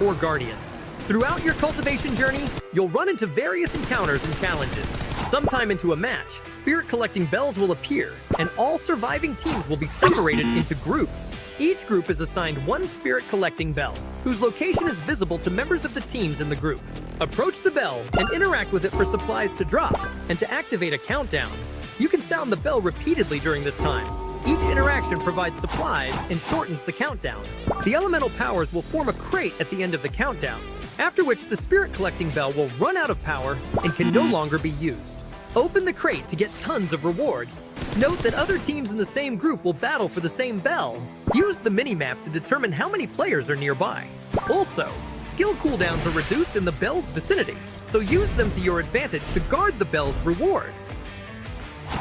4 Guardians. Throughout your cultivation journey, you'll run into various encounters and challenges. Sometime into a match, spirit collecting bells will appear, and all surviving teams will be separated into groups. Each group is assigned one spirit collecting bell, whose location is visible to members of the teams in the group. Approach the bell and interact with it for supplies to drop and to activate a countdown. You can sound the bell repeatedly during this time. Each interaction provides supplies and shortens the countdown. The elemental powers will form a crate at the end of the countdown, after which the spirit collecting bell will run out of power and can no longer be used. Open the crate to get tons of rewards. Note that other teams in the same group will battle for the same bell. Use the mini-map to determine how many players are nearby. Also, skill cooldowns are reduced in the bell's vicinity, so use them to your advantage to guard the bell's rewards.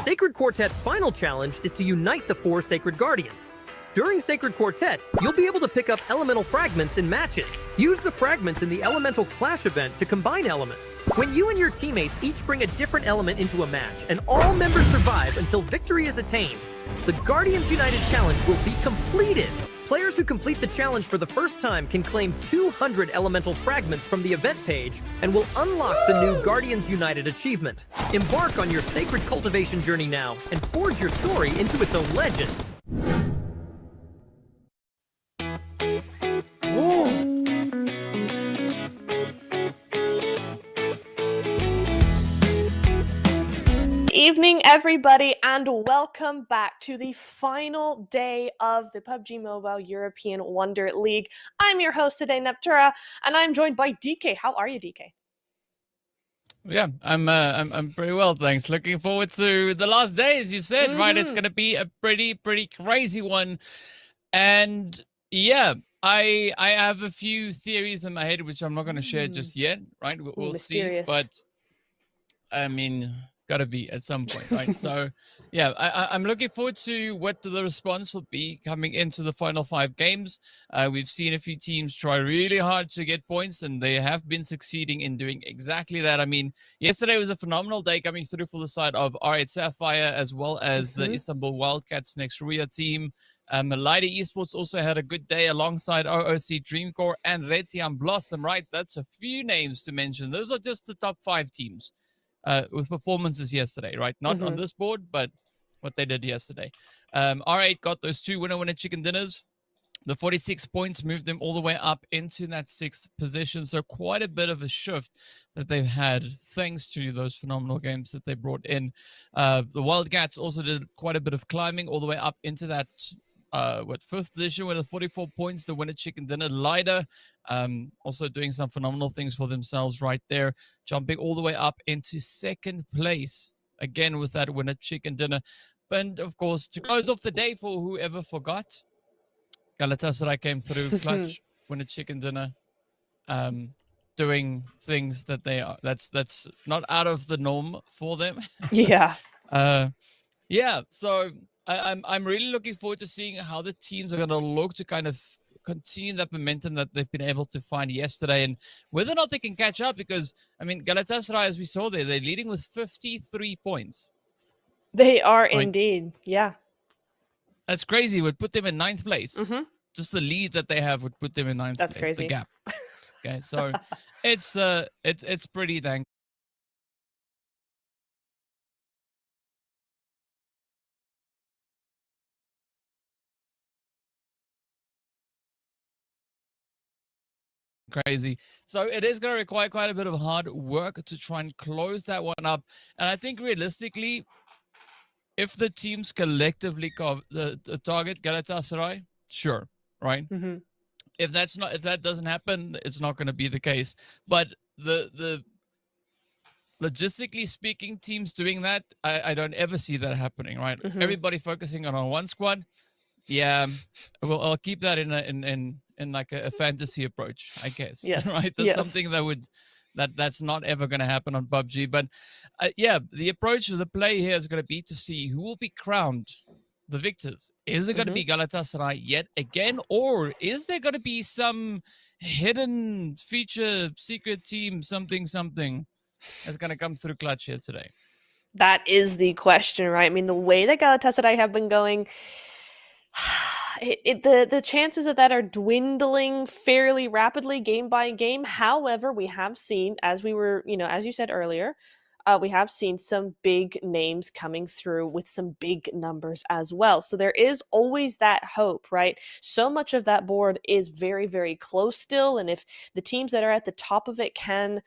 Sacred Quartet's final challenge is to unite the 4 Sacred Guardians. During Sacred Quartet, you'll be able to pick up elemental fragments in matches. Use the fragments in the Elemental Clash event to combine elements. When you and your teammates each bring a different element into a match, and all members survive until victory is attained, the Guardians United Challenge will be completed. Players who complete the challenge for the first time can claim 200 elemental fragments from the event page and will unlock the new Guardians United achievement. Embark on your sacred cultivation journey now and forge your story into its own legend. Evening, everybody, and welcome back to the final day of the Pubg Mobile European Wonder League. I'm your host today, Neptura, and I'm joined by DK. How are you, DK? Yeah, I'm pretty well, thanks. Looking forward to the last day, as you said, right? It's going to be a pretty crazy one, and yeah, I have a few theories in my head which I'm not going to share just yet, right? We'll see, but I mean, gotta be at some point, right? So yeah, I'm looking forward to what the response will be coming into the final 5 games. We've seen a few teams try really hard to get points, and they have been succeeding in doing exactly that. I mean, yesterday was a phenomenal day coming through for the side of R8 Sapphire, as well as the Istanbul Wildcats next Ruya team. Malida Esports also had a good day alongside OOC Dreamcore and Retian Blossom, right? That's a few names to mention. Those are just the top 5 teams with performances yesterday, right? Not on this board, but what they did yesterday. R8 got those 2 winner chicken dinners. The 46 points moved them all the way up into that 6th position. So quite a bit of a shift that they've had thanks to those phenomenal games that they brought in. The Wildcats also did quite a bit of climbing all the way up into that 5th position with the 44 points, the winner chicken dinner. Lida also doing some phenomenal things for themselves right there, jumping all the way up into 2nd place again with that winner chicken dinner. And of course, to close off the day for whoever forgot, Galatasaray came through clutch, winner chicken dinner, doing things that they are that's not out of the norm for them. Yeah. Yeah, so I'm really looking forward to seeing how the teams are going to look to kind of continue that momentum that they've been able to find yesterday, and whether or not they can catch up, because, I mean, Galatasaray, as we saw there, they're leading with 53 points. They are indeed, yeah. That's crazy. It would put them in 9th place. Just the lead that they have would put them in 9th place. That's crazy. The gap. Okay, so it's pretty dang crazy. So it is going to require quite a bit of hard work to try and close that one up. And I think realistically, if the teams collectively target Galatasaray, sure, right? If that doesn't happen, it's not going to be the case. But the logistically speaking, teams doing that, I don't ever see that happening, right? Everybody focusing on one squad. Yeah, well, I'll keep that in like a fantasy approach, I guess. Yes. Right? That's something that's not ever going to happen on PUBG. But yeah, the approach of the play here is going to be to see who will be crowned the victors. Is it going to be Galatasaray yet again, or is there going to be some hidden feature secret team something that's going to come through clutch here today? That is the question, right? I mean, the way that Galatasaray have been going, The chances of that are dwindling fairly rapidly game by game. However, we have seen, as we were, as you said earlier, we have seen some big names coming through with some big numbers as well. So there is always that hope, right? So much of that board is very, very close still. And if the teams that are at the top of it can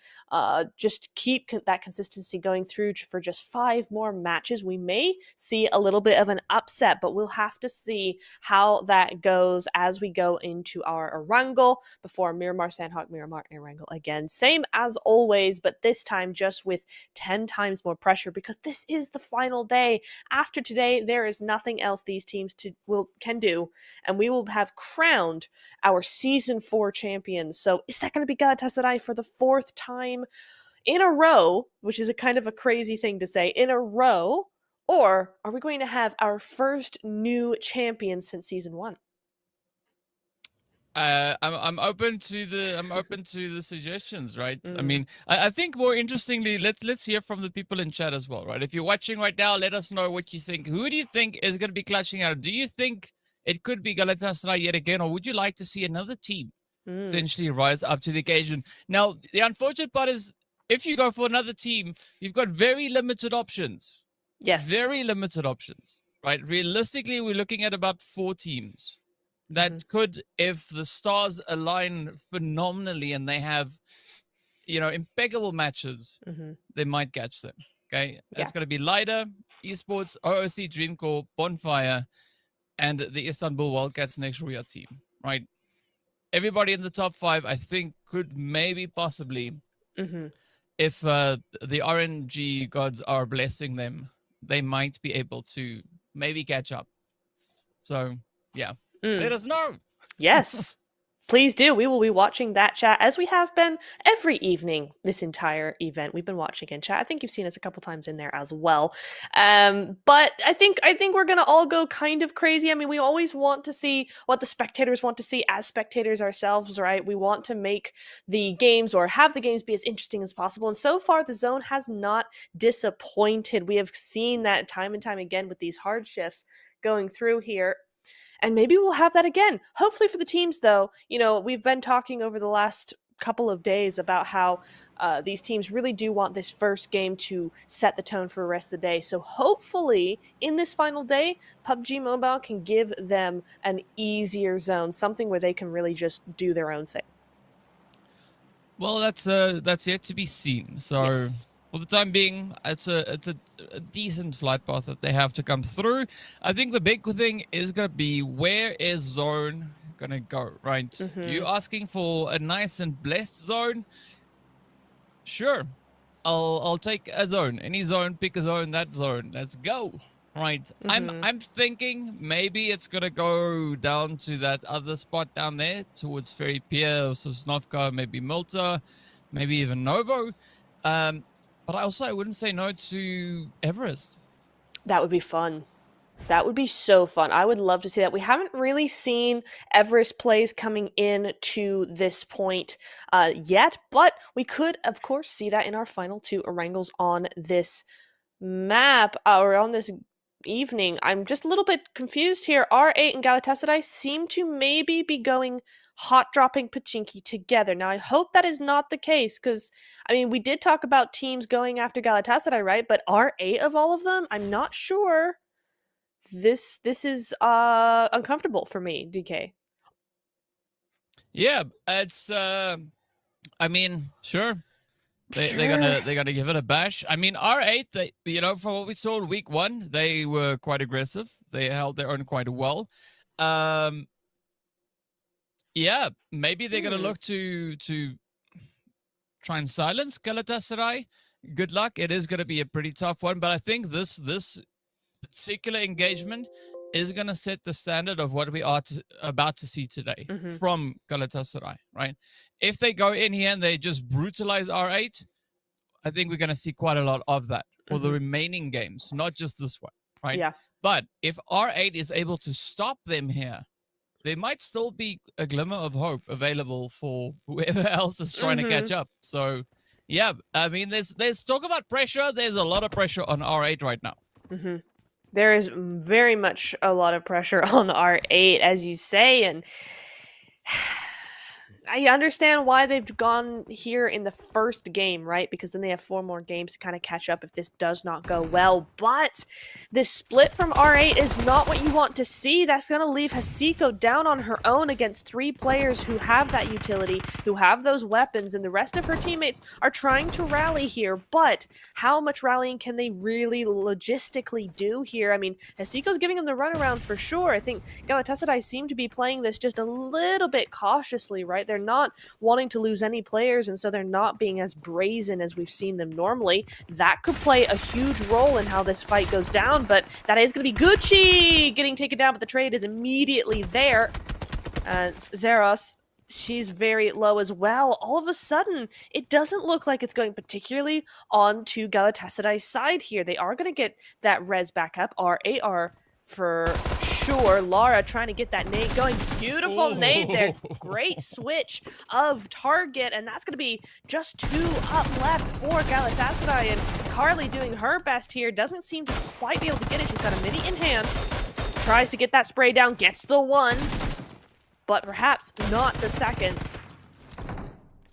just keep that consistency going through for just 5 more matches, we may see a little bit of an upset, but we'll have to see how that goes as we go into our Erangel before Miramar, Sandhawk, Miramar, Erangel again. Same as always, but this time just with 10 times more pressure because this is the final day. After today, there is nothing else these teams can do, and we will have crowned our Season 4 champions. So is that going to be Galatasaray for the 4th time in a row, which is a kind of a crazy thing to say, in a row, or are we going to have our first new champion since Season 1? I'm open to the suggestions, right? I mean, I think more interestingly, let's hear from the people in chat as well, right? If you're watching right now, let us know what you think. Who do you think is going to be clutching out? Do you think it could be Galatasaray yet again, or would you like to see another team essentially rise up to the occasion? Now, the unfortunate part is if you go for another team, you've got very limited options. Yes. Very limited options, right? Realistically, we're looking at about 4 teams that could, if the stars align phenomenally and they have, impeccable matches, they might catch them. Okay. Yeah. It's going to be Leida, Esports, OOC, Dreamcore, Bonfire, and the Istanbul Wildcats next Ria team, right? Everybody in the top 5, I think, could maybe possibly, if the RNG gods are blessing them, they might be able to maybe catch up. So, yeah. Let us know. Yes, please do. We will be watching that chat as we have been every evening this entire event. We've been watching in chat. I think you've seen us a couple times in there as well. But I think we're gonna all go kind of crazy. I mean, we always want to see what the spectators want to see as spectators ourselves, right? We want to make the games or have the games be as interesting as possible. And so far, the zone has not disappointed. We have seen that time and time again with these hard shifts going through here. And maybe we'll have that again. Hopefully for the teams, though, we've been talking over the last couple of days about how these teams really do want this first game to set the tone for the rest of the day. So hopefully in this final day, PUBG Mobile can give them an easier zone, something where they can really just do their own thing. Well, that's yet to be seen. So. Yes. For the time being, it's a decent flight path that they have to come through. I think the big thing is going to be, where is zone going to go, right? You asking for a nice and blessed zone? Sure. I'll take a zone. Any zone, pick a zone, that zone. Let's go. Right. I'm thinking maybe it's going to go down to that other spot down there towards Ferry Pier, Sosnovka, maybe Malta, maybe even Novo. But I wouldn't say no to Everest. That would be fun. That would be so fun. I would love to see that. We haven't really seen Everest plays coming in to this point yet, but we could, of course, see that in our final 2 Erangels on this map, or on this evening. I'm just a little bit confused here. R8 and Galatasaray seem to maybe be going hot dropping Pachinki together. Now, I hope that is not the case, because, I mean, we did talk about teams going after Galatasaray, right? But R8 of all of them, I'm not sure. This is uncomfortable for me, DK. Yeah, it's I mean, sure. They're gonna give it a bash. I mean, R8, they, from what we saw in week 1, they were quite aggressive. They held their own quite well. Yeah, maybe they're gonna look to try and silence Galatasaray. Good luck. It is gonna be a pretty tough one, but I think this particular engagement is going to set the standard of what we are about to see today from Galatasaray, right? If they go in here and they just brutalize R8, I think we're going to see quite a lot of that for the remaining games, not just this one, right? Yeah. But if R8 is able to stop them here, there might still be a glimmer of hope available for whoever else is trying to catch up. So, yeah, I mean, there's talk about pressure. There's a lot of pressure on R8 right now. There is very much a lot of pressure on R8, as you say, and I understand why they've gone here in the first game, right? Because then they have 4 more games to kind of catch up if this does not go well. But this split from R8 is not what you want to see. That's going to leave Hasiko down on her own against 3 players who have that utility, who have those weapons, and the rest of her teammates are trying to rally here. But how much rallying can they really logistically do here? I mean, Hasiko's giving them the runaround for sure. I think Galatasaray seem to be playing this just a little bit cautiously, right? They're not wanting to lose any players, and so they're not being as brazen as we've seen them normally. That could play a huge role in how this fight goes down, but that is going to be Gucci getting taken down, but the trade is immediately there. Zeros, she's very low as well. All of a sudden, it doesn't look like it's going particularly onto Galatasaray's side here. They are going to get that res back up. R8 for sure. Lara trying to get that nade going. Beautiful nade there. Great switch of target, and that's going to be just 2 up left for Galatasaray, and Carly doing her best here. Doesn't seem to quite be able to get it. She's got a mini in hand. Tries to get that spray down. Gets the 1, but perhaps not the 2nd.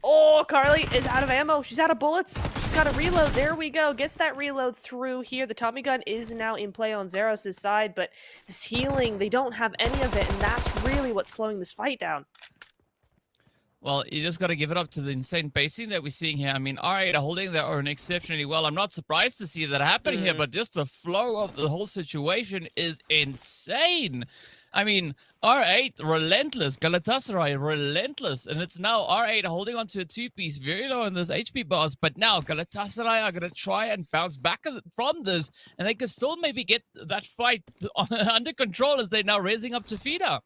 Oh, Carly is out of ammo. She's out of bullets. She's got a reload. There we go. Gets that reload through here. The Tommy gun is now in play on Zeros' side, but this healing, they don't have any of it, and that's really what's slowing this fight down. Well, you just got to give it up to the insane pacing that we're seeing here. I mean, R8 are holding their own exceptionally well. I'm not surprised to see that happening here, but just the flow of the whole situation is insane. I mean, R8 relentless, Galatasaray relentless, and it's now R8 holding on to a 2-piece, very low in those HP bars, but now Galatasaray are going to try and bounce back from this, and they could still maybe get that fight under control as they're now raising up to Fida.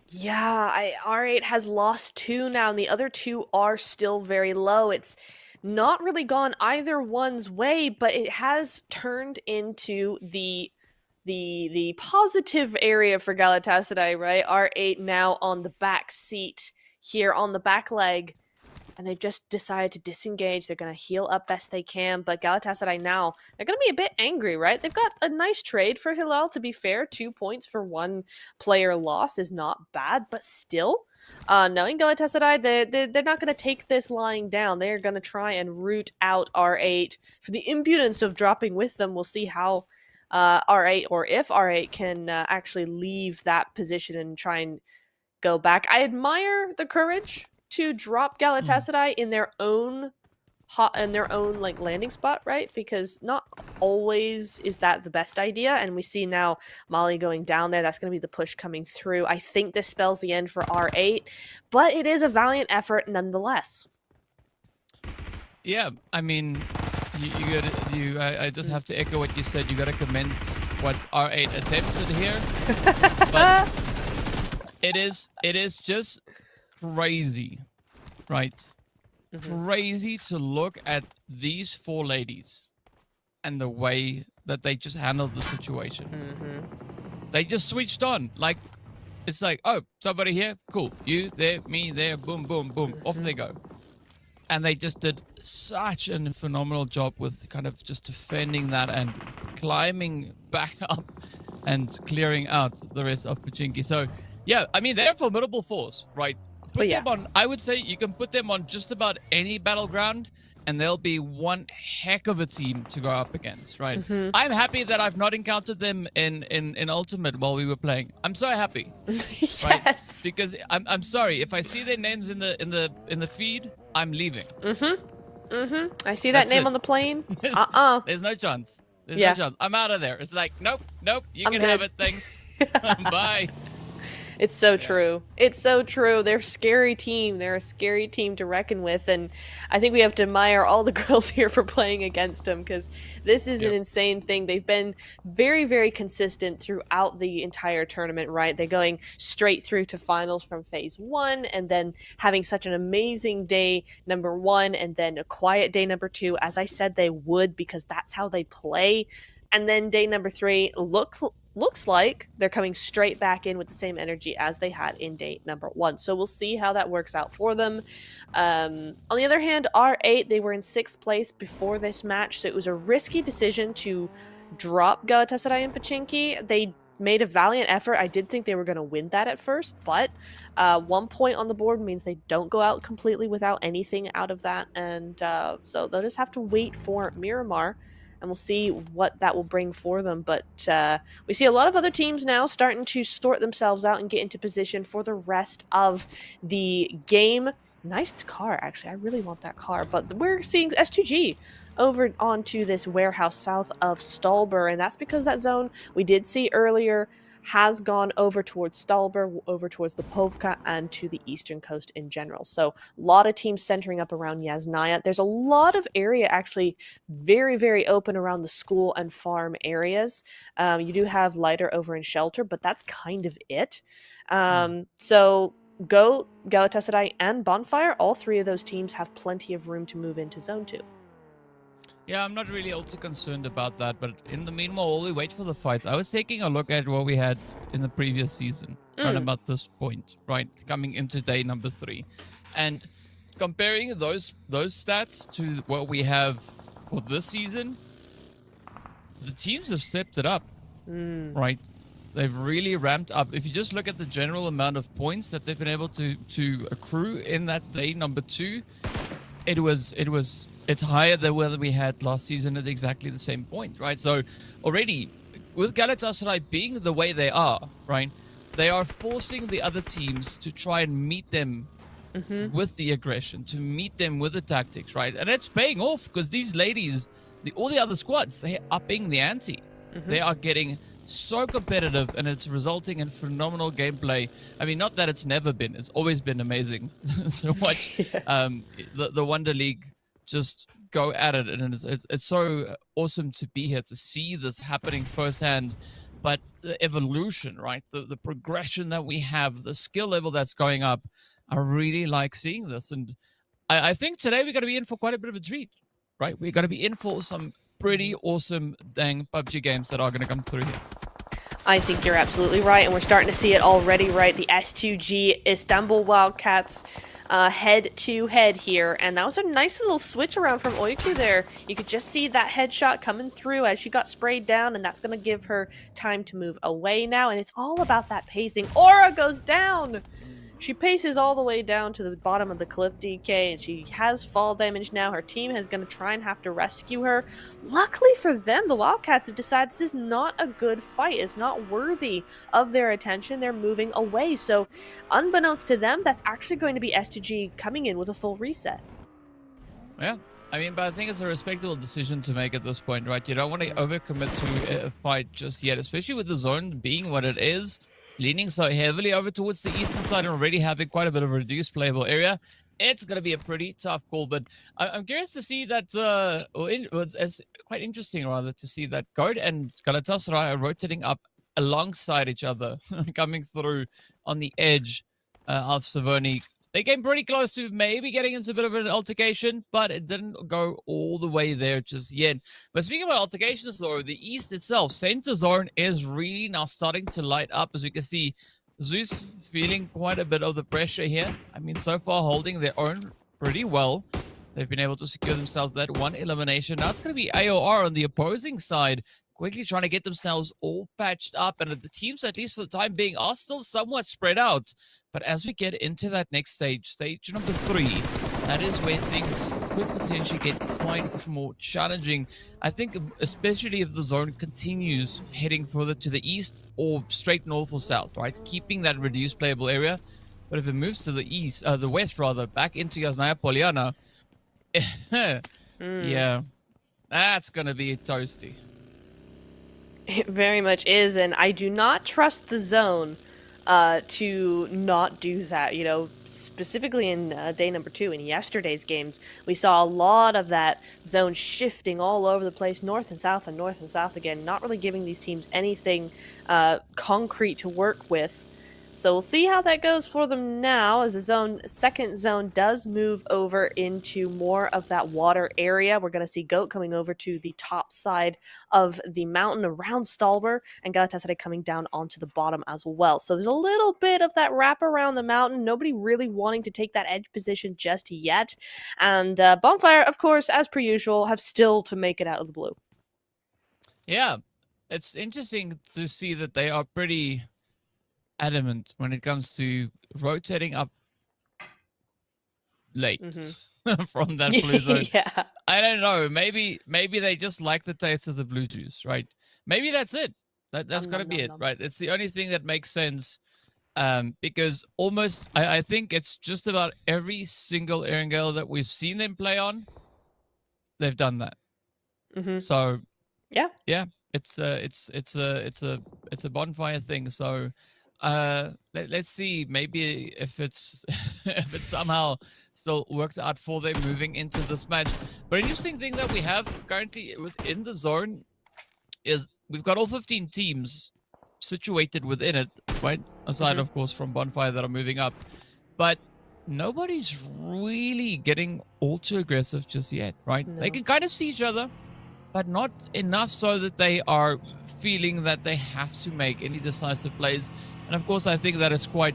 Yeah, R8 has lost 2 now, and the other 2 are still very low. It's not really gone either one's way, but it has turned into the positive area for Galatasaray, right? R8 now on the back seat here on the back leg, and they've just decided to disengage. They're going to heal up best they can, but Galatasaray now, they're going to be a bit angry, right? They've got a nice trade for Hilal, to be fair. 2 points for 1 player loss is not bad, but still, knowing Galatasaray, they're not going to take this lying down. They're going to try and root out R8 for the impudence of dropping with them. We'll see how R8, or if R8 can actually leave that position and try and go back. I admire the courage to drop Galatasaray in their own like landing spot, right? Because not always is that the best idea, and we see now Mali going down there. That's going to be the push coming through. I think this spells the end for R8, but it is a valiant effort nonetheless. Yeah, I mean, I just have to echo what you said. You got to commend what R8 attempted here, but it is just crazy, right? Crazy to look at these 4 ladies and the way that they just handled the situation. They just switched on. Like, it's like, oh, somebody here, cool. You there, me there, boom, boom, boom, off they go. And they just did such a phenomenal job with kind of just defending that and climbing back up and clearing out the rest of Pachinki. So, yeah, I mean, they're a formidable force, right? Put them on, I would say you can put them on just about any battleground, and they'll be one heck of a team to go up against, right? I'm happy that I've not encountered them in Ultimate while we were playing. I'm so happy. Yes. Right? Because I'm sorry, if I see their names in the feed, I'm leaving. I see that name on the plane. There's no chance. There's no chance. I'm out of there. It's like, nope, you can have it, thanks. Bye. It's so true. It's so true. They're a scary team. They're a scary team to reckon with, and I think we have to admire all the girls here for playing against them, because this is an insane thing. They've been very, very consistent throughout the entire tournament, right? They're going straight through to finals from phase 1, and then having such an amazing day number 1, and then a quiet day number 2, as I said they would, because that's how they play. And then day number 3 looks like they're coming straight back in with the same energy as they had in day number 1. So we'll see how that works out for them. On the other hand, R8, they were in 6th place before this match, so it was a risky decision to drop Galatasaray and Pachinki. They made a valiant effort. I did think they were going to win that at first, but 1 point on the board means they don't go out completely without anything out of that. And so they'll just have to wait for Miramar, and we'll see what that will bring for them. But we see a lot of other teams now starting to sort themselves out and get into position for the rest of the game. Nice car, actually. I really want that car. But we're seeing S2G over onto this warehouse south of Stolber, and that's because that zone we did see earlier has gone over towards Stolber, over towards the Povka, and to the eastern coast in general. So a lot of teams centering up around Yasnaya. There's a lot of area actually very, very open around the school and farm areas. You do have lighter over in shelter, but that's kind of it. So Go, Galatasaray, and Bonfire, all three of those teams have plenty of room to move into Zone 2. Yeah, I'm not really all too concerned about that, but in the meanwhile, while we wait for the fights, I was taking a look at what we had in the previous season, right about this point, right, coming into day number 3, and comparing those stats to what we have for this season, the teams have stepped it up, right? They've really ramped up. If you just look at the general amount of points that they've been able to accrue in that day number 2, it's higher than what we had last season at exactly the same point, right? So already, with Galatasaray being the way they are, right, they are forcing the other teams to try and meet them with the aggression, to meet them with the tactics, right? And it's paying off because these ladies, all the other squads, they're upping the ante. They are getting so competitive, and it's resulting in phenomenal gameplay. I mean, not that it's never been. It's always been amazing. So watch the Wonder League just go at it, and it's so awesome to be here to see this happening firsthand. But the evolution, right, the progression that we have, the skill level that's going up, I really like seeing this. And I think today we're going to be in for quite a bit of a treat, right? We're going to be in for some pretty awesome dang PUBG games that are going to come through here. I think you're absolutely right, and we're starting to see it already, right? The S2G Istanbul Wildcats head-to-head here, and that was a nice little switch around from Oiku there. You could just see that headshot coming through as she got sprayed down, and that's going to give her time to move away now, and it's all about that pacing. Aura goes down! She paces all the way down to the bottom of the cliff, DK, and she has fall damage now. Her team is going to try and have to rescue her. Luckily for them, the Wildcats have decided this is not a good fight. It's not worthy of their attention. They're moving away. So, unbeknownst to them, that's actually going to be S2G coming in with a full reset. Yeah. I mean, but I think it's a respectable decision to make at this point, right? You don't want to overcommit to a fight just yet, especially with the zone being what it is. Leaning so heavily over towards the eastern side and already having quite a bit of a reduced playable area, it's going to be a pretty tough call. But I'm curious to see that, it's quite interesting, rather, to see that Goat and Galatasaray are rotating up alongside each other, coming through on the edge of Savoni. They came pretty close to maybe getting into a bit of an altercation, but it didn't go all the way there just yet. But speaking about altercations, though, the East itself, center zone is really now starting to light up. As we can see, Zeus feeling quite a bit of the pressure here. I mean, so far holding their own pretty well. They've been able to secure themselves that one elimination. Now it's going to be AOR on the opposing side, quickly trying to get themselves all patched up. And the teams, at least for the time being, are still somewhat spread out. But as we get into that next stage, stage number 3, that is where things could potentially get quite more challenging. I think especially if the zone continues heading further to the east or straight north or south, right? Keeping that reduced playable area. But if it moves to the east, the west rather, back into Yasnaya Poliana, yeah, that's going to be toasty. It very much is, and I do not trust the zone to not do that. You know, specifically in day number 2, in yesterday's games, we saw a lot of that zone shifting all over the place, north and south again, not really giving these teams anything concrete to work with. So we'll see how that goes for them now as the second zone does move over into more of that water area. We're going to see Goat coming over to the top side of the mountain around Stolber, and Galatasaray coming down onto the bottom as well. So there's a little bit of that wrap around the mountain. Nobody really wanting to take that edge position just yet. And Bonfire, of course, as per usual, have still to make it out of the blue. Yeah, it's interesting to see that they are pretty adamant when it comes to rotating up late from that blue zone. Yeah. I don't know. Maybe they just like the taste of the blue juice, right? Maybe that's it. That's Nom, got to nom, be nom, it, nom. right? It's the only thing that makes sense. Because almost I think it's just about every single Erangel that we've seen them play on, they've done that. So yeah, it's a bonfire thing. So let's see maybe if it's if it somehow still works out for them moving into this match. But an interesting thing that we have currently within the zone is we've got all 15 teams situated within it, right? Aside, of course, from Bonfire that are moving up. But nobody's really getting all too aggressive just yet, right? No. They can kind of see each other, but not enough so that they are feeling that they have to make any decisive plays. And of course, I think that is quite,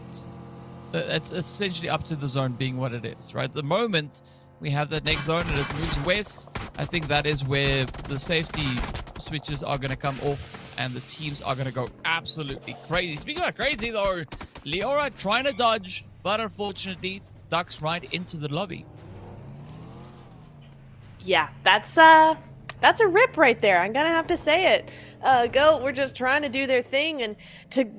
it's essentially up to the zone being what it is, right? The moment we have that next zone and it moves west, I think that is where the safety switches are going to come off and the teams are going to go absolutely crazy. Speaking of crazy though, Leora trying to dodge, but unfortunately ducks right into the lobby. Yeah, that's a rip right there. I'm gonna have to say it. Goat, we're just trying to do their thing, and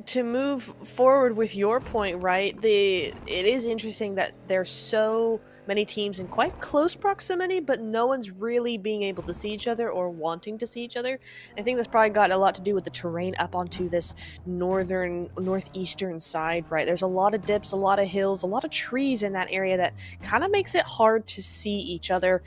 to move forward with your point, right? It is interesting that there's so many teams in quite close proximity, but no one's really being able to see each other or wanting to see each other. I think that's probably got a lot to do with the terrain up onto this northeastern side, right? There's a lot of dips, a lot of hills, a lot of trees in that area that kind of makes it hard to see each other.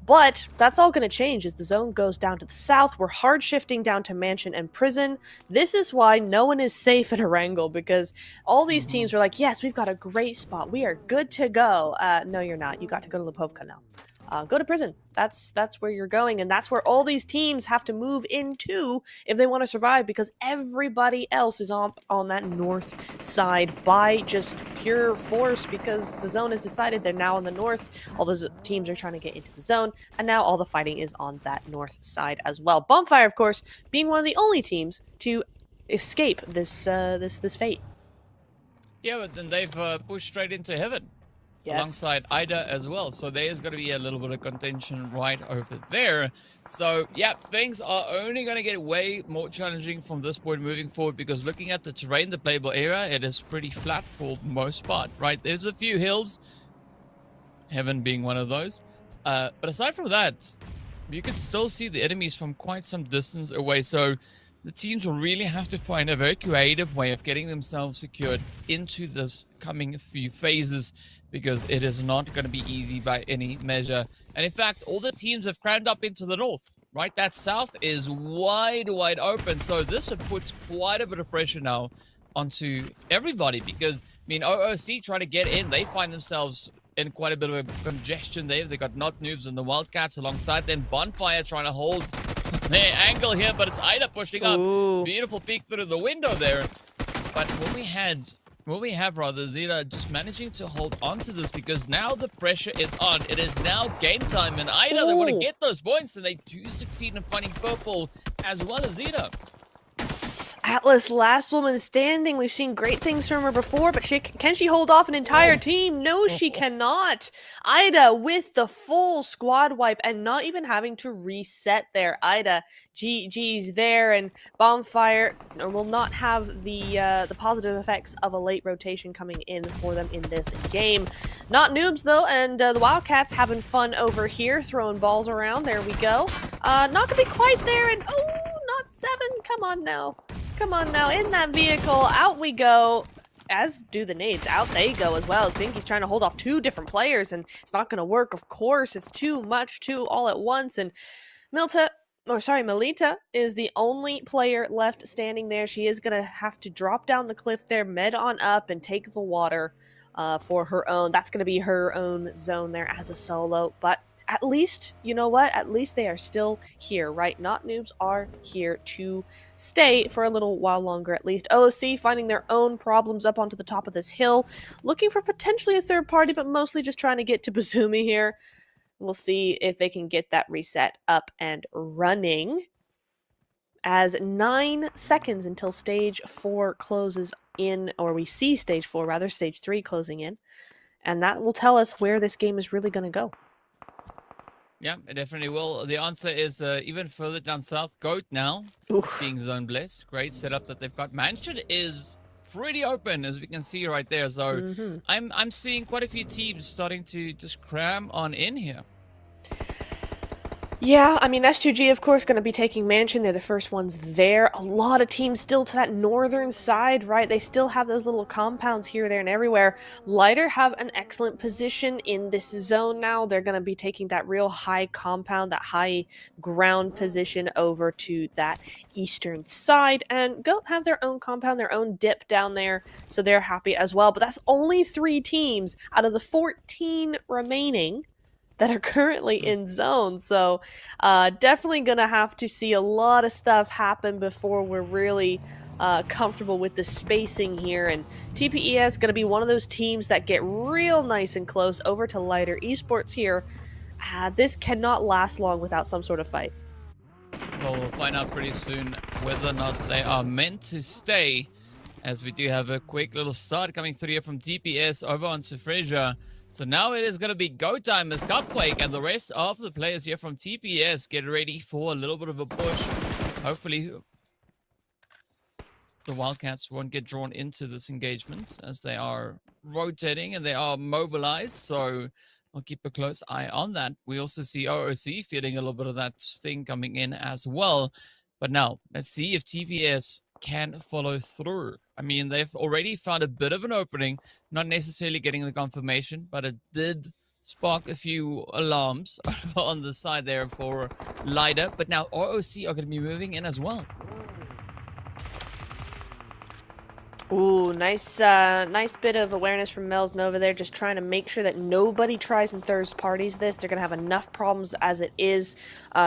But that's all going to change as the zone goes down to the south. We're hard shifting down to Mansion and Prison. This is why no one is safe at Erangel, because all these teams are like, yes, we've got a great spot. We are good to go. No, you're not. You got to go to Lipovka now. Go to Prison. That's where you're going, and that's where all these teams have to move into if they want to survive, because everybody else is on that north side by just pure force, because the zone has decided they're now in the north. All those teams are trying to get into the zone, and now all the fighting is on that north side as well. Bonfire, of course, being one of the only teams to escape this fate. Yeah, but then they've pushed straight into heaven. Yes. Alongside Ida as well. So there's going to be a little bit of contention right over there. So, yeah, things are only going to get way more challenging from this point moving forward, because looking at the terrain, the playable area, it is pretty flat for the most part, right? There's a few hills, heaven being one of those. But aside from that, you can still see the enemies from quite some distance away. So the teams will really have to find a very creative way of getting themselves secured into this coming few phases, because it is not going to be easy by any measure. And in fact, all the teams have crammed up into the north, right? That south is wide open. So this puts quite a bit of pressure now onto everybody, because, I mean, OOC trying to get in, they find themselves in quite a bit of a congestion there. They got Not Noobs and the Wildcats alongside them. Bonfire trying to hold their angle here, but it's Ida pushing up. Beautiful peek through the window there. But what we have rather, Zeta just managing to hold on to this, because now the pressure is on. It is now game time, and Ida, they want to get those points, and they do succeed in finding purple as well as Zeta. Atlas, last woman standing. We've seen great things from her before, but can she hold off an entire team? No, she cannot. Ida with the full squad wipe and not even having to reset there. Ida, GG's there, and Bonfire will not have the positive effects of a late rotation coming in for them in this game. Not Noobs, though, and the Wildcats having fun over here, throwing balls around. There we go. Not gonna be quite there, and not 7. Come on now. Come on now, in that vehicle, out we go. As do the nades, out they go as well. Pinky's trying to hold off 2 different players, and it's not going to work, of course. It's too much, all at once, and Melita is the only player left standing there. She is going to have to drop down the cliff there, med on up, and take the water for her own. That's going to be her own zone there as a solo, but at least, you know what? At least they are still here, right? Not Noobs are here to stay for a little while longer, at least. OOC finding their own problems up onto the top of this hill, looking for potentially a third party, but mostly just trying to get to Bazumi here. We'll see if they can get that reset up and running. as 9 seconds until stage 4 closes in, or we see stage 4, rather, stage 3 closing in. And that will tell us where this game is really going to go. Yeah, it definitely will. The answer is even further down south. Goat now being zone blessed. Great setup that they've got. Mansion is pretty open, as we can see right there. So I'm seeing quite a few teams starting to just cram on in here. Yeah, I mean, S2G, of course, going to be taking Mansion. They're the first ones there. A lot of teams still to that northern side, right? They still have those little compounds here, there, and everywhere. Lighter have an excellent position in this zone now. They're going to be taking that real high compound, that high ground position over to that eastern side. And Goat have their own compound, their own dip down there, so they're happy as well. But that's only 3 teams out of the 14 remaining that are currently in zone. So definitely gonna have to see a lot of stuff happen before we're really comfortable with the spacing here. And TPES gonna be one of those teams that get real nice and close over to Lighter Esports here. This cannot last long without some sort of fight. Well, we'll find out pretty soon whether or not they are meant to stay, as we do have a quick little start coming through here from TPS over onto Fraser. So now it is going to be go time as Cupquake and the rest of the players here from TPS get ready for a little bit of a push. Hopefully the Wildcats won't get drawn into this engagement, as they are rotating and they are mobilized. So I'll keep a close eye on that. We also see OOC feeling a little bit of that sting coming in as well. But now let's see if TPS can follow through. I mean, they've already found a bit of an opening, not necessarily getting the confirmation, but it did spark a few alarms over on the side there for Lighter. But now ROC are going to be moving in as well. Ooh, nice bit of awareness from Mel's Nova there, just trying to make sure that nobody tries and third parties this. They're going to have enough problems as it is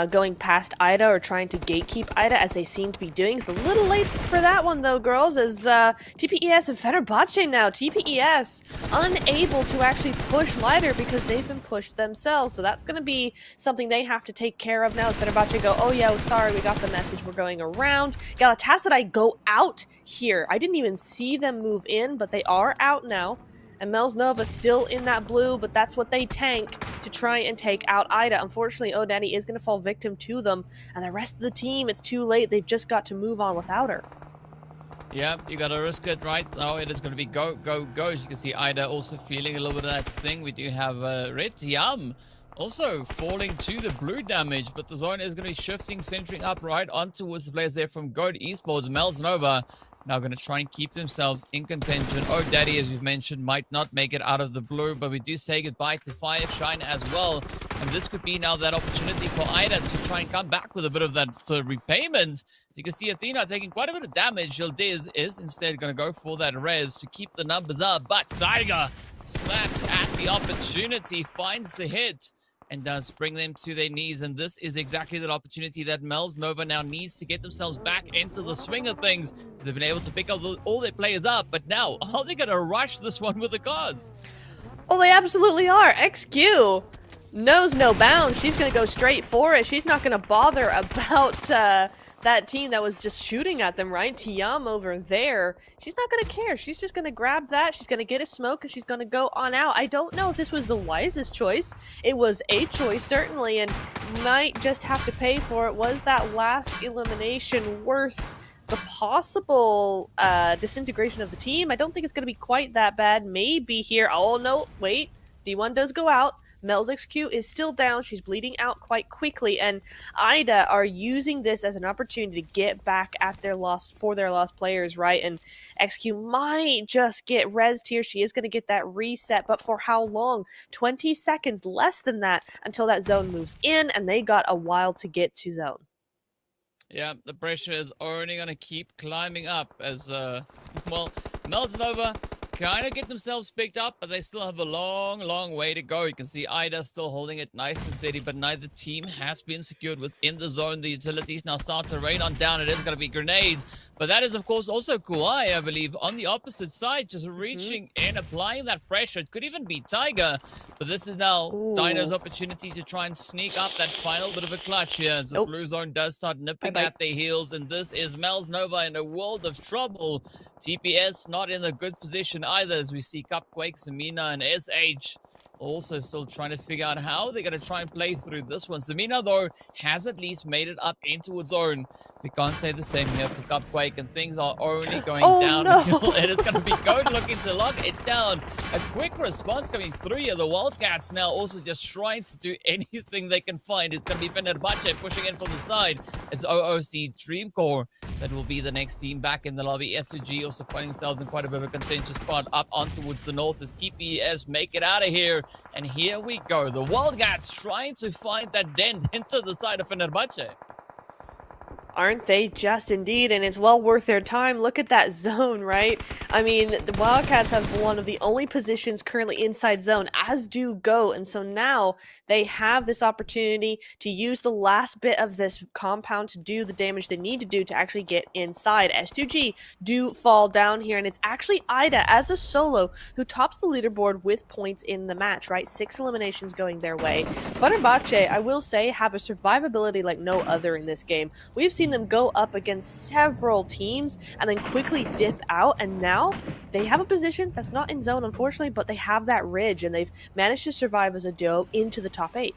going past Ida or trying to gatekeep Ida, as they seem to be doing. It's a little late for that one, though, girls, as TPES and Fenerbahce now. TPES unable to actually push Lighter because they've been pushed themselves. So that's going to be something they have to take care of now, as Fenerbahce go, oh yeah, sorry, we got the message, we're going around. Galatasaray go out here. I didn't even see them move in, but they are out now. And Mel's Nova still in that blue, but that's what they tank to try and take out Ida. Unfortunately, O'Daddy is going to fall victim to them. And the rest of the team, it's too late. They've just got to move on without her. Yeah, you got to risk it, right? Oh, it is going to be go, go, go. As you can see, Ida also feeling a little bit of that sting. We do have Red Yam also falling to the blue damage, but the zone is going to be shifting, centering up right on towards the players there from Goat Esports. Mel's Nova now going to try and keep themselves in contention. Oh, Daddy, as you've mentioned, might not make it out of the blue, but we do say goodbye to Fire Shine as well. And this could be now that opportunity for Ida to try and come back with a bit of that repayment. As you can see, Athena taking quite a bit of damage. Yildiz is instead going to go for that res to keep the numbers up. But Tiger slaps at the opportunity, finds the hit, and does bring them to their knees. And this is exactly that opportunity that Mel's Nova now needs to get themselves back into the swing of things. They've been able to pick all their players up, but now are they going to rush this one with the cause? Oh, they absolutely are. XQ knows no bounds. She's going to go straight for it. She's not going to bother about that team that was just shooting at them, right? Tiam over there. She's not going to care. She's just going to grab that. She's going to get a smoke and she's going to go on out. I don't know if this was the wisest choice. It was a choice, certainly, and might just have to pay for it. Was that last elimination worth the possible disintegration of the team? I don't think it's going to be quite that bad. Maybe here. Oh, no. Wait. D1 does go out. Mel's XQ is still down. She's bleeding out quite quickly, and Ida are using this as an opportunity to get back at their lost players, right? And XQ might just get rezzed here. She is going to get that reset, but for how long? 20 seconds, less than that, until that zone moves in, and they got a while to get to zone. Yeah, the pressure is only going to keep climbing up as, well, Mel's Nova kind of get themselves picked up, but they still have a long, long way to go. You can see Ida still holding it nice and steady, but neither team has been secured within the zone. The utilities now start to rain on down. It is going to be grenades, but that is, of course, also Kauai, I believe, on the opposite side, just reaching in, applying that pressure. It could even be Tiger, but this is now Dino's opportunity to try and sneak up that final bit of a clutch here as the blue zone does start nipping at their heels, and this is Mel's Nova in a world of trouble. TPS not in a good position either, as we see Cupquake, Samina, and SH also still trying to figure out how they're going to try and play through this one. Samina, though, has at least made it up into its own. We can't say the same here for Cupquake, and things are only going downhill. No. It is going to be Goat looking to lock it down. A quick response coming through here. The Wildcats now also just trying to do anything they can find. It's going to be Fenerbahce pushing in from the side. It's OOC Dreamcore that will be the next team back in the lobby. S2G also finding themselves in quite a bit of a contentious spot up on towards the north as TPS make it out of here. And here we go. The Wildcats trying to find that dent into the side of Fenerbahce. Aren't they just indeed? And it's well worth their time. Look at that zone, right? I mean, the Wildcats have one of the only positions currently inside zone, as do Go. And so now they have this opportunity to use the last bit of this compound to do the damage they need to do to actually get inside. S2G do fall down here, and it's actually Ida as a solo who tops the leaderboard with points in the match, right? 6 eliminations going their way. Fenerbahce, I will say, have a survivability like no other in this game. We've seen them go up against several teams and then quickly dip out, and now they have a position that's not in zone, unfortunately, but they have that ridge, and they've managed to survive as a duo into the top 8.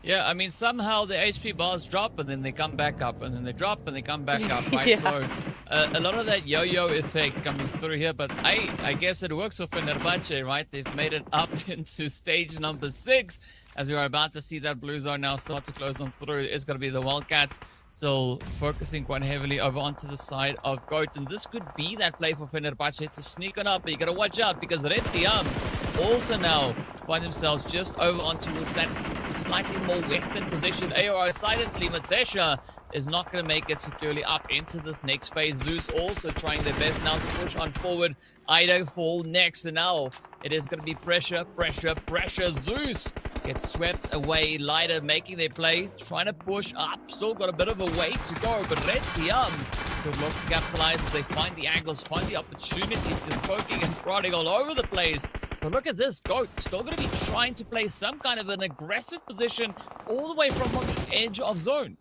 Yeah, I mean, somehow the HP bars drop and then they come back up, and then they drop and they come back up, right? So a lot of that yo-yo effect coming through here, but I guess it works for Fenerbahce, right? They've made it up into stage number 6, as we are about to see that blue zone now start to close on through. It's going to be the Wildcats still focusing quite heavily over onto the side of Goat, and this could be that play for Fenerbahce to sneak on up, but you got to watch out because Red Tiam also now find themselves just over on towards that slightly more western position. AOR silently, Matesha is not going to make it securely up into this next phase. Zeus also trying their best now to push on forward. Ido fall next, and now it is going to be pressure, pressure, pressure. Zeus gets swept away. Lighter making their play, trying to push up. Still got a bit of a way to go, but Red Tiam could look to capitalize as they find the angles, find the opportunities, just poking and prodding all over the place. But look at this, Goat still going to be trying to play some kind of an aggressive position all the way from on the edge of zone.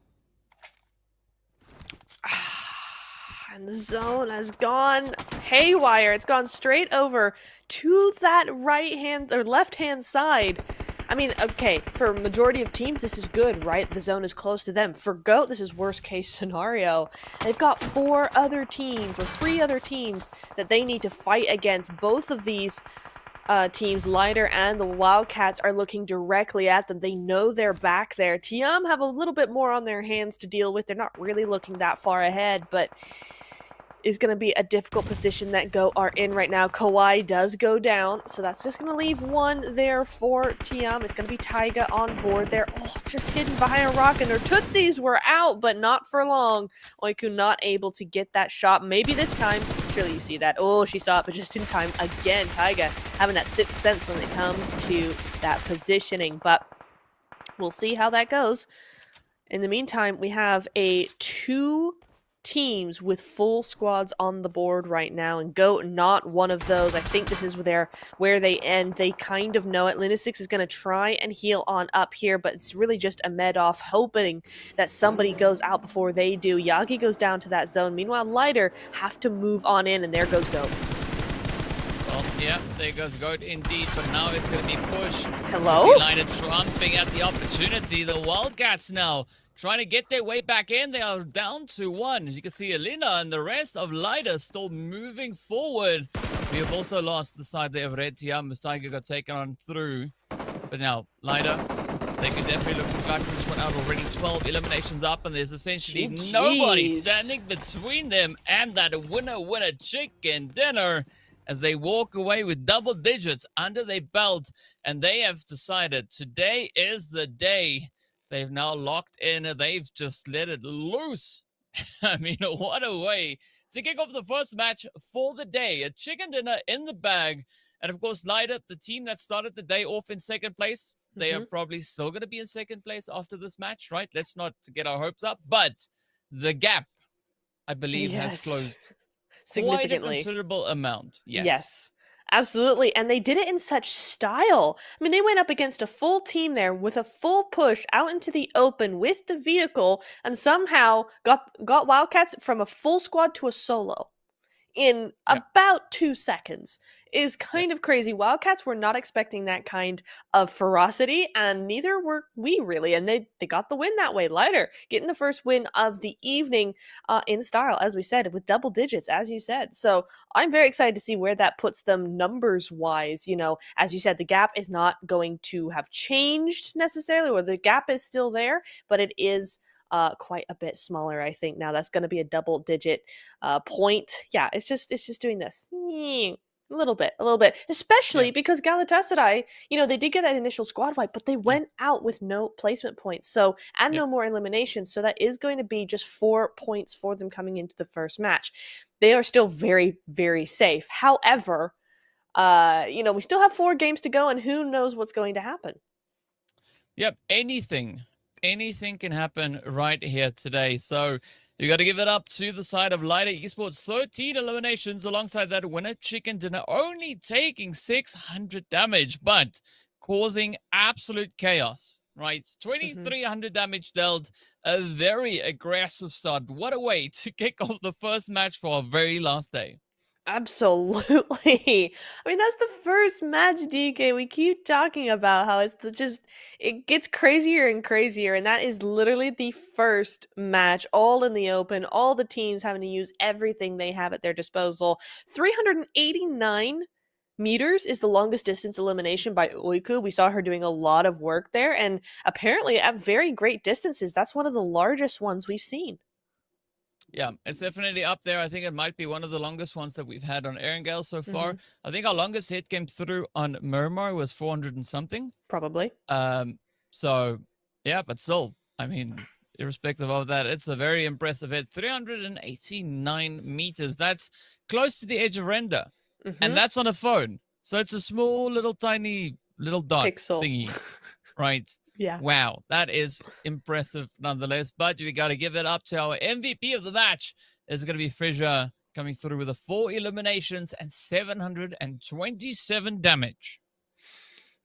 And the zone has gone haywire. It's gone straight over to that right-hand or left-hand side. I mean, okay, for a majority of teams, this is good, right? The zone is close to them. For GOAT, this is worst-case scenario. They've got 4 other teams or 3 other teams that they need to fight against. Both of these teams, Lighter and the Wildcats, are looking directly at them. They know they're back there. Tiam have a little bit more on their hands to deal with. They're not really looking that far ahead, but is going to be a difficult position that Go are in right now. Kauai does go down, so that's just going to leave one there for Tiam. It's going to be Taiga on board there. Oh, just hidden behind a rock, and their Tootsies were out, but not for long. Oiku not able to get that shot. Maybe this time. Surely you see that. Oh, she saw it, but just in time. Again, Taiga having that sixth sense when it comes to that positioning, but we'll see how that goes. In the meantime, we have 2 teams with full squads on the board right now, and GOAT not one of those. I think this is where they end. They kind of know it. Lunasix is going to try and heal on up here, but it's really just a med off, hoping that somebody goes out before they do. Yagi goes down to that zone. Meanwhile, Lighter have to move on in, and there goes GOAT. Well, yeah, there goes GOAT indeed, but now it's going to be pushed. Hello? Lighter trumping at the opportunity. The Wildcats now trying to get their way back in. They are down to 1. As you can see, Elena and the rest of Lighter still moving forward. We have also lost the side there of Red Tiam as Tiger got taken on through. But now, Lighter, they can definitely look to clutch this one out already. 12 eliminations up, and there's essentially nobody standing between them and that winner chicken dinner as they walk away with double digits under their belt. And they have decided today is the day. They've now locked in. They've just let it loose. I mean, what a way to kick off the first match for the day. A chicken dinner in the bag. And of course, light up the team that started the day off in second place. They are probably still going to be in second place after this match, right? Let's not get our hopes up. But the gap, I believe, has closed quite a considerable amount. Yes, absolutely. And they did it in such style. I mean, they went up against a full team there with a full push out into the open with the vehicle and somehow got Wildcats from a full squad to a solo in about 2 seconds. Is kind of crazy. Wildcats were not expecting that kind of ferocity, and neither were we really. And they got the win that way. Lighter getting the first win of the evening in style, as we said, with double digits, as you said. So I'm very excited to see where that puts them numbers wise. You know, as you said, the gap is not going to have changed necessarily, or the gap is still there, but it is quite a bit smaller, I think. Now that's going to be a double digit point. Yeah, it's just doing this a little bit, especially because Galatasaray, you know, they did get that initial squad wipe, but they went out with no placement points, so and no more eliminations, so that is going to be just 4 points for them coming into the first match. They are still very, very safe. However, you know, we still have 4 games to go, and who knows what's going to happen. Yep, anything can happen right here today. So you got to give it up to the side of Lighter Esports. 13 eliminations alongside that winner chicken dinner, only taking 600 damage, but causing absolute chaos, right? 2,300 damage dealt, a very aggressive start. What a way to kick off the first match for our very last day. Absolutely. I mean, that's the first match, DK. We keep talking about how it's it gets crazier and crazier, and that is literally the first match, all in the open, all the teams having to use everything they have at their disposal. 389 meters is the longest distance elimination by Oiku. We saw her doing a lot of work there, and apparently at very great distances. That's one of the largest ones we've seen. Yeah, it's definitely up there. I think it might be one of the longest ones that we've had on Erangel so far. I think our longest hit came through on Murmur was 400 and something. Probably. So, yeah, but still, I mean, irrespective of that, it's a very impressive hit. 389 meters. That's close to the edge of render. And that's on a phone. So it's a small, little, tiny, little dot pixel thingy, right? Yeah. Wow, that is impressive nonetheless. But we got to give it up to our MVP of the match. It's going to be Frisia coming through with 4 eliminations and 727 damage.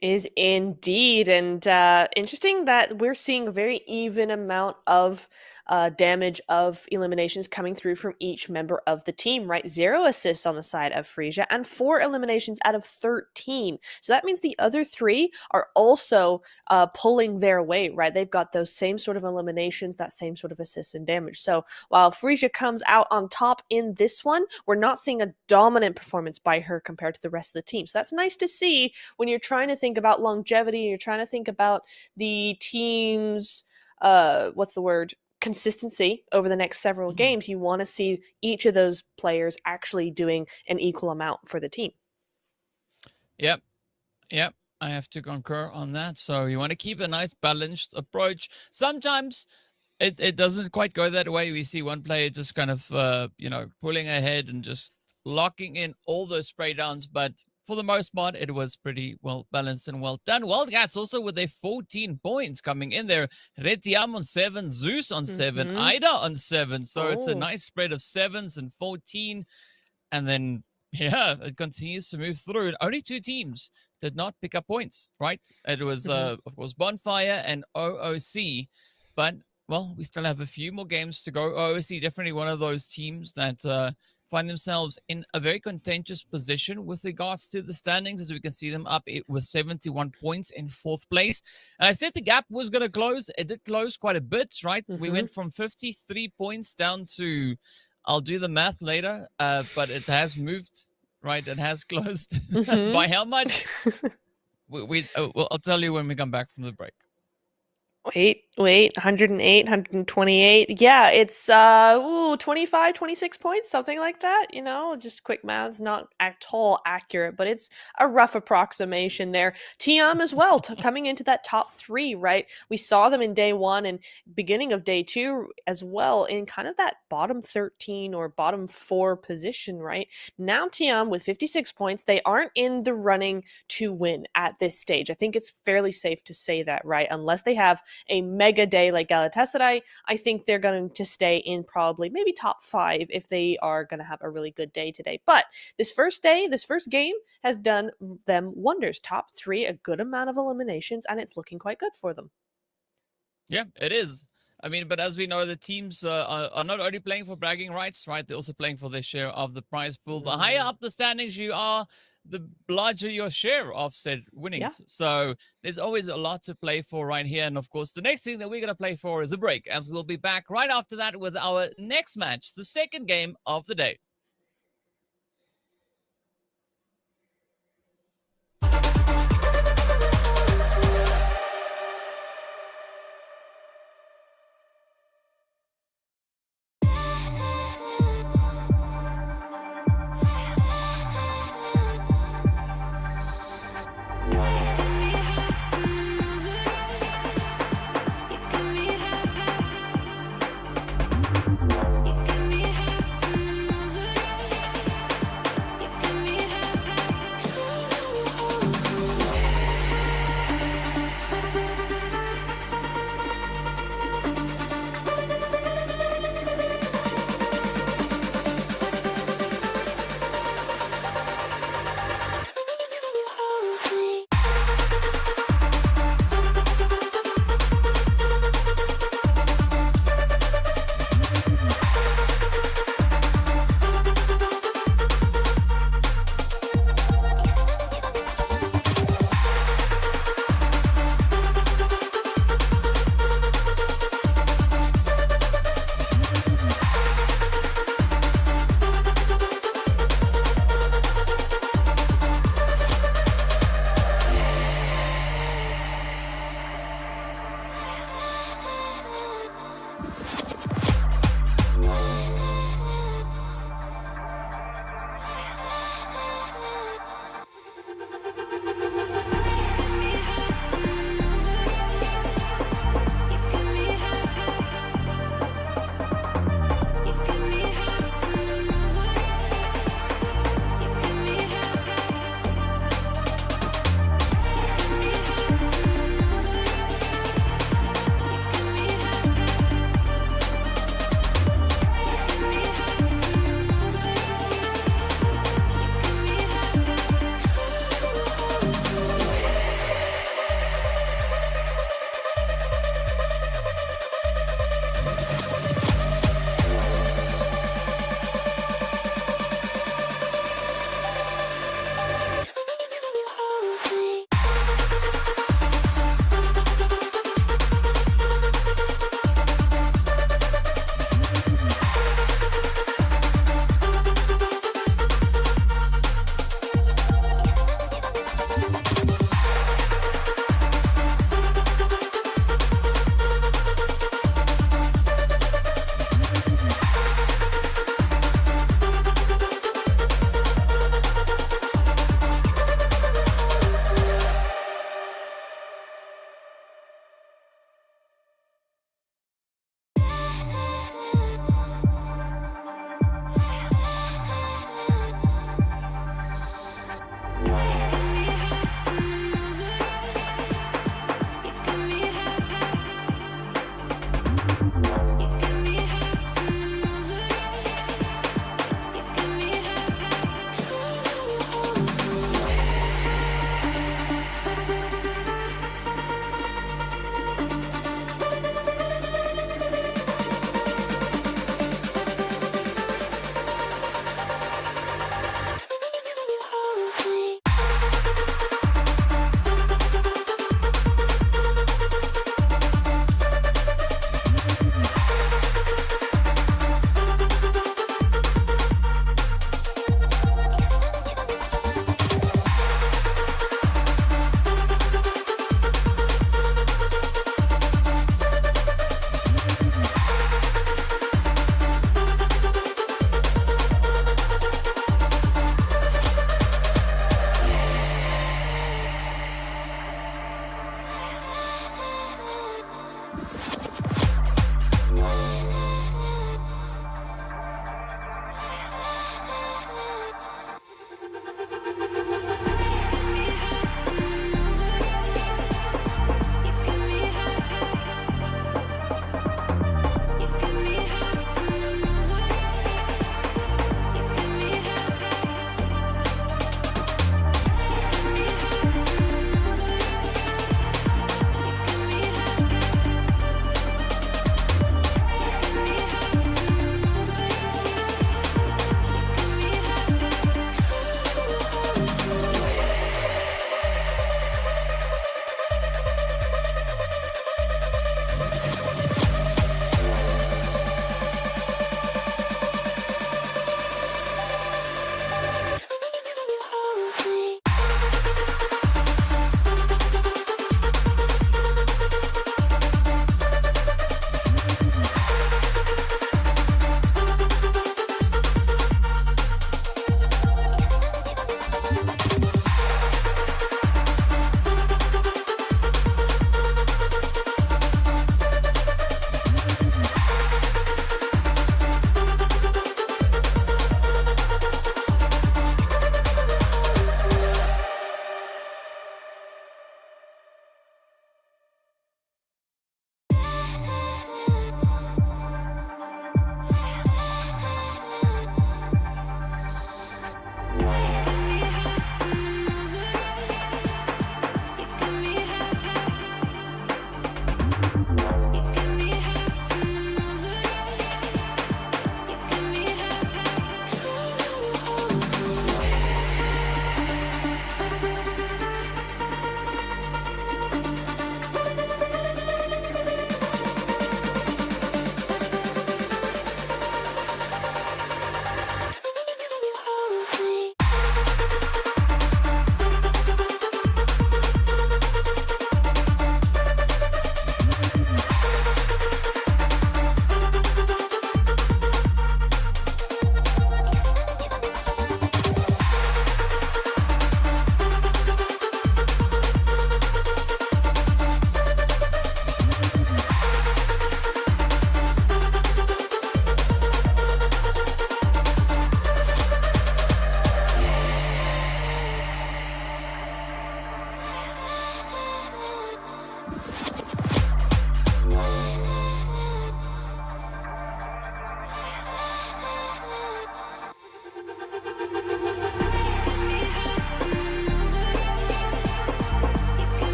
Is indeed. And interesting that we're seeing a very even amount of damage of eliminations coming through from each member of the team, right? 0 assists on the side of Frisia and 4 eliminations out of 13. So that means the other 3 are also pulling their weight, right? They've got those same sort of eliminations, that same sort of assists and damage. So while Frisia comes out on top in this one, we're not seeing a dominant performance by her compared to the rest of the team. So that's nice to see when you're trying to think about longevity, you're trying to think about the team's consistency over the next several games. You want to see each of those players actually doing an equal amount for the team. Yep. I have to concur on that. So you want to keep a nice balanced approach. Sometimes it doesn't quite go that way. We see one player just kind of, pulling ahead and just locking in all those spray downs. But for the most part, it was pretty well balanced and well done. Wildcats also with their 14 points coming in there. Retiam on 7, Zeus on 7, Ida on 7. So it's a nice spread of 7s and 14. And then, it continues to move through. Only 2 teams did not pick up points, right? It was, of course, Bonfire and OOC. But, well, we still have a few more games to go. OOC definitely one of those teams that find themselves in a very contentious position with regards to the standings, as we can see them up with 71 points in 4th place. And I said the gap was going to close. It did close quite a bit, right? We went from 53 points down to, I'll do the math later, but it has moved, right? It has closed. By how much? I'll tell you when we come back from the break. Wait, 108, 128. Yeah, it's 25, 26 points, something like that, you know, just quick maths, not at all accurate, but it's a rough approximation there. TM as well, coming into that top 3, right? We saw them in day 1 and beginning of day 2 as well in kind of that bottom 13 or bottom 4 position, right? Now TM with 56 points, they aren't in the running to win at this stage. I think it's fairly safe to say that, right? Unless they have a mega day like Galatasaray, I think they're going to stay in probably maybe top 5 if they are going to have a really good day today. But this first game has done them wonders. Top 3, a good amount of eliminations, and it's looking quite good for them. Yeah, it is. I mean, but as we know, the teams are not only playing for bragging rights, right? They're also playing for their share of the prize pool. The higher up the standings you are, the larger your share of said winnings. So there's always a lot to play for right here. And of course, the next thing that we're going to play for is a break, as we'll be back right after that with our next match, the second game of the day.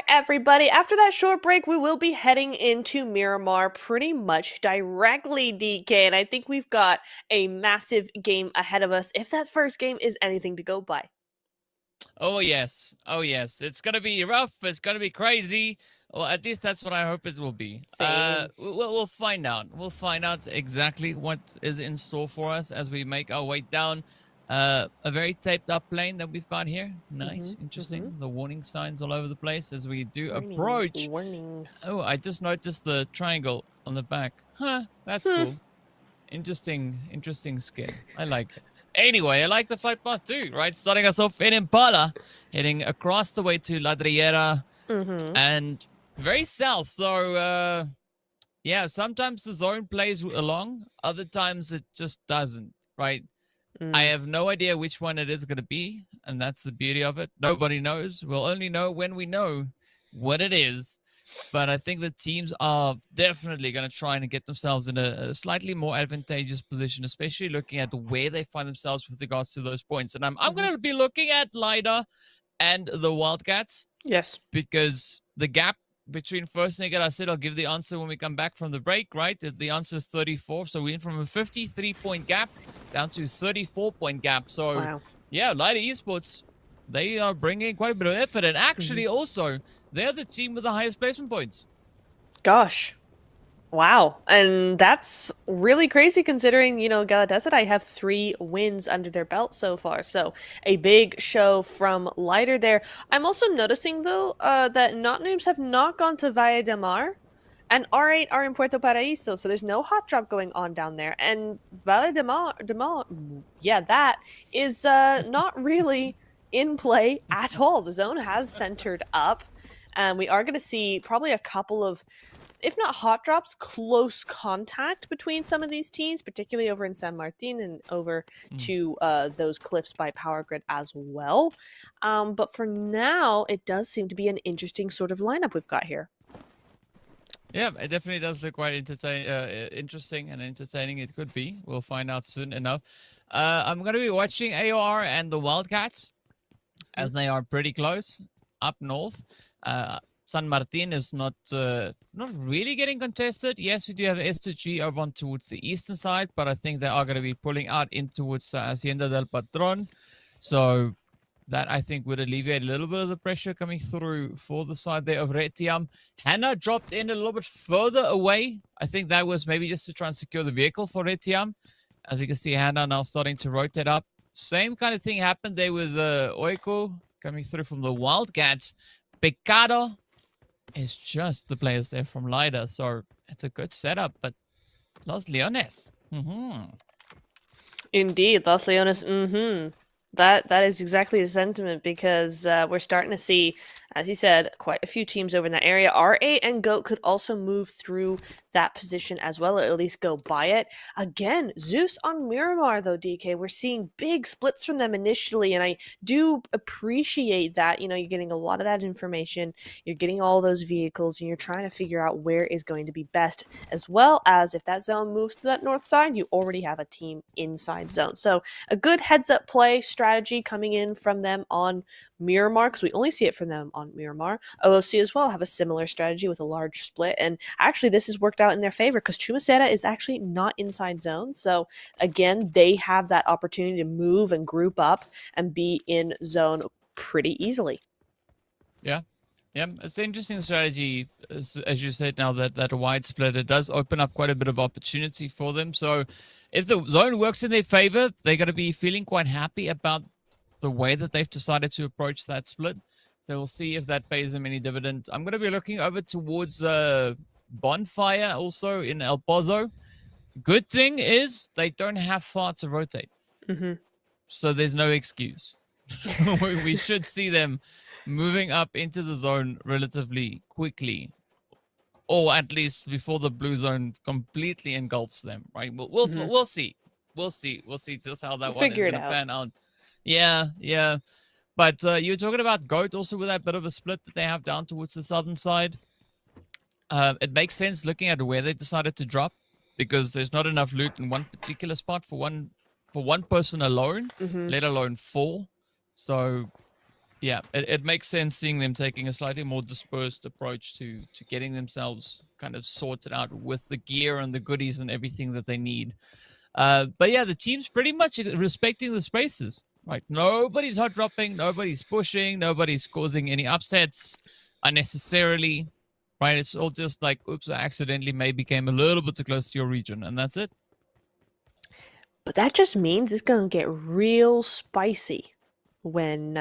Everybody, after that short break, we will be heading into Miramar pretty much directly, DK, and I think we've got a massive game ahead of us if that first game is anything to go by. Oh yes, it's gonna be rough, it's gonna be crazy. Well, at least that's what I hope it will be. Same. We'll find out. We'll find out exactly what is in store for us as we make our way down a very taped up lane that we've got here. Nice, interesting. The warning signs all over the place as we do approach. Warning. Oh, I just noticed the triangle on the back. Huh, that's cool. Interesting skin. I like it. Anyway, I like the flight path too, right? Starting us off in Impala, heading across the way to Ladriera and very south. So, yeah, sometimes the zone plays along, other times it just doesn't, right? I have no idea which one it is going to be, and that's the beauty of it. Nobody knows. We'll only know when we know what it is. But I think the teams are definitely going to try and get themselves in a slightly more advantageous position, especially looking at where they find themselves with regards to those points. And I'm going to be looking at Lida and the Wildcats. Yes. Because the gap between first and second, I said I'll give the answer when we come back from the break, right? The answer is 34. So we went from a 53-point gap down to 34-point gap. So, wow. Yeah, Lida Esports, they are bringing quite a bit of effort. And actually, also, they're the team with the highest placement points. Gosh. Wow. And that's really crazy considering, Galatasaray have 3 wins under their belt so far. So a big show from Lighter there. I'm also noticing, though, that Not Noobs have not gone to Valle de Mar. And R8 are in Puerto Paraíso, so there's no hot drop going on down there. And Valle de Mar, yeah, that is not really in play at all. The zone has centered up. And we are going to see probably a couple of, if not hot drops, close contact between some of these teams, particularly over in San Martin and over to those cliffs by Power Grid as well. But for now, it does seem to be an interesting sort of lineup we've got here. Yeah, it definitely does look quite interesting and entertaining. It could be. We'll find out soon enough. I'm going to be watching AOR and the Wildcats, as they are pretty close up north. San Martin is not really getting contested. Yes, we do have S2G over on towards the eastern side, but I think they are going to be pulling out in towards Hacienda del Patron. So that, I think, would alleviate a little bit of the pressure coming through for the side there of Retiam. Hannah dropped in a little bit further away. I think that was maybe just to try and secure the vehicle for Retiam. As you can see, Hannah now starting to rotate up. Same kind of thing happened there with Oiko coming through from the Wildcats. Pecado is just the players there from Lida. So it's a good setup, but Los Leones. Indeed, Los Leones. That is exactly the sentiment, because we're starting to see, as you said, quite a few teams over in that area. R8 and GOAT could also move through that position as well, or at least go by it. Again, Zeus on Miramar, though, DK, we're seeing big splits from them initially, and I do appreciate that. You're getting a lot of that information, you're getting all those vehicles, and you're trying to figure out where is going to be best, as well as if that zone moves to that north side, you already have a team inside zone. So a good heads-up play strategy coming in from them on Miramar, because we only see it from them on Miramar. OOC as well have a similar strategy with a large split, and actually this has worked out in their favor because Chumacera is actually not inside zone. So again, they have that opportunity to move and group up and be in zone pretty easily. Yeah, it's an interesting strategy, as you said. Now that a wide split, it does open up quite a bit of opportunity for them. So if the zone works in their favor, they're going to be feeling quite happy about the way that they've decided to approach that split. So we'll see if that pays them any dividend. I'm going to be looking over towards Bonfire also in El Pozo. Good thing is they don't have far to rotate. So there's no excuse. We should see them moving up into the zone relatively quickly, or at least before the blue zone completely engulfs them, right? We'll see. We'll see just how that one is going to pan out. Yeah. But you were talking about GOAT also with that bit of a split that they have down towards the southern side. It makes sense looking at where they decided to drop, because there's not enough loot in one particular spot for one person alone, let alone 4. So yeah, it makes sense seeing them taking a slightly more dispersed approach to getting themselves kind of sorted out with the gear and the goodies and everything that they need. But yeah, the team's pretty much respecting the spaces, right? Nobody's hot dropping, nobody's pushing, nobody's causing any upsets unnecessarily, right? It's all just like, oops, I accidentally maybe came a little bit too close to your region, and that's it. But that just means it's going to get real spicy when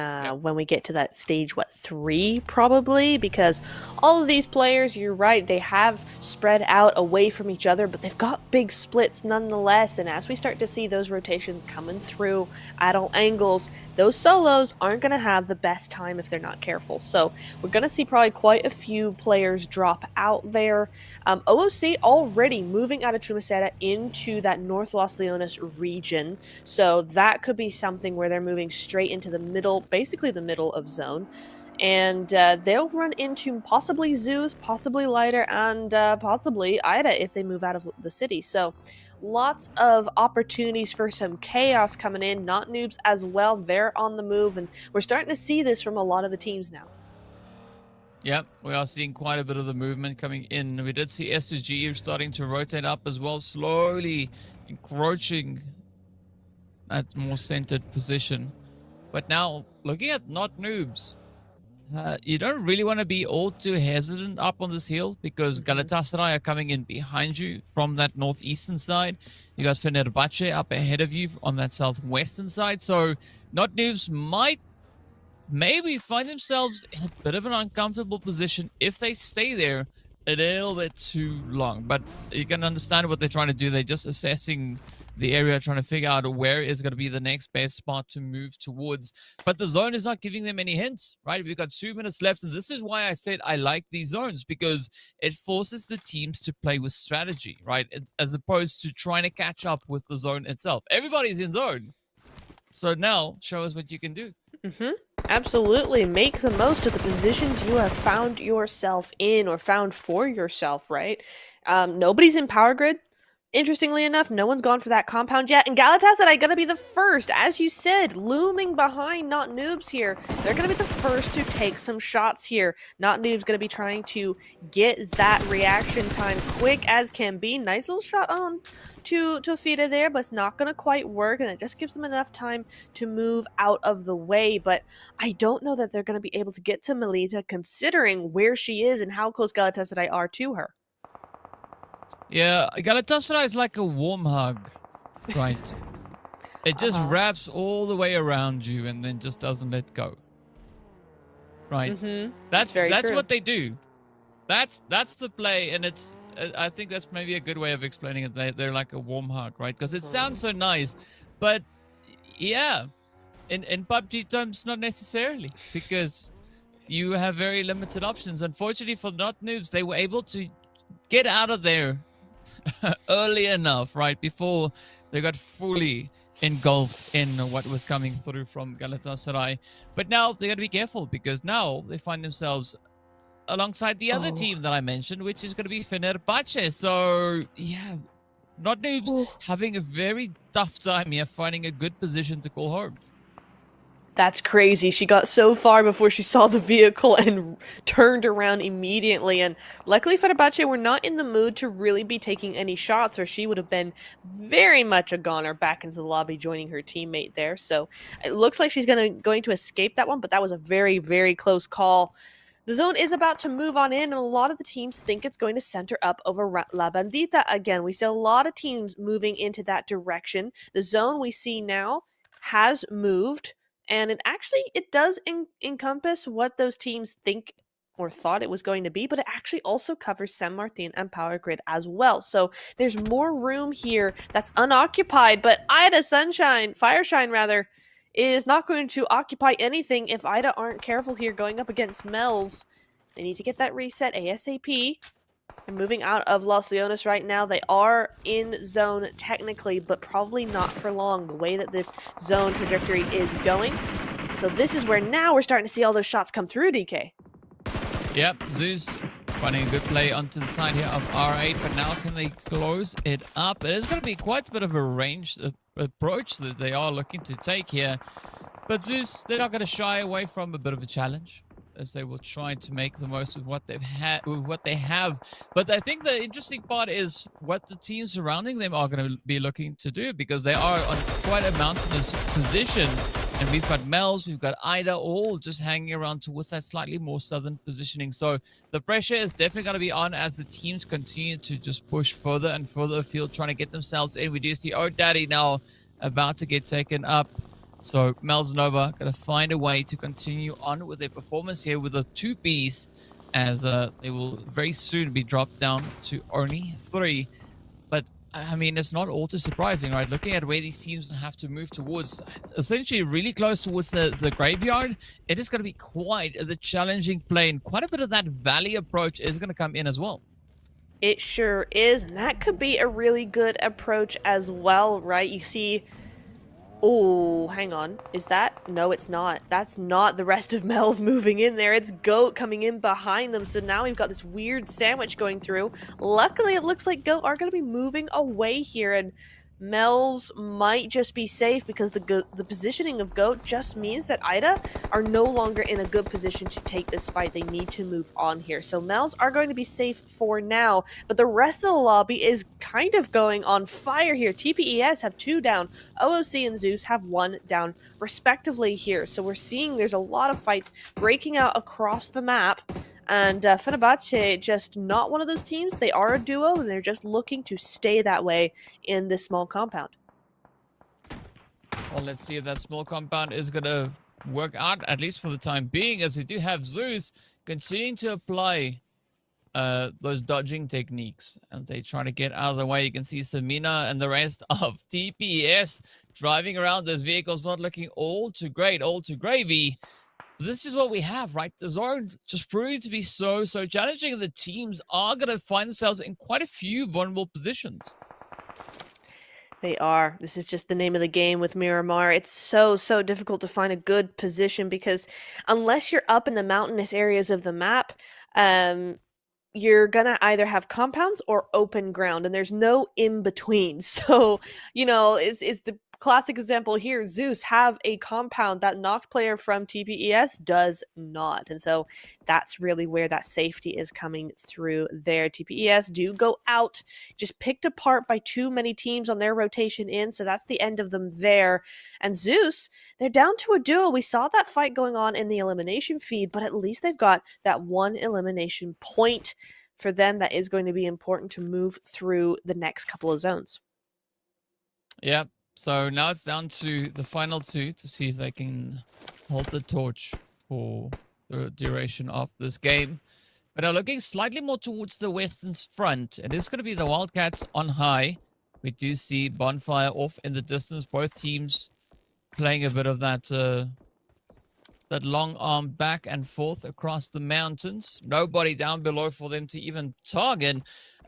we get to that stage, 3 probably, because all of these players, you're right, they have spread out away from each other, but they've got big splits nonetheless. And as we start to see those rotations coming through at all angles, those solos aren't going to have the best time if they're not careful. So we're going to see probably quite a few players drop out there. OOC already moving out of Chumacera into that North Los Leones region, so that could be something where they're moving straight into the middle, basically the middle of zone. And they'll run into possibly Zeus, possibly Lighter, and possibly Ida if they move out of the city. So lots of opportunities for some chaos coming in. Not Noobs as well. They're on the move, and we're starting to see this from a lot of the teams now. Yep, we are seeing quite a bit of the movement coming in. We did see SSG starting to rotate up as well, slowly encroaching that more centered position. But now, looking at Not Noobs, you don't really want to be all too hesitant up on this hill because Galatasaray are coming in behind you from that northeastern side. You got Fenerbahce up ahead of you on that southwestern side. So Not Noobs might maybe find themselves in a bit of an uncomfortable position if they stay there a little bit too long. But you can understand what they're trying to do. They're just assessing the area, trying to figure out where is going to be the next best spot to move towards. But the zone is not giving them any hints, right? We've got 2 minutes left, and this is why I said I like these zones, because it forces the teams to play with strategy, right? As opposed to trying to catch up with the zone itself. Everybody's in zone. So now, show us what you can do. Absolutely. Make the most of the positions you have found yourself in or found for yourself, right? Nobody's in Power Grid. Interestingly enough, no one's gone for that compound yet. And Galatasaray going to be the first, as you said, looming behind Not Noobs here. They're going to be the first to take some shots here. Not Noobs going to be trying to get that reaction time quick as can be. Nice little shot on to Fida there, but it's not going to quite work. And it just gives them enough time to move out of the way. But I don't know that they're going to be able to get to Melita considering where she is and how close Galatasaray are to her. Yeah, Galatasaray is like a warm hug, right? It just wraps all the way around you and then just doesn't let go. Right? That's what they do. That's the play, and it's I think that's maybe a good way of explaining it. They're like a warm hug, right? Because it sounds so nice, but yeah, in PUBG terms, not necessarily, because you have very limited options. Unfortunately for Not Noobs, they were able to get out of there early enough, right, before they got fully engulfed in what was coming through from Galatasaray. But now they got to be careful, because now they find themselves alongside the other team that I mentioned, which is going to be Fenerbahce. So yeah, Not Noobs having a very tough time here, finding a good position to call home. That's crazy. She got so far before she saw the vehicle and turned around immediately. And luckily, Fenerbahce were not in the mood to really be taking any shots, or she would have been very much a goner back into the lobby, joining her teammate there. So it looks like she's going to escape that one, but that was a very, very close call. The zone is about to move on in, and a lot of the teams think it's going to center up over La Bandita again. We see a lot of teams moving into that direction. The zone we see now has moved. And it does encompass what those teams think or thought it was going to be, but it actually also covers San Martin and Power Grid as well. So there's more room here that's unoccupied, but Fireshine rather, is not going to occupy anything if Ida aren't careful here going up against Pmewl. They need to get that reset ASAP. And moving out of Los Leones right now. They are in zone technically, but probably not for long, the way that this zone trajectory is going. So this is where now we're starting to see all those shots come through, DK. Yep, Zeus finding a good play onto the side here of R8, but now can they close it up? It is going to be quite a bit of a ranged approach that they are looking to take here. But Zeus, they're not going to shy away from a bit of a challenge, as they will try to make the most of what they have. But I think the interesting part is what the teams surrounding them are going to be looking to do, because they are on quite a mountainous position. And we've got Pmewl, we've got Ida, all just hanging around towards that slightly more southern positioning. So the pressure is definitely going to be on as the teams continue to just push further and further afield, trying to get themselves in. We do see Daddy now about to get taken up. So Pmewl Nova going to find a way to continue on with their performance here with the 2 Bs, as they will very soon be dropped down to only 3. But I mean, it's not all too surprising, right? Looking at where these teams have to move towards, essentially really close towards the graveyard, it is going to be quite the challenging play, and quite a bit of that valley approach is going to come in as well. It sure is, and that could be a really good approach as well, right? You see Oh, hang on. Is that? No, it's not. That's not the rest of Mel's moving in there. It's Goat coming in behind them. So now we've got this weird sandwich going through. Luckily, it looks like Goat are going to be moving away here. And Mel's might just be safe because the positioning of Goat just means that Ida are no longer in a good position to take this fight. They need to move on here. So Mel's are going to be safe for now, but the rest of the lobby is kind of going on fire here. TPES have 2 down. OOC and Zeus have 1 down respectively here. So we're seeing there's a lot of fights breaking out across the map. And Fenerbahce, just not one of those teams. They are a duo, and they're just looking to stay that way in this small compound. Well, let's see if that small compound is going to work out, at least for the time being, as we do have Zeus continuing to apply those dodging techniques. And they try to get out of the way. You can see Samina and the rest of TPS driving around those vehicles, not looking all too great, all too gravy. This is what we have, right? The zone just proved to be so challenging. The teams are going to find themselves in quite a few vulnerable positions. They are. This is just the name of the game with Miramar. It's so difficult to find a good position because unless you're up in the mountainous areas of the map, you're gonna either have compounds or open ground, and there's no in between. So, is the classic example here. Zeus have a compound that knocked player from TPES does not, and so that's really where that safety is coming through there. TPES do go out, just picked apart by too many teams on their rotation in, so that's the end of them there. And Zeus, they're down to a duo. We saw that fight going on in the elimination feed, but at least they've got that 1 elimination point for them that is going to be important to move through the next couple of zones. Yeah. So now it's down to the final 2 to see if they can hold the torch for the duration of this game. But are looking slightly more towards the western front. It is going to be the Wildcats on high. We do see Bonfire off in the distance. Both teams playing a bit of that long arm back and forth across the mountains. Nobody down below for them to even target.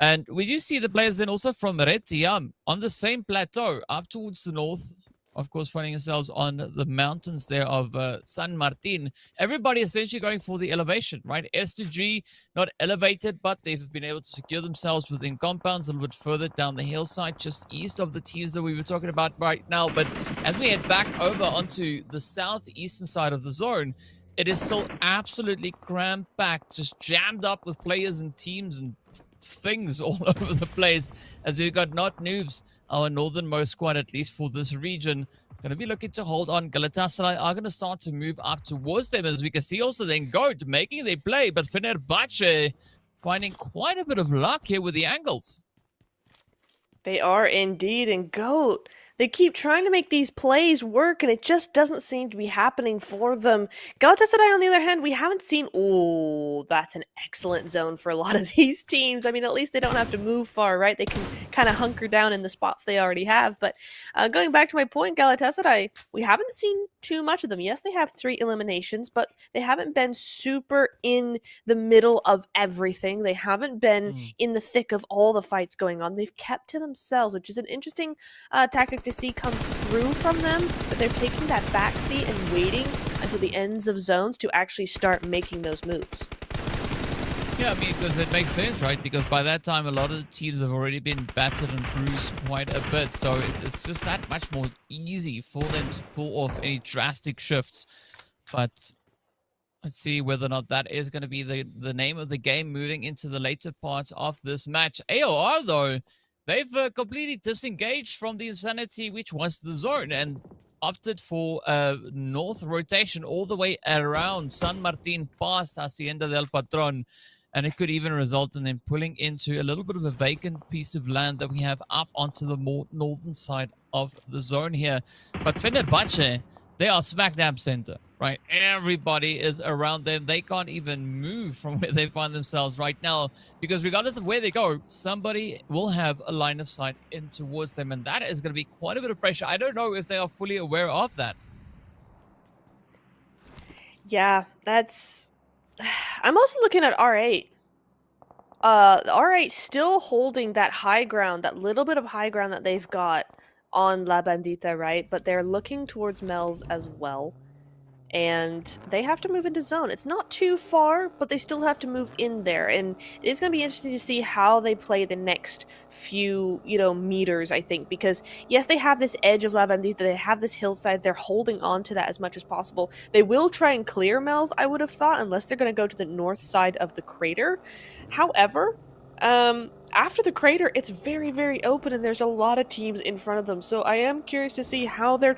And we do see the players then also from Retiam on the same plateau up towards the north. Of course, finding ourselves on the mountains there of San Martin. Everybody essentially going for the elevation, right? S to G, not elevated, but they've been able to secure themselves within compounds a little bit further down the hillside, just east of the teams that we were talking about right now. But as we head back over onto the southeastern side of the zone, it is still absolutely cramped packed, just jammed up with players and teams and things all over the place, as we've got Not Noobs, our northernmost squad, at least for this region, going to be looking to hold on. Galatasaray are going to start to move up towards them, as we can see also then Goat making their play, but Fenerbahce finding quite a bit of luck here with the angles. They are indeed, and Goat, they keep trying to make these plays work, and it just doesn't seem to be happening for them. Galatasaray, on the other hand, we haven't seen... Oh, that's an excellent zone for a lot of these teams. I mean, at least they don't have to move far, right? They can kind of hunker down in the spots they already have. But going back to my point, Galatasaray, we haven't seen too much of them. Yes, they have 3 eliminations, but they haven't been super in the middle of everything. They haven't been in the thick of all the fights going on. They've kept to themselves, which is an interesting tactic to see come through from them, but they're taking that backseat and waiting until the ends of zones to actually start making those moves. Yeah, I mean, because it makes sense, right? Because by that time, a lot of the teams have already been battered and bruised quite a bit, so it's just that much more easy for them to pull off any drastic shifts. But let's see whether or not that is going to be the name of the game moving into the later parts of this match. AOR, though, they've completely disengaged from the insanity, which was the zone, and opted for a north rotation all the way around San Martin past Hacienda del Patron. And it could even result in them pulling into a little bit of a vacant piece of land that we have up onto the more northern side of the zone here. But Fenerbahce, they are smack dab center, right? Everybody is around them. They can't even move from where they find themselves right now, because regardless of where they go, somebody will have a line of sight in towards them, and that is going to be quite a bit of pressure. I don't know if they are fully aware of that. Yeah, that's... I'm also looking at R8. R8 still holding that high ground, that little bit of high ground that they've got on La Bandita, right? But they're looking towards Mel's as well. And they have to move into zone. It's not too far, but they still have to move in there. And it's going to be interesting to see how they play the next few, meters, I think. Because, yes, they have this edge of La Bandita. They have this hillside. They're holding on to that as much as possible. They will try and clear Mel's, I would have thought, unless they're going to go to the north side of the crater. However, after the crater, it's very, very open, and there's a lot of teams in front of them. So I am curious to see how they're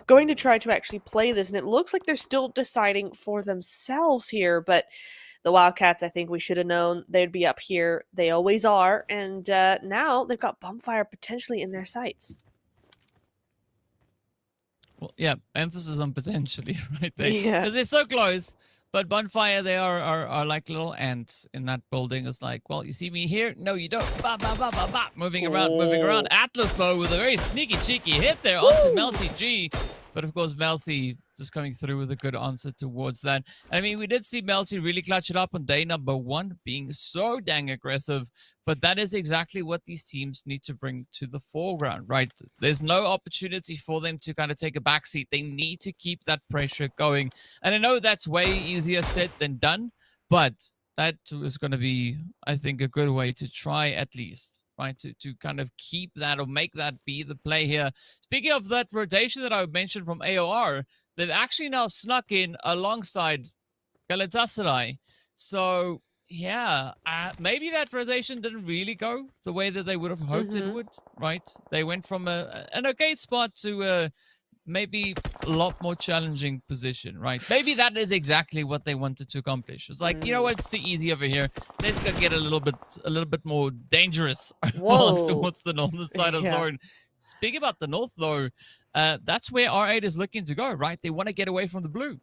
going to try to actually play this. And it looks like they're still deciding for themselves here. But the Wildcats, I think we should have known they'd be up here. They always are. And now they've got Bumpfire potentially in their sights. Well, yeah, emphasis on potentially, right? Yeah. Because they're so close. But Bonfire, they are like little ants in that building. It's like, well, you see me here? No, you don't. Ba, ba, ba, ba, ba. Moving around. Atlas, though, with a very sneaky, cheeky hit there onto Melcy G. But, of course, Melcy just coming through with a good answer towards that. I mean, we did see Melcy really clutch it up on day number 1, being so dang aggressive. But that is exactly what these teams need to bring to the foreground, right? There's no opportunity for them to kind of take a backseat. They need to keep that pressure going. And I know that's way easier said than done, but that is going to be, I think, a good way to try at least, right? To kind of keep that or make that be the play here. Speaking of that rotation that I mentioned from AOR, they've actually now snuck in alongside Galatasaray. So, yeah, maybe that rotation didn't really go the way that they would have hoped it would, right? They went from an okay spot to maybe a lot more challenging position, right? Maybe that is exactly what they wanted to accomplish. It's like, you know what, it's too easy over here. Let's go get a little bit more dangerous towards the northern side of zone. Speaking about the north, though, that's where R8 is looking to go, right? They want to get away from the blue.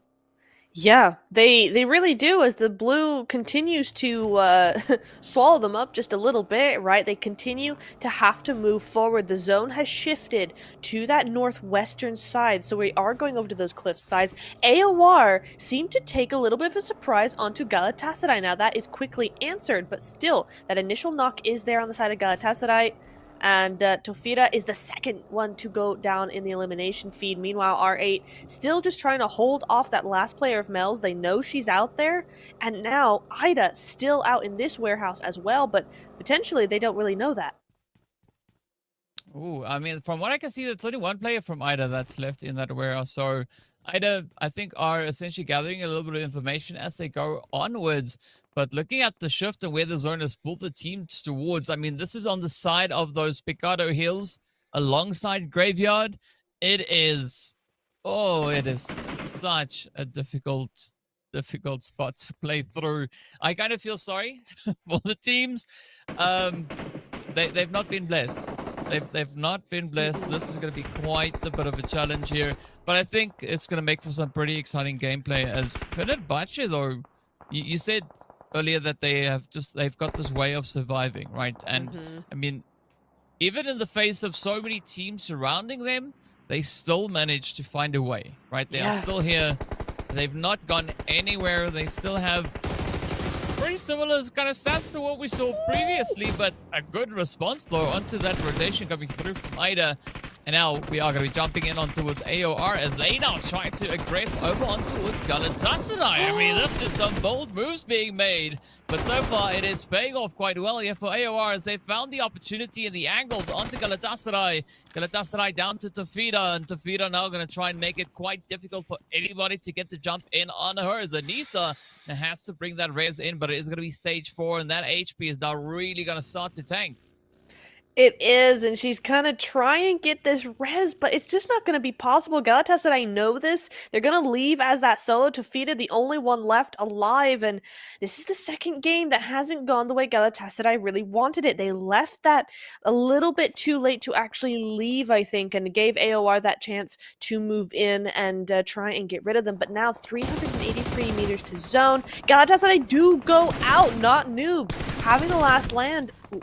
Yeah, they really do, as the blue continues to swallow them up just a little bit, right? They continue to have to move forward. The zone has shifted to that northwestern side, so we are going over to those cliff sides. AOR seemed to take a little bit of a surprise onto Galatasaray. Now, that is quickly answered, but still, that initial knock is there on the side of Galatasaray. And Tofira is the second one to go down in the elimination feed. Meanwhile, R8 still just trying to hold off that last player of Mel's. They know she's out there. And now Ida still out in this warehouse as well, but potentially they don't really know that. Ooh, I mean, from what I can see, there's only one player from Ida that's left in that warehouse. So Ida, I think, are essentially gathering a little bit of information as they go onwards. But looking at the shift and where the zone has pulled the teams towards, I mean, this is on the side of those Picado Hills alongside Graveyard. It is such a difficult spot to play through. I kind of feel sorry for the teams. They've not been blessed. They've not been blessed. This is going to be quite a bit of a challenge here. But I think it's going to make for some pretty exciting gameplay. As Fenerbahce, though, you said earlier that they've got this way of surviving, right? And I mean, even in the face of so many teams surrounding them, they still manage to find a way, right? They are still here. They've not gone anywhere. They still have pretty similar kind of stats to what we saw previously, but a good response though onto that rotation coming through from Ida. And now we are going to be jumping in on towards AOR as they now try to aggress over on towards Galatasaray. I mean, this is some bold moves being made. But so far, it is paying off quite well here for AOR as they found the opportunity and the angles onto Galatasaray. Galatasaray down to Tafida, and Tafida now going to try and make it quite difficult for anybody to get the jump in on her. As Anissa has to bring that res in, but it is going to be stage 4, and that HP is now really going to start to tank. It is, and she's kind of trying to get this res, but it's just not going to be possible. Galatasaray know this. They're going to leave as that solo Tofita, the only one left alive, and this is the second game that hasn't gone the way Galatasaray really wanted it. They left that a little bit too late to actually leave, I think, and gave AOR that chance to move in and try and get rid of them. But now 383 meters to zone. Galatasaray do go out, not noobs. Having the last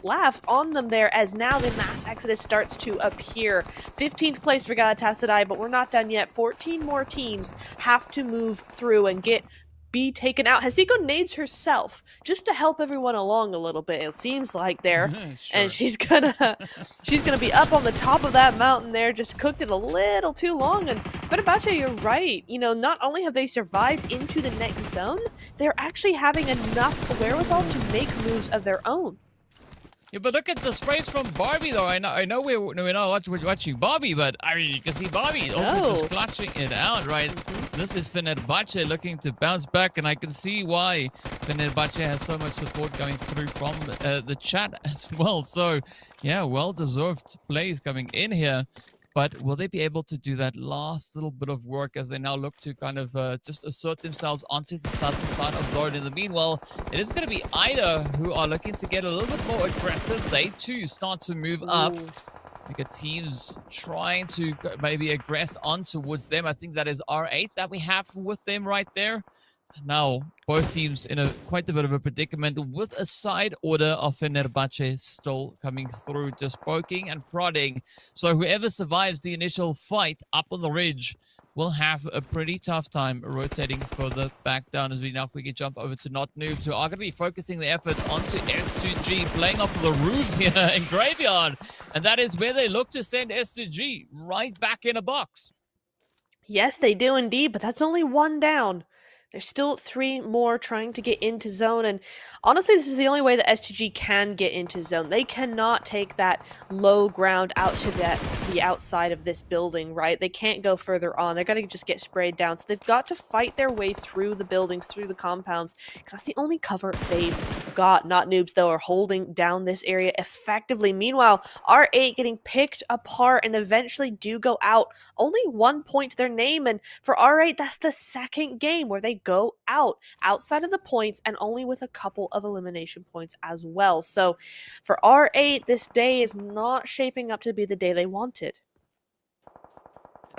laugh on them there as now the mass exodus starts to appear. 15th place for Galatasaray, but we're not done yet. 14 more teams have to move through and get be taken out. Hasiko nades herself just to help everyone along a little bit. It seems like there, Sure. and she's gonna be up on the top of that mountain there. Just cooked it a little too long. And Fenerbahce, you're right. You know, not only have they survived into the next zone, they're actually having enough wherewithal to make moves of their own. Yeah, but look at the sprays from Barbie, though. I know we're not watching Barbie, but I mean, you can see Barbie also just clutching it out, right? This is Fenerbahce looking to bounce back, and I can see why Fenerbahce has so much support going through from the chat as well. So, yeah, well-deserved plays coming in here. But will they be able to do that last little bit of work as they now look to kind of just assert themselves onto the southern side of zone? In the meanwhile, it is going to be Ida who are looking to get a little bit more aggressive. They too start to move up. We got teams trying to maybe aggress on towards them. I think that is R8 that we have with them right there. Now, both teams in quite a bit of a predicament with a side order of Fenerbahce still coming through, just poking and prodding. So whoever survives the initial fight up on the ridge will have a pretty tough time rotating further back down as we now quickly jump over to Not Noobs, who are going to be focusing their efforts onto S2G, playing off of the roofs here in Graveyard. And that is where they look to send S2G right back in a box. Yes, they do indeed, but that's only one down. There's still 3 more trying to get into zone, and honestly, this is the only way that S2G can get into zone. They cannot take that low ground out to the outside of this building, right? They can't go further on. They're going to just get sprayed down, so they've got to fight their way through the buildings, through the compounds, because that's the only cover they've got. Not Noobs, though, are holding down this area effectively. Meanwhile, R8 getting picked apart and eventually do go out. Only 1 point to their name, and for R8, that's the second game where they go outside of the points and only with a couple of elimination points as well. So for R8, this day is not shaping up to be the day they wanted.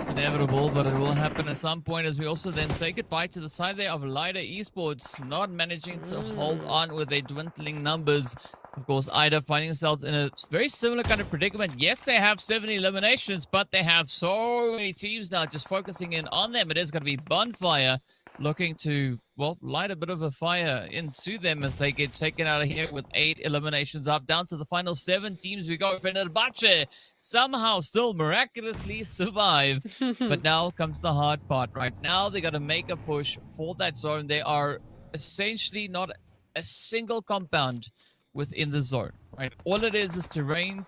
It's inevitable, but it will happen at some point as we also then say goodbye to the side there of Lighter Esports, not managing to hold on with their dwindling numbers. Of course, Ida finding themselves in a very similar kind of predicament. Yes, they have 7 eliminations, but they have so many teams now just focusing in on them. It is going to be Bonfire looking to, well, light a bit of a fire into them as they get taken out of here with 8 eliminations up. Down to the final 7 teams we go. Fenerbahce somehow still miraculously survive. But now comes the hard part. Right now, they got to make a push for that zone. They are essentially not a single compound within the zone, right? All it is terrain,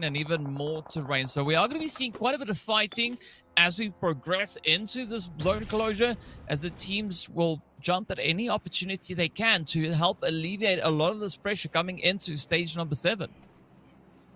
and even more terrain. So we are going to be seeing quite a bit of fighting as we progress into this zone closure, as the teams will jump at any opportunity they can to help alleviate a lot of this pressure coming into stage number 7.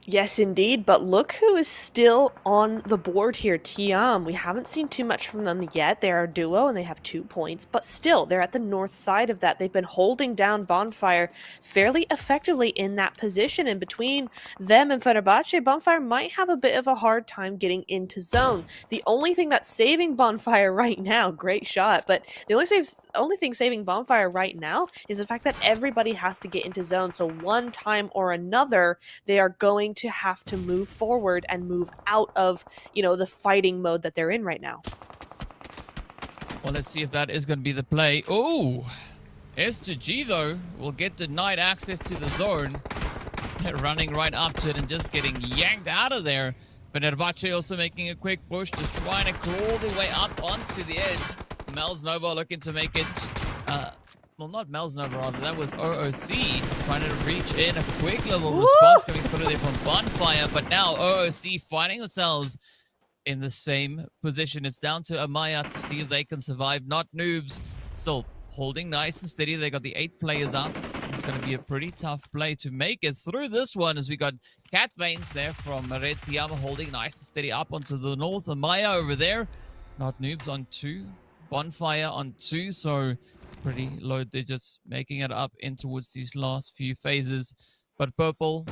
Yes, indeed, but look who is still on the board here, Tiam. We haven't seen too much from them yet. They're a duo and they have 2 points, but still, they're at the north side of that. They've been holding down Bonfire fairly effectively in that position, and between them and Fenerbahce, Bonfire might have a bit of a hard time getting into zone. The only thing that's saving Bonfire right now, great shot, but the only thing saving Bonfire right now is the fact that everybody has to get into zone, so one time or another, they are going to have to move forward and move out of, the fighting mode that they're in right now. Well, let's see if that is going to be the play. Oh, S2G, though, will get denied access to the zone. They're running right up to it and just getting yanked out of there. Fenerbahce also making a quick push, just trying to crawl their way up onto the edge. Pmewl Nova looking to make it... well, not Pmewl Nova, rather. That was OOC trying to reach in a quick level response coming through there from Bonfire. But now OOC finding themselves in the same position. It's down to Amaya to see if they can survive. Not Noobs. Still holding nice and steady. They got the 8 players up. It's going to be a pretty tough play to make it through this one, as we got Cat Veins there from Red Tiama holding nice and steady up onto the north. Amaya over there. Not Noobs on 2. Bonfire on 2. So pretty low digits, making it up in towards these last few phases. But Purple,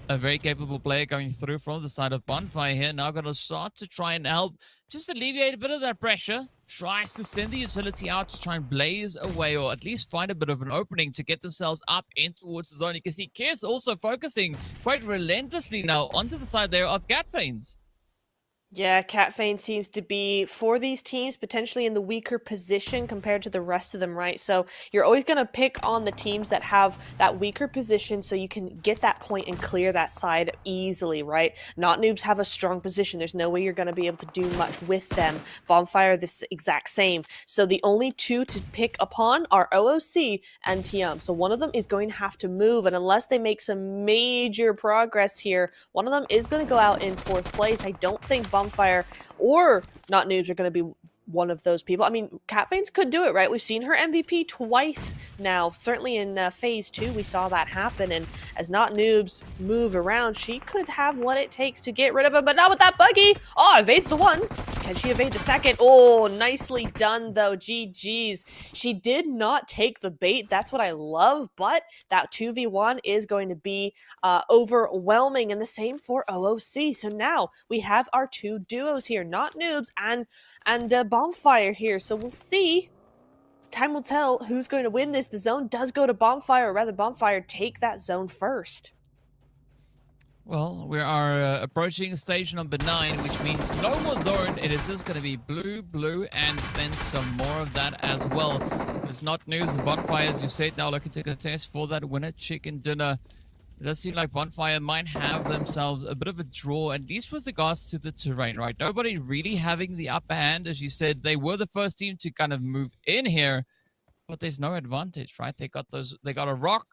a very capable player going through from the side of Bonfire here, now going to start to try and help just alleviate a bit of that pressure. Tries to send the utility out to try and blaze away, or at least find a bit of an opening to get themselves up in towards the zone. You can see Kiss also focusing quite relentlessly now onto the side there of Gatfanes. Yeah, Catfane seems to be, for these teams, potentially in the weaker position compared to the rest of them, right? So you're always going to pick on the teams that have that weaker position so you can get that point and clear that side easily, right? Not Noobs have a strong position. There's no way you're going to be able to do much with them. Bonfire, this exact same. So the only two to pick upon are OOC and TM. So one of them is going to have to move, and unless they make some major progress here, one of them is going to go out in 4th place. I don't think Bonfire or Not Noobs are going to be one of those people. I mean, Catfanes could do it, right? We've seen her MVP twice now. Certainly in phase 2, we saw that happen. And as Not Noobs move around, she could have what it takes to get rid of him, but not with that buggy. Oh, evades the one. Can she evade the second? Oh, nicely done, though. GG's. She did not take the bait. That's what I love, but that 2v1 is going to be overwhelming, and the same for OOC. So now we have our two duos here, Not Noobs and Bonfire here. So we'll see. Time will tell who's going to win this. The zone does go to Bonfire, or rather Bonfire take that zone first. Well, we are approaching stage number 9, which means no more zone. It is just going to be blue, blue, and then some more of that as well. It's Not News and Bonfire, as you said, now looking to contest for that winner chicken dinner. It does seem like Bonfire might have themselves a bit of a draw, at least with regards to the terrain, right? Nobody really having the upper hand. As you said, they were the first team to kind of move in here, but there's no advantage, right? They got a rock,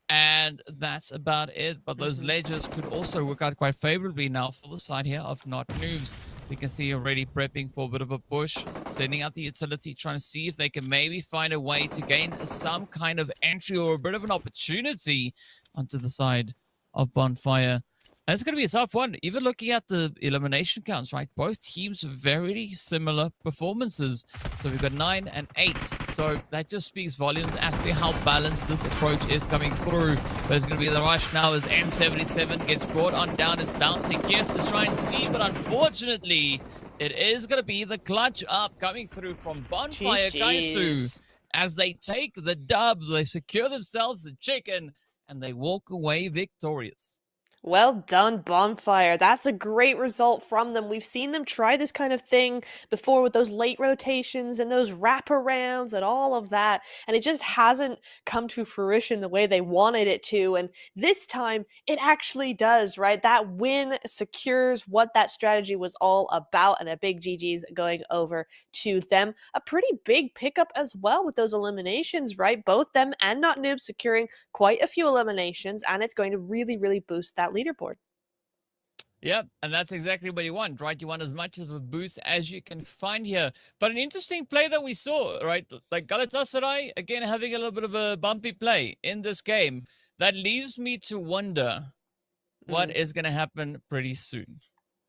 and that's about it. But those ledges could also work out quite favorably now for the side here of Not Noobs. We can see already prepping for a bit of a push, sending out the utility, trying to see if they can maybe find a way to gain some kind of entry or a bit of an opportunity onto the side of Bonfire. And it's going to be a tough one. Even looking at the elimination counts, right? Both teams very similar performances. So we've got 9 and 8. So that just speaks volumes as to how balanced this approach is coming through. But it's going to be the rush now as N77 gets brought on down. It's down to Gears to try and see. But unfortunately, it is going to be the clutch up coming through from Bonfire Kaisu. As they take the dub, they secure themselves the chicken, and they walk away victorious. Well done, Bonfire. That's a great result from them. We've seen them try this kind of thing before with those late rotations and those wraparounds and all of that, and it just hasn't come to fruition the way they wanted it to, and this time it actually does, right? That win secures what that strategy was all about, and a big GG's going over to them. A pretty big pickup as well with those eliminations, right? Both them and Not Noob securing quite a few eliminations, and it's going to really boost that leaderboard. Yep, and that's exactly what you want, right? You want as much of a boost as you can find here. But an interesting play that we saw, right? Like Galatasaray, again, having a little bit of a bumpy play in this game. That leaves me to wonder what is going to happen pretty soon.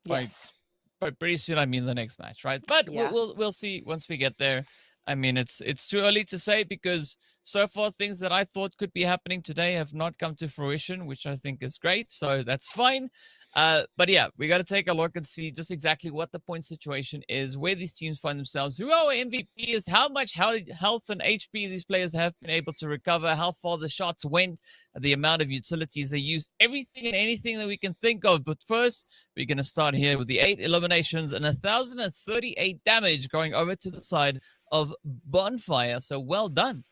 Yes. Right? But pretty soon, I mean the next match, right? But yeah, we'll see once we get there. I mean, it's too early to say because so far things that I thought could be happening today have not come to fruition, which I think is great. So that's fine. But yeah, we got to take a look and see just exactly what the point situation is, where these teams find themselves, who our MVP is, how much health and HP these players have been able to recover, how far the shots went, the amount of utilities they used, everything and anything that we can think of. But first, we're going to start here with the 8 eliminations and 1,038 damage going over to the side of Bonfire. So well done.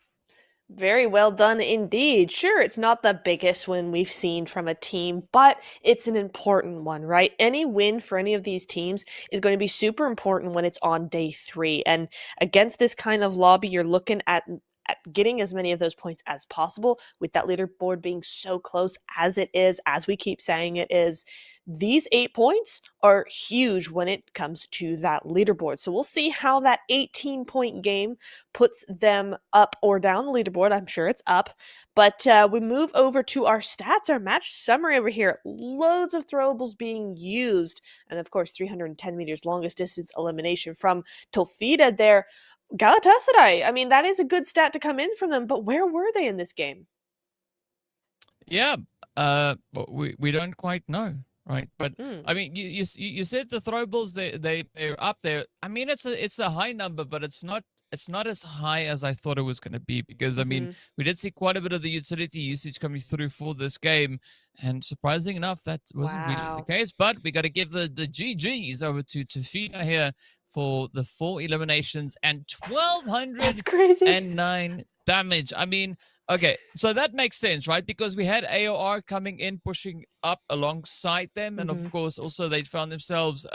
Very well done indeed. Sure, it's not the biggest win we've seen from a team, but it's an important one, right? Any win for any of these teams is going to be super important when it's on day 3. And against this kind of lobby, you're looking at getting as many of those points as possible with that leaderboard being so close as it is, as we keep saying it is. These 8 points are huge when it comes to that leaderboard. So we'll see how that 18-point game puts them up or down the leaderboard. I'm sure it's up. But we move over to our stats, our match summary over here. Loads of throwables being used. And of course, 310 meters longest distance elimination from Tofida there. Galatasaray, I mean, that is a good stat to come in from them, but where were they in this game? Yeah, we don't quite know, right? But I mean, you said the throwables they're up there. I mean, it's a high number, but it's not it's not as high as I thought it was going to be, because I mean, we did see quite a bit of the utility usage coming through for this game, and surprising enough, that wasn't really the case. But we got to give the GGs over to Tafina here for the 4 eliminations and 1,209 damage. I mean, okay, so that makes sense, right? Because we had AOR coming in, pushing up alongside them, and of course, also they found themselves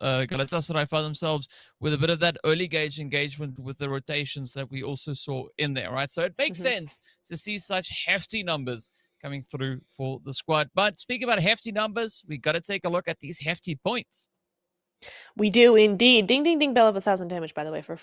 Galatasaray found themselves with a bit of that early gauge engagement with the rotations that we also saw in there, right? So it makes sense to see such hefty numbers coming through for the squad. But speaking about hefty numbers, we got to take a look at these hefty points. We do indeed. Ding, ding, ding, bell of 1,000 damage, by the way, for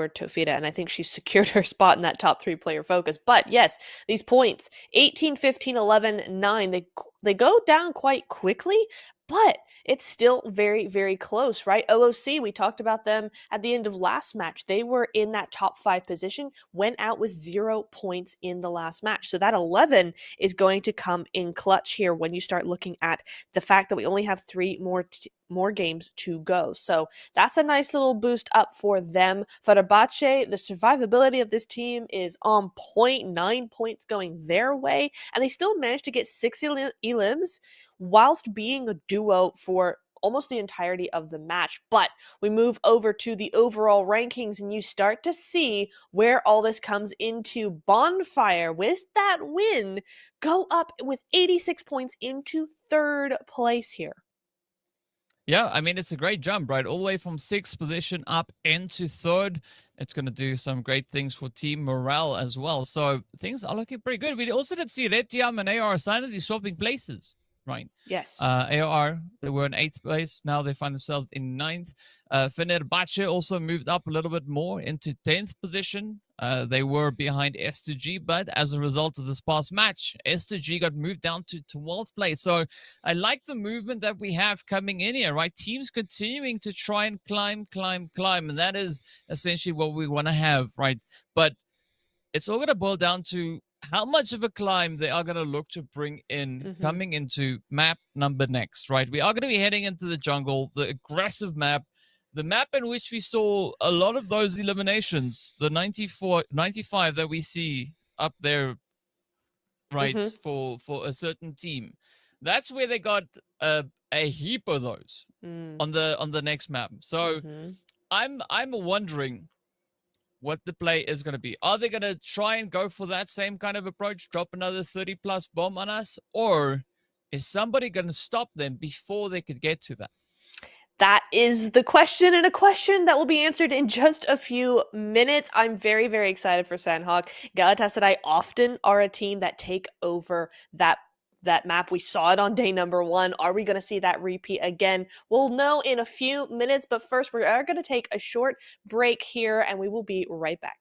Tofita, and I think she's secured her spot in that top 3 player focus. But yes, these points, 18, 15, 11, 9, they go down quite quickly, but it's still very, very close, right? OOC, we talked about them at the end of last match. They were in that top 5 position, went out with 0 points in the last match. So that 11 is going to come in clutch here when you start looking at the fact that we only have 3 more games to go. So that's a nice little boost up for them. Fenerbahce, the survivability of this team is on point, 9 points going their way, and they still managed to get 6 elims whilst being a duo for almost the entirety of the match. But we move over to the overall rankings, and you start to see where all this comes into. Bonfire, with that win, go up with 86 points into 3rd place here. Yeah, I mean, it's a great jump, right? All the way from 6th position up into 3rd. It's going to do some great things for team morale as well. So things are looking pretty good. We also did see Retiam and AR silently swapping places, right? Yes. AOR, they were in 8th place. Now they find themselves in 9th. Fenerbahce also moved up a little bit more into 10th position. They were behind S2G, but as a result of this past match, S2G got moved down to 12th place. So I like the movement that we have coming in here, right? Teams continuing to try and climb. And that is essentially what we want to have, right? But it's all going to boil down to how much of a climb they are going to look to bring in coming into map number next, right? We are going to be heading into the jungle, the aggressive map, the map in which we saw a lot of those eliminations, the 95 that we see up there, right, for a certain team. That's where they got a heap of those on the next map. So I'm wondering what the play is going to be. Are they going to try and go for that same kind of approach, drop another 30+ bomb on us, or is somebody going to stop them before they could get to that? That is the question, and a question that will be answered in just a few minutes. I'm very, very excited for Sandhawk. Galatasaray often are a team that take over that map. We saw it on day number 1. Are we going to see that repeat again? We'll know in a few minutes, but first we are going to take a short break here, and we will be right back.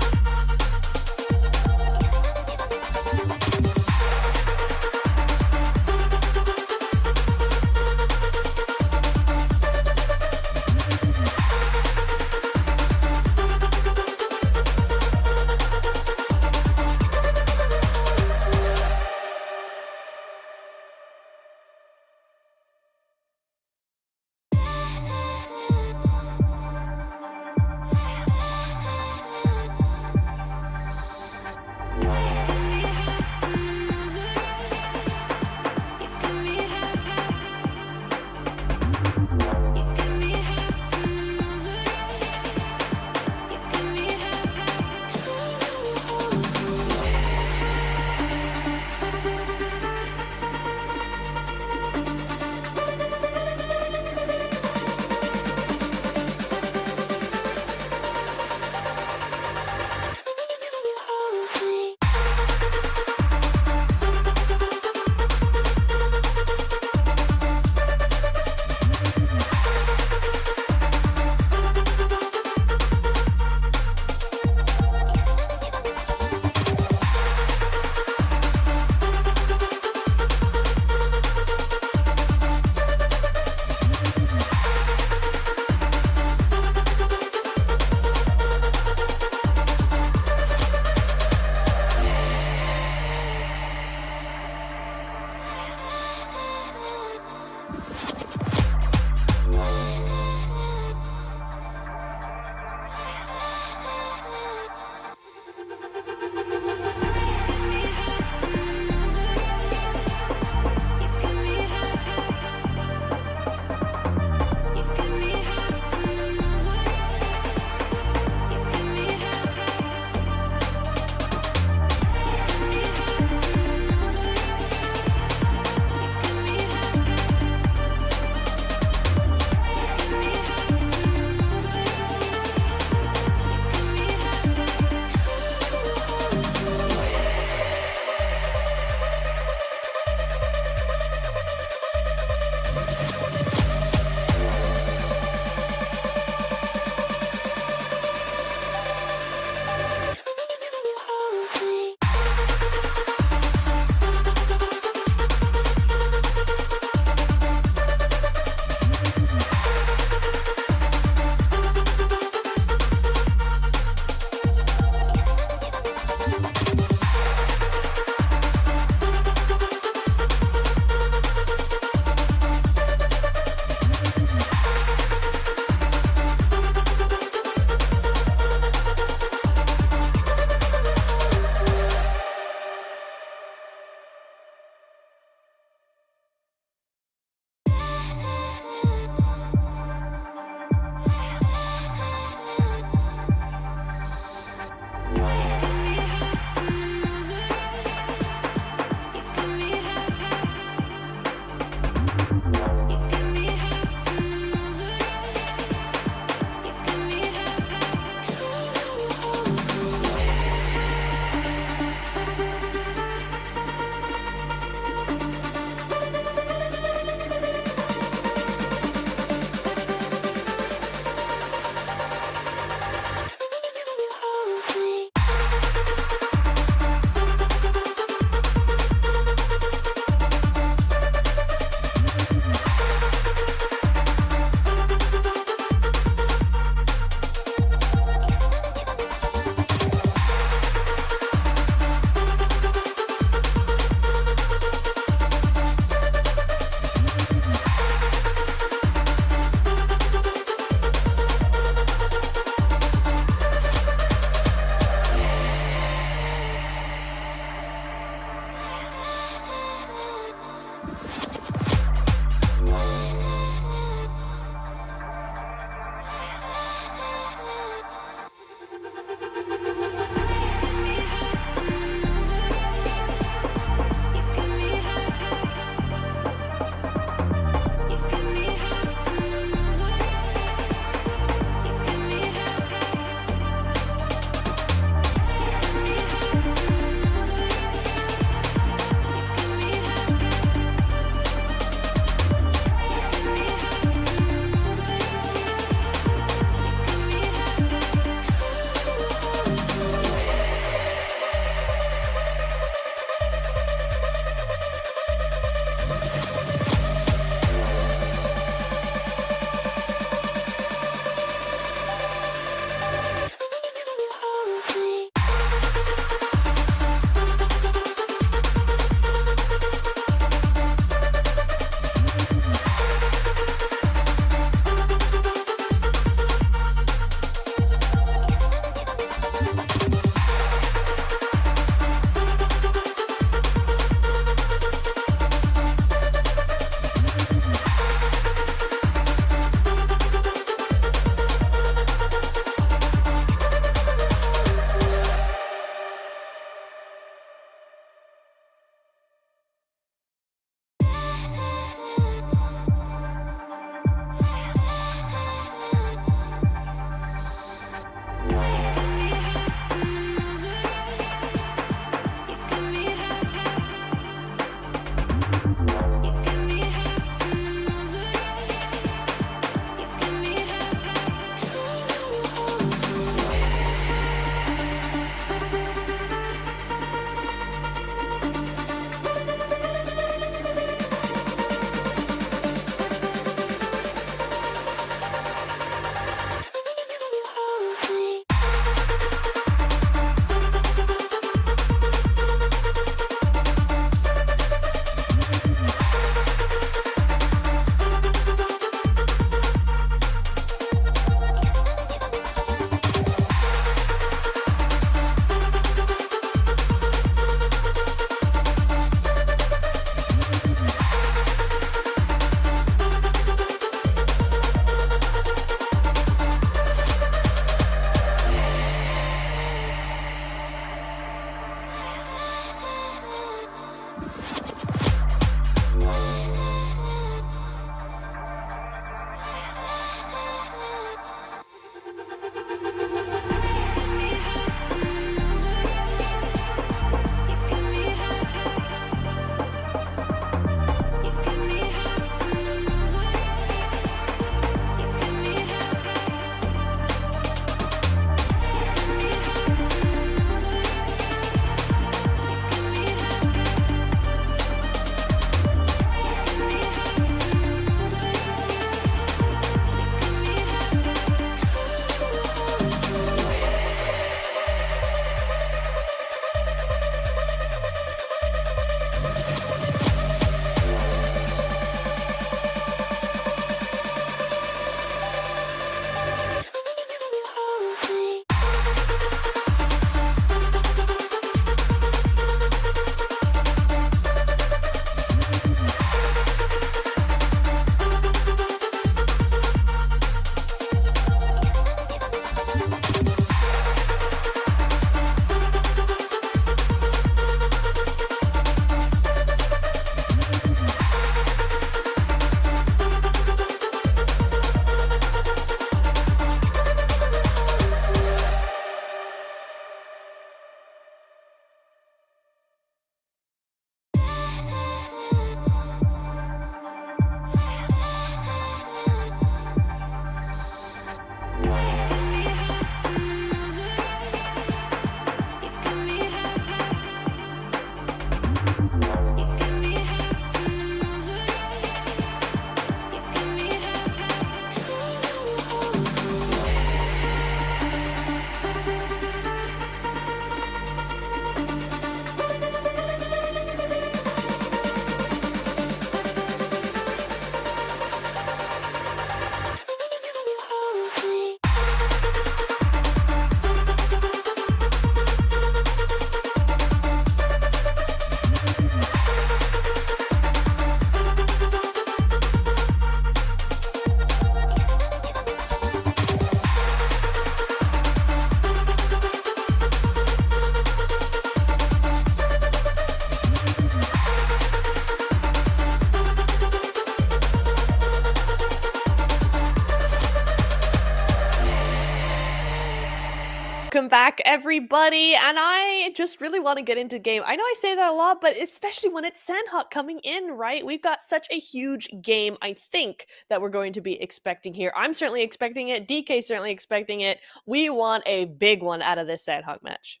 Welcome back, everybody, and I just really want to get into game. I know I say that a lot, but especially when it's Sandhawk coming in, right? We've got such a huge game, I think, that we're going to be expecting here. I'm certainly expecting it. DK certainly expecting it. We want a big one out of this Sandhawk match.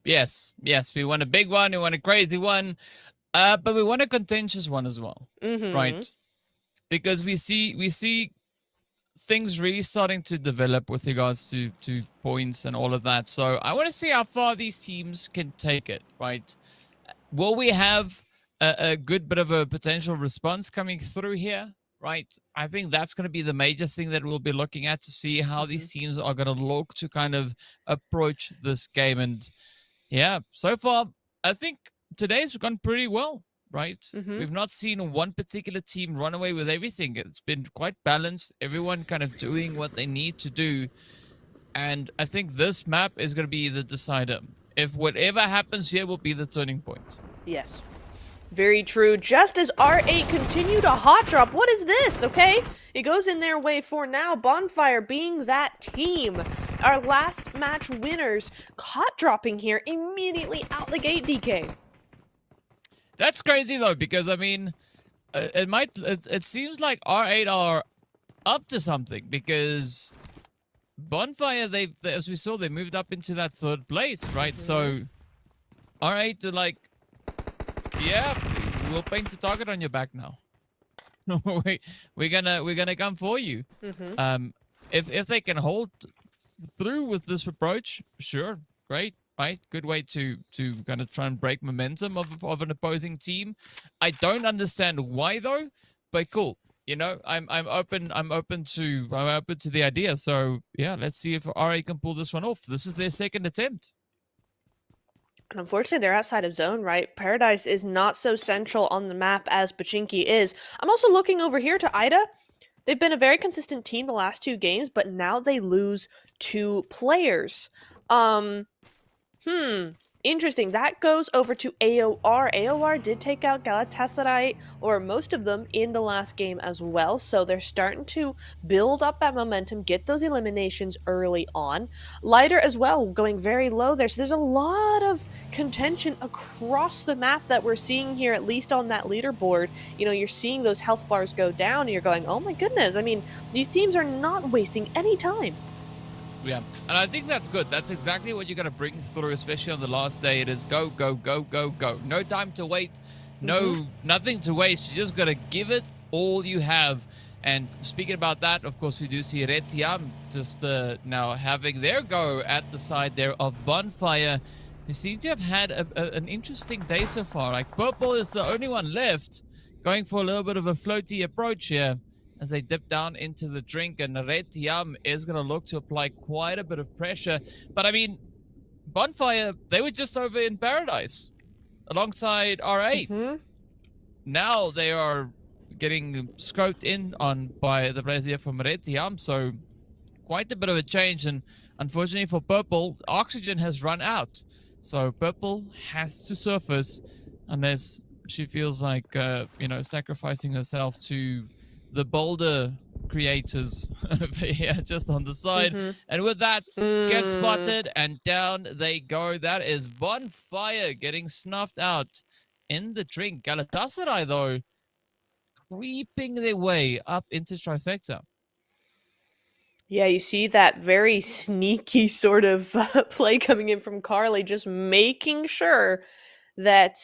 Yes, we want a big one. We want a crazy one, but we want a contentious one as well, right? Because we see things really starting to develop with regards to points and all of that. So I want to see how far these teams can take it, right? Will we have a good bit of a potential response coming through here, right? I think that's going to be the major thing that we'll be looking at to see how these teams are going to look to kind of approach this game. And yeah, so far, I think today's gone pretty well. Right? We've not seen one particular team run away with everything. It's been quite balanced. Everyone kind of doing what they need to do. And I think this map is going to be the decider. If whatever happens here will be the turning point. Yes. Very true. Just as R8 continue to hot drop. What is this? Okay. It goes in their way for now. Bonfire being that team. Our last match winners. Hot dropping here immediately out the gate, DK. That's crazy though, because I mean, it seems like R8 are up to something, because Bonfire, as we saw, they moved up into that third place, right? So R8 are like, yeah, we'll paint the target on your back now. we're gonna come for you. If they can hold through with this approach, sure, great. Right, good way to kind of try and break momentum of an opposing team. I don't understand why though, but cool. You know, I'm open to the idea. So yeah, let's see if RA can pull this one off. This is their second attempt. And unfortunately, they're outside of zone, right? Paradise is not so central on the map as Pachinki is. I'm also looking over here to Ida. They've been a very consistent team the last 2 games, but now they lose 2 players. Interesting. That goes over to AOR. AOR did take out Galatasaray, or most of them, in the last game as well. So they're starting to build up that momentum, get those eliminations early on. Lighter as well, going very low there. So there's a lot of contention across the map that we're seeing here, at least on that leaderboard. You know, you're seeing those health bars go down, and you're going, oh my goodness. I mean, these teams are not wasting any time. Yeah, and I think that's good. That's exactly what you're going to bring through, especially on the last day. It is go, go, go, go, go. No time to wait. Nothing to waste. You just got to give it all you have. And speaking about that, of course, we do see Red Tiam just now having their go at the side there of Bonfire, who seem to have had an interesting day so far. Like, Purple is the only one left, going for a little bit of a floaty approach here, as they dip down into the drink, and Red Tiam is going to look to apply quite a bit of pressure. But I mean, Bonfire, they were just over in Paradise alongside R8. Now they are getting scoped in on by the players here from Red Tiam, so quite a bit of a change. And unfortunately for Purple, oxygen has run out, so Purple has to surface unless she feels like sacrificing herself to the boulder creators over here just on the side. And with that, get spotted and down they go. That is Bonfire getting snuffed out in the drink. Galatasaray, though, creeping their way up into Trifecta. Yeah, you see that very sneaky sort of play coming in from Carly, just making sure that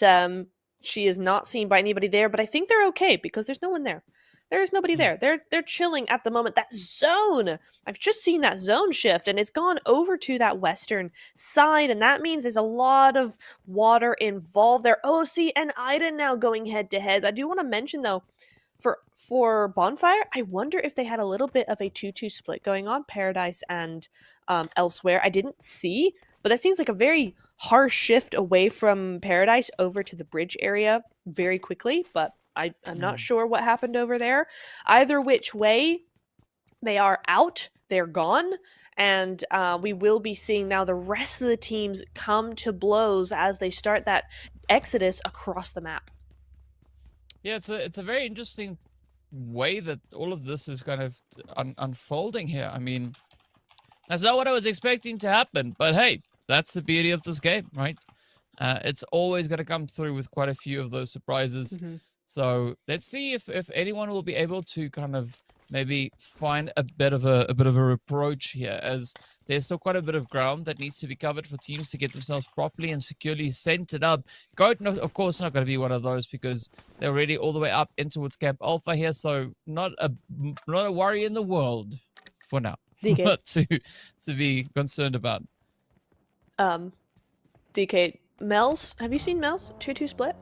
she is not seen by anybody there. But I think they're okay because there's no one there. There's nobody there. They're chilling at the moment. That zone, I've just seen that zone shift, and it's gone over to that western side, and that means there's a lot of water involved there. OC and Ida now going head to head. I do want to mention though, for Bonfire, I wonder if they had a little bit of a 2-2 split going on, Paradise and elsewhere. I didn't see, but that seems like a very harsh shift away from Paradise over to the bridge area very quickly, but I'm not sure what happened over there. Either which way, they are out. They're gone. And we will be seeing now the rest of the teams come to blows as they start that exodus across the map. Yeah, it's a very interesting way that all of this is kind of unfolding here. I mean, That's not what I was expecting to happen. But hey, that's the beauty of this game, right? It's always going to come through with quite a few of those surprises. So let's see if anyone will be able to kind of maybe find a bit of a approach here, as there's still quite a bit of ground that needs to be covered for teams to get themselves properly and securely centered up. Goat, no, of course, not going to be one of those because they're already all the way up in towards Camp Alpha here, so not a worry in the world for now. DK. to be concerned about. DK, Mel's, have you seen Mel's 2-2 split?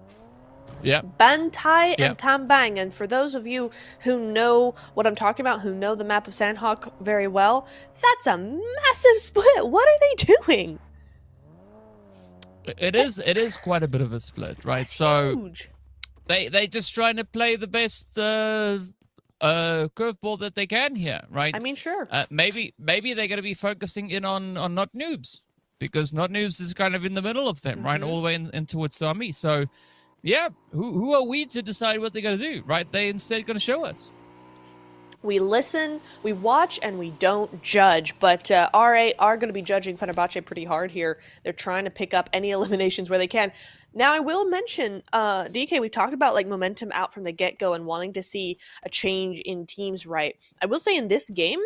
Yeah. Bantai and Tambang. And for those of you who know what I'm talking about, who know the map of Sandhawk very well, that's a massive split. What are they doing? It is quite a bit of a split, right? That's so huge. They just trying to play the best curveball that they can here, right? I mean, sure. Maybe they're going to be focusing in on not noobs, because not noobs is kind of in the middle of them, right? All the way in towards Sami. So yeah, who are we to decide what they're going to do, right? They instead going to show us. We listen, we watch, and we don't judge. But RA are going to be judging Fenerbahce pretty hard here. They're trying to pick up any eliminations where they can. Now, I will mention, DK, we've talked about like momentum out from the get-go and wanting to see a change in teams, right? I will say in this game,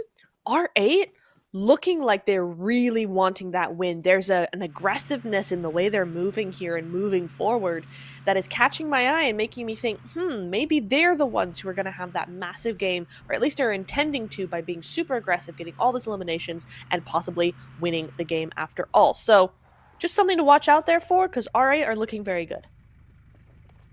R8 looking like they're really wanting that win. There's an aggressiveness in the way they're moving here and moving forward that is catching my eye and making me think, maybe they're the ones who are going to have that massive game, or at least are intending to, by being super aggressive, getting all those eliminations, and possibly winning the game after all. So just something to watch out there for, because RA are looking very good.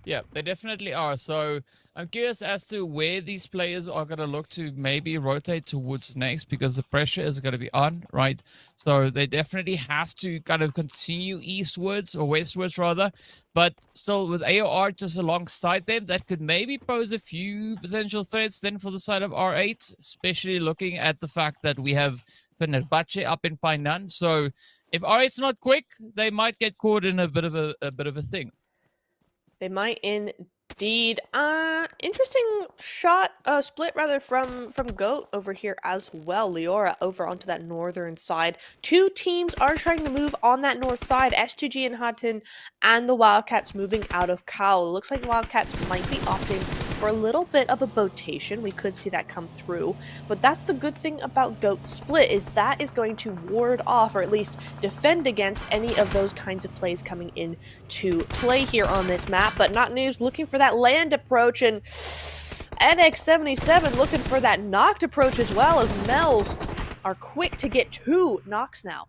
Yeah, they definitely are. So I'm curious as to where these players are going to look to maybe rotate towards next, because the pressure is going to be on, right? So they definitely have to kind of continue eastwards, or westwards rather, but still with AOR just alongside them, that could maybe pose a few potential threats then for the side of R8, especially looking at the fact that we have Fenerbahce up in Painan. So if R8's not quick, they might get caught in a bit of a thing. They might indeed. Interesting shot, split rather from Goat over here as well. Leora over onto that northern side. Two teams are trying to move on that north side. S2G and Hutton, and the Wildcats moving out of Cow. It looks like the Wildcats might be opting for a little bit of a rotation. We could see that come through, but that's the good thing about Goat split, is that is going to ward off, or at least defend against, any of those kinds of plays coming in to play here on this map. But Not News looking for that land approach, and NX77 looking for that knocked approach as well, as Mels are quick to get 2 knocks now.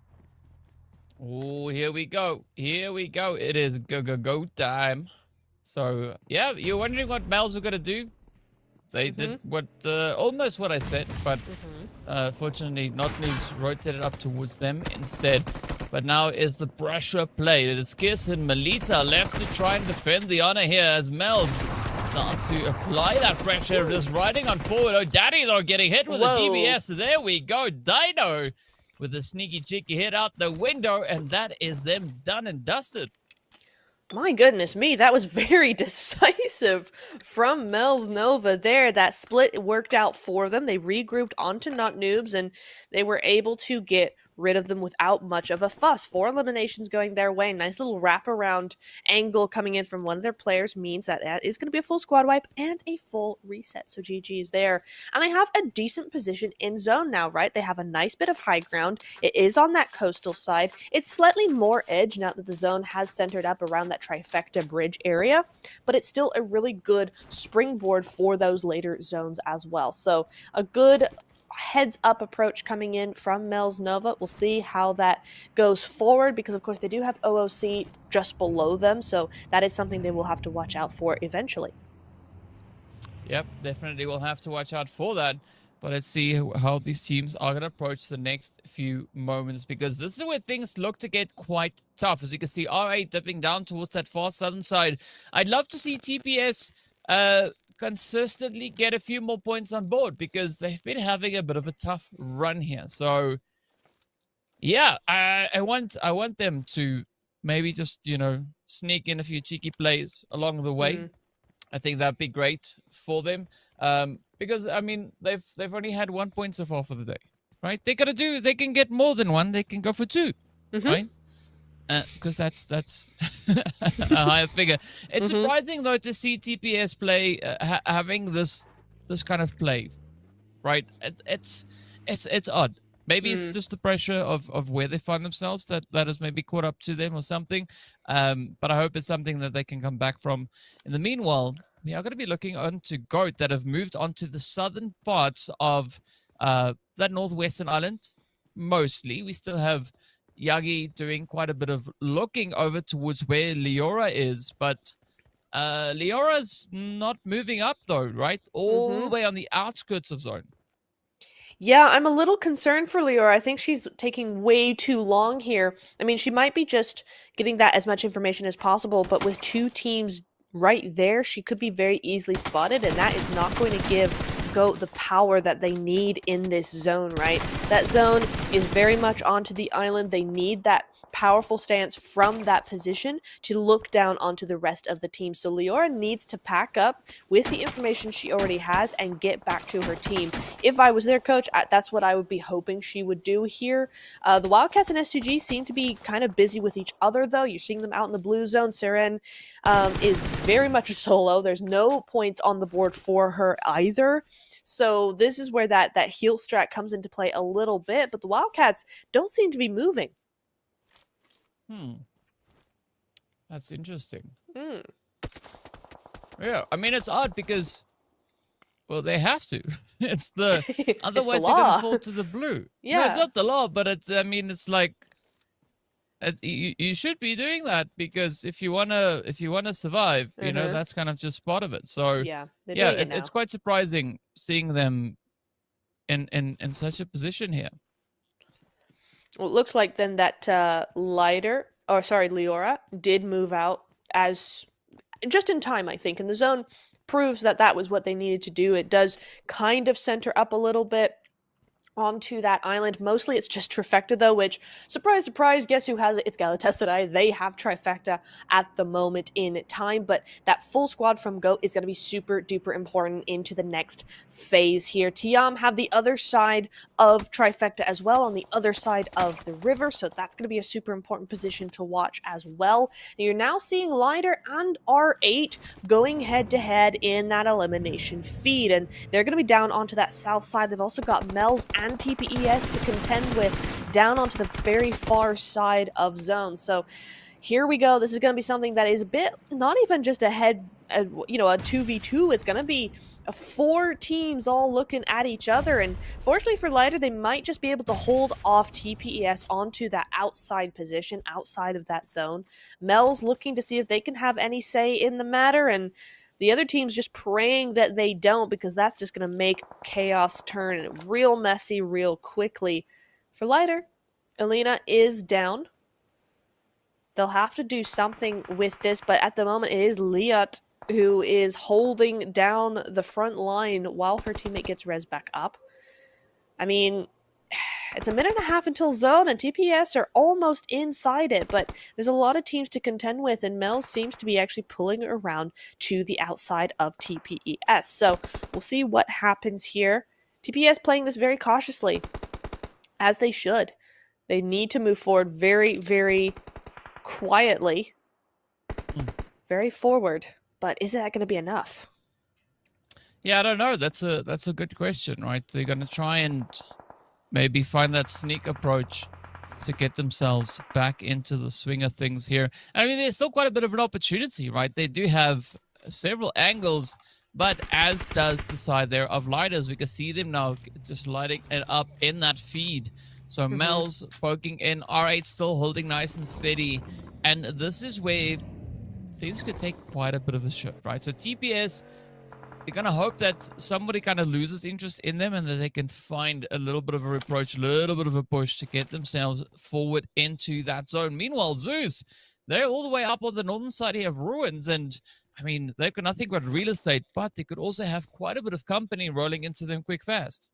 Oh, here we go. Here we go. It is go time. So, yeah, you're wondering what Pmewls are going to do? They did what almost what I said, but fortunately Not News rotated up towards them instead. But now is the pressure played. It is Kiss and Melita left to try and defend the honor here as Pmewls start to apply that pressure, just riding on forward. Oh, Daddy, though, getting hit with a DBS. There we go. Dino with a sneaky cheeky hit out the window, and that is them done and dusted. My goodness me, that was very decisive from Mel's Nova there. That split worked out for them. They regrouped onto Not Noobs, and they were able to get rid of them without much of a fuss. 4 eliminations going their way. Nice little wraparound angle coming in from one of their players means that is going to be a full squad wipe and a full reset. So GG is there. And they have a decent position in zone now, right? They have a nice bit of high ground. It is on that coastal side. It's slightly more edge now that the zone has centered up around that trifecta bridge area, but it's still a really good springboard for those later zones as well. So a good heads-up approach coming in from Mel's Nova. We'll see how that goes forward, because of course they do have OOC just below them, so that is something they will have to watch out for eventually. Yep, definitely we'll have to watch out for that. But let's see how these teams are going to approach the next few moments, because this is where things look to get quite tough. As you can see, R8 dipping down towards that far southern side. I'd love to see TPS consistently get a few more points on board, because they've been having a bit of a tough run here. So yeah, I want them to maybe just, you know, sneak in a few cheeky plays along the way. I think that'd be great for them, because I mean they've only had 1 point so far for the day. right? They can get more than one. They can go for two, right? Because that's a higher figure. It's surprising though to see TPS play having this kind of play, right? It's odd. Maybe it's just the pressure of where they find themselves that has maybe caught up to them or something. But I hope it's something that they can come back from. In the meanwhile, we are going to be looking onto GOAT that have moved onto the southern parts of that northwestern island. Mostly, we still have Yagi doing quite a bit of looking over towards where Leora is, but Leora's not moving up though, right? All the way on the outskirts of zone. Yeah, I'm a little concerned for Leora. I think she's taking way too long here. I mean, she might be just getting that as much information as possible, but with two teams right there, she could be very easily spotted, and that is not going to give GOAT the power that they need in this zone, right? That zone is very much onto the island. They need that powerful stance from that position to look down onto the rest of the team. So Leora needs to pack up with the information she already has and get back to her team. If I was their coach, that's what I would be hoping she would do here. The Wildcats and S2G seem to be kind of busy with each other, though. You're seeing them out in the blue zone. Seren is very much a solo. There's no points on the board for her either. So this is where that heal strat comes into play a little bit, but the Wildcats don't seem to be moving. That's interesting. Yeah, I mean, it's odd because, well, they have to. It's otherwise they're going to fall to the blue. Yeah. No, it's not the law, but it's like, you should be doing that because if you wanna survive, you know, that's kind of just part of it. So yeah, it's quite surprising seeing them in such a position here. Well, it looks like then that Leora did move out as just in time, I think, and the zone proves that was what they needed to do. It does kind of center up a little bit onto that island. Mostly it's just trifecta though, which, surprise, surprise, guess who has it? It's Galatasaray. They have trifecta at the moment in time, but that full squad from GOAT is going to be super duper important into the next phase here. Tiam have the other side of trifecta as well, on the other side of the river, so that's going to be a super important position to watch as well. And you're now seeing Lider and R8 going head to head in that elimination feed, and they're going to be down onto that south side. They've also got Mel's and TPES to contend with down onto the very far side of zone. So here we go. This is going to be something that is a bit, not even just a 2v2. It's going to be 4 teams all looking at each other. And fortunately for Lider, they might just be able to hold off TPES onto that outside position, outside of that zone. Mel's looking to see if they can have any say in the matter, and the other team's just praying that they don't, because that's just going to make chaos turn real messy real quickly. For Lider, Alina is down. They'll have to do something with this, but at the moment it is Liat who is holding down the front line while her teammate gets res back up. I mean, it's a minute and a half until zone, and TPS are almost inside it, but there's a lot of teams to contend with, and Mel seems to be actually pulling around to the outside of TPES. So we'll see what happens here. TPS playing this very cautiously, as they should. They need to move forward very, very quietly, very forward, but is that going to be enough? Yeah, I don't know. That's a good question, right? They're going to try and maybe find that sneak approach to get themselves back into the swing of things here. I mean, there's still quite a bit of an opportunity, right? They do have several angles, but as does the side there of Lighters. We can see them now just lighting it up in that feed. So Mel's poking in, R8 still holding nice and steady. And this is where things could take quite a bit of a shift, right? So TPS, you're going to hope that somebody kind of loses interest in them and that they can find a little bit of a reproach, a little bit of a push to get themselves forward into that zone. Meanwhile, Zeus, they're all the way up on the northern side here of Ruins. And, I mean, they've got nothing but real estate, but they could also have quite a bit of company rolling into them quick fast.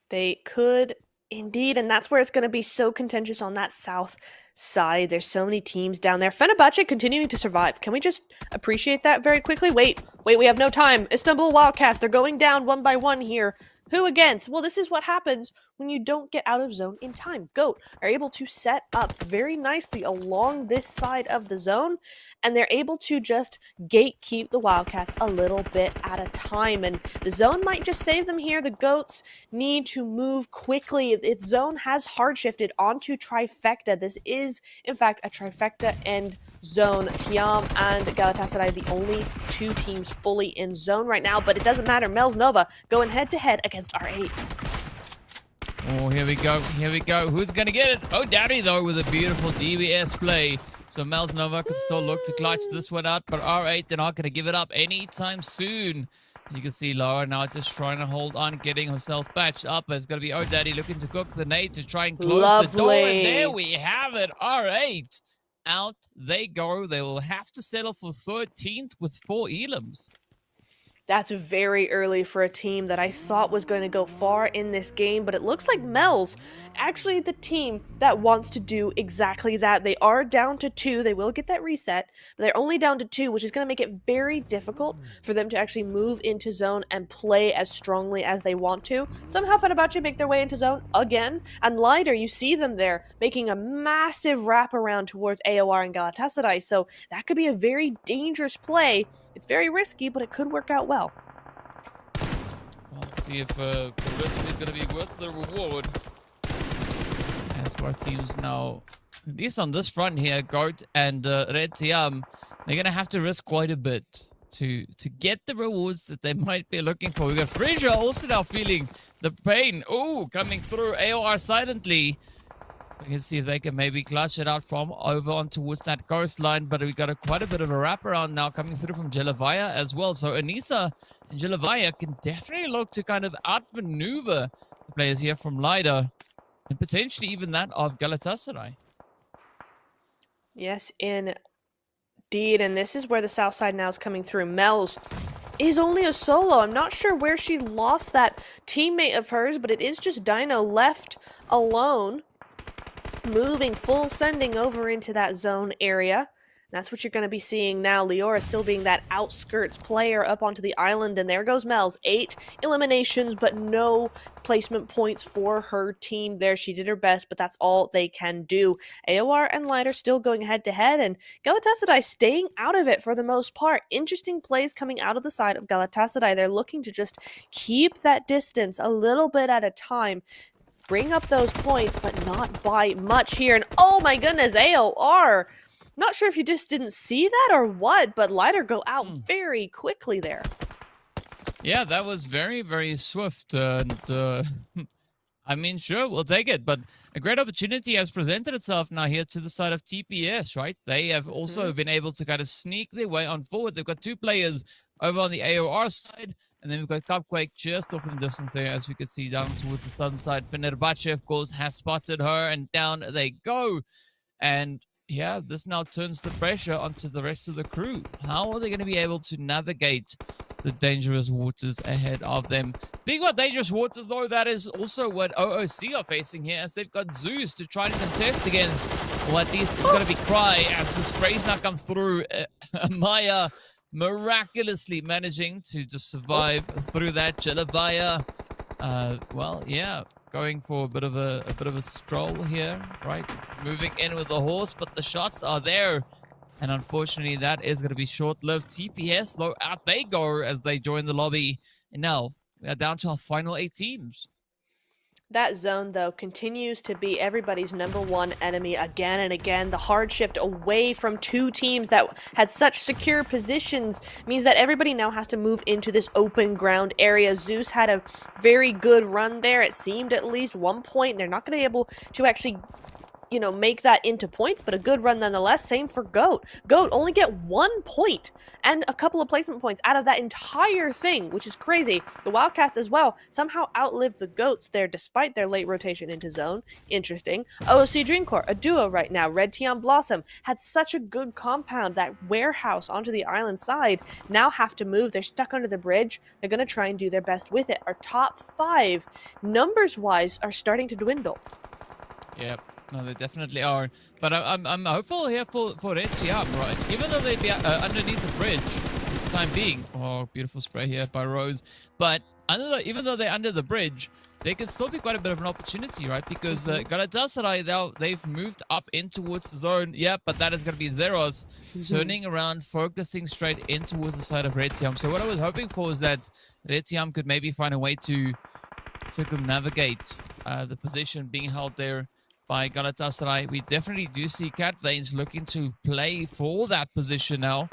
They could indeed, and that's where it's going to be so contentious on that south side. There's so many teams down there. Fenerbahce continuing to survive. Can we just appreciate that very quickly? Wait, we have no time. Istanbul Wildcats, they're going down one by one here. Who against? Well, this is what happens when you don't get out of zone in time. Goat are able to set up very nicely along this side of the zone, and they're able to just gatekeep the Wildcats a little bit at a time. And the zone might just save them here. The Goats need to move quickly. Its zone has hard shifted onto Trifecta. This is, in fact, a Trifecta end zone. Tiam and Galatasaray are the only two teams fully in zone right now, but it doesn't matter. Mel's Nova going head-to-head against R8. Oh, here we go. Here we go. Who's going to get it? Oh, Daddy, though, with a beautiful DBS play. So Mel's Nova could still look to clutch this one out, but R8, they're not going to give it up anytime soon. You can see Lara now just trying to hold on, getting herself patched up. It's going to be Daddy looking to cook the nade to try and close the door. And there we have it. R8. Out they go. They will have to settle for 13th with 4 elims. That's very early for a team that I thought was going to go far in this game, but it looks like Mel's actually the team that wants to do exactly that. They are down to 2. They will get that reset, but they're only down to 2, which is going to make it very difficult for them to actually move into zone and play as strongly as they want to. Somehow Fenerbahce make their way into zone again, and Lider, you see them there making a massive wraparound towards AOR and Galatasaray, so that could be a very dangerous play. It's very risky, but it could work out well. Well, let's see if the risk is going to be worth the reward. As both teams now, at least on this front here, Goat and Red Tiam, they're going to have to risk quite a bit to get the rewards that they might be looking for. We've got Frisia also now feeling the pain. Oh, coming through AOR silently. We can see if they can maybe clutch it out from over on towards that coastline, but we've got quite a bit of a wraparound now coming through from Jelavaya as well. So Anissa and Jelavaya can definitely look to kind of outmaneuver the players here from Lida and potentially even that of Galatasaray. Yes, indeed, and this is where the south side now is coming through. Mel's is only a solo. I'm not sure where she lost that teammate of hers, but it is just Dino left alone. Moving full sending over into that zone area. That's what you're going to be seeing now. Leora still being that outskirts player up onto the island. And there goes Mel's. 8 eliminations, but no placement points for her team there. She did her best, but that's all they can do. AOR and Lighter still going head-to-head, and Galatasaray staying out of it for the most part. Interesting plays coming out of the side of Galatasaray. They're looking to just keep that distance a little bit at a time. Bring up those points, but not by much here. And oh my goodness, AOR. Not sure if you just didn't see that or what, but Lighter go out very quickly there. Yeah, that was very, very swift. And I mean, sure, we'll take it. But a great opportunity has presented itself now here to the side of TPS, right? They have also been able to kind of sneak their way on forward. They've got 2 players over on the AOR side. And then we've got Cupquake just off in the distance there, as we can see down towards the southern side. Fenerbahce, of course, has spotted her, and down they go. And yeah, this now turns the pressure onto the rest of the crew. How are they going to be able to navigate the dangerous waters ahead of them? Speaking about dangerous waters, though, that is also what OOC are facing here, as they've got Zeus to try and contest against. Or at least it's going to be Cry, as the sprays now come through. Maya miraculously managing to just survive through that. Jelavaya, well, yeah, going for a bit of a stroll here, right? Moving in with the horse, but the shots are there, and unfortunately, that is going to be short-lived. TPS, though, out they go as they join the lobby, and now we are down to our final 8 teams. That zone, though, continues to be everybody's #1 enemy again and again. The hard shift away from 2 teams that had such secure positions means that everybody now has to move into this open ground area. Zeus had a very good run there. It seemed at least 1 point. They're not going to be able to actually, you know, make that into points, but a good run nonetheless. Same for Goat. Goat only get 1 point and a couple of placement points out of that entire thing, which is crazy. The Wildcats as well somehow outlived the Goats there despite their late rotation into zone. Interesting. OOC Dreamcore, a duo right now. Red Tian Blossom had such a good compound. That warehouse onto the island side now have to move. They're stuck under the bridge. They're going to try and do their best with it. Our top 5, numbers-wise, are starting to dwindle. Yep. No, they definitely are. But I'm hopeful here for Red Tiam, right? Even though they'd be underneath the bridge for the time being. Oh, beautiful spray here by Rose. But even though they're under the bridge, they could still be quite a bit of an opportunity, right? Because Galatasaray, they've moved up in towards the zone. Yeah, but that is going to be Zeros turning around, focusing straight in towards the side of Retiam. So what I was hoping for is that Retiam could maybe find a way to circumnavigate the position being held there by Galatasaray. We definitely do see Cat Veins looking to play for that position now.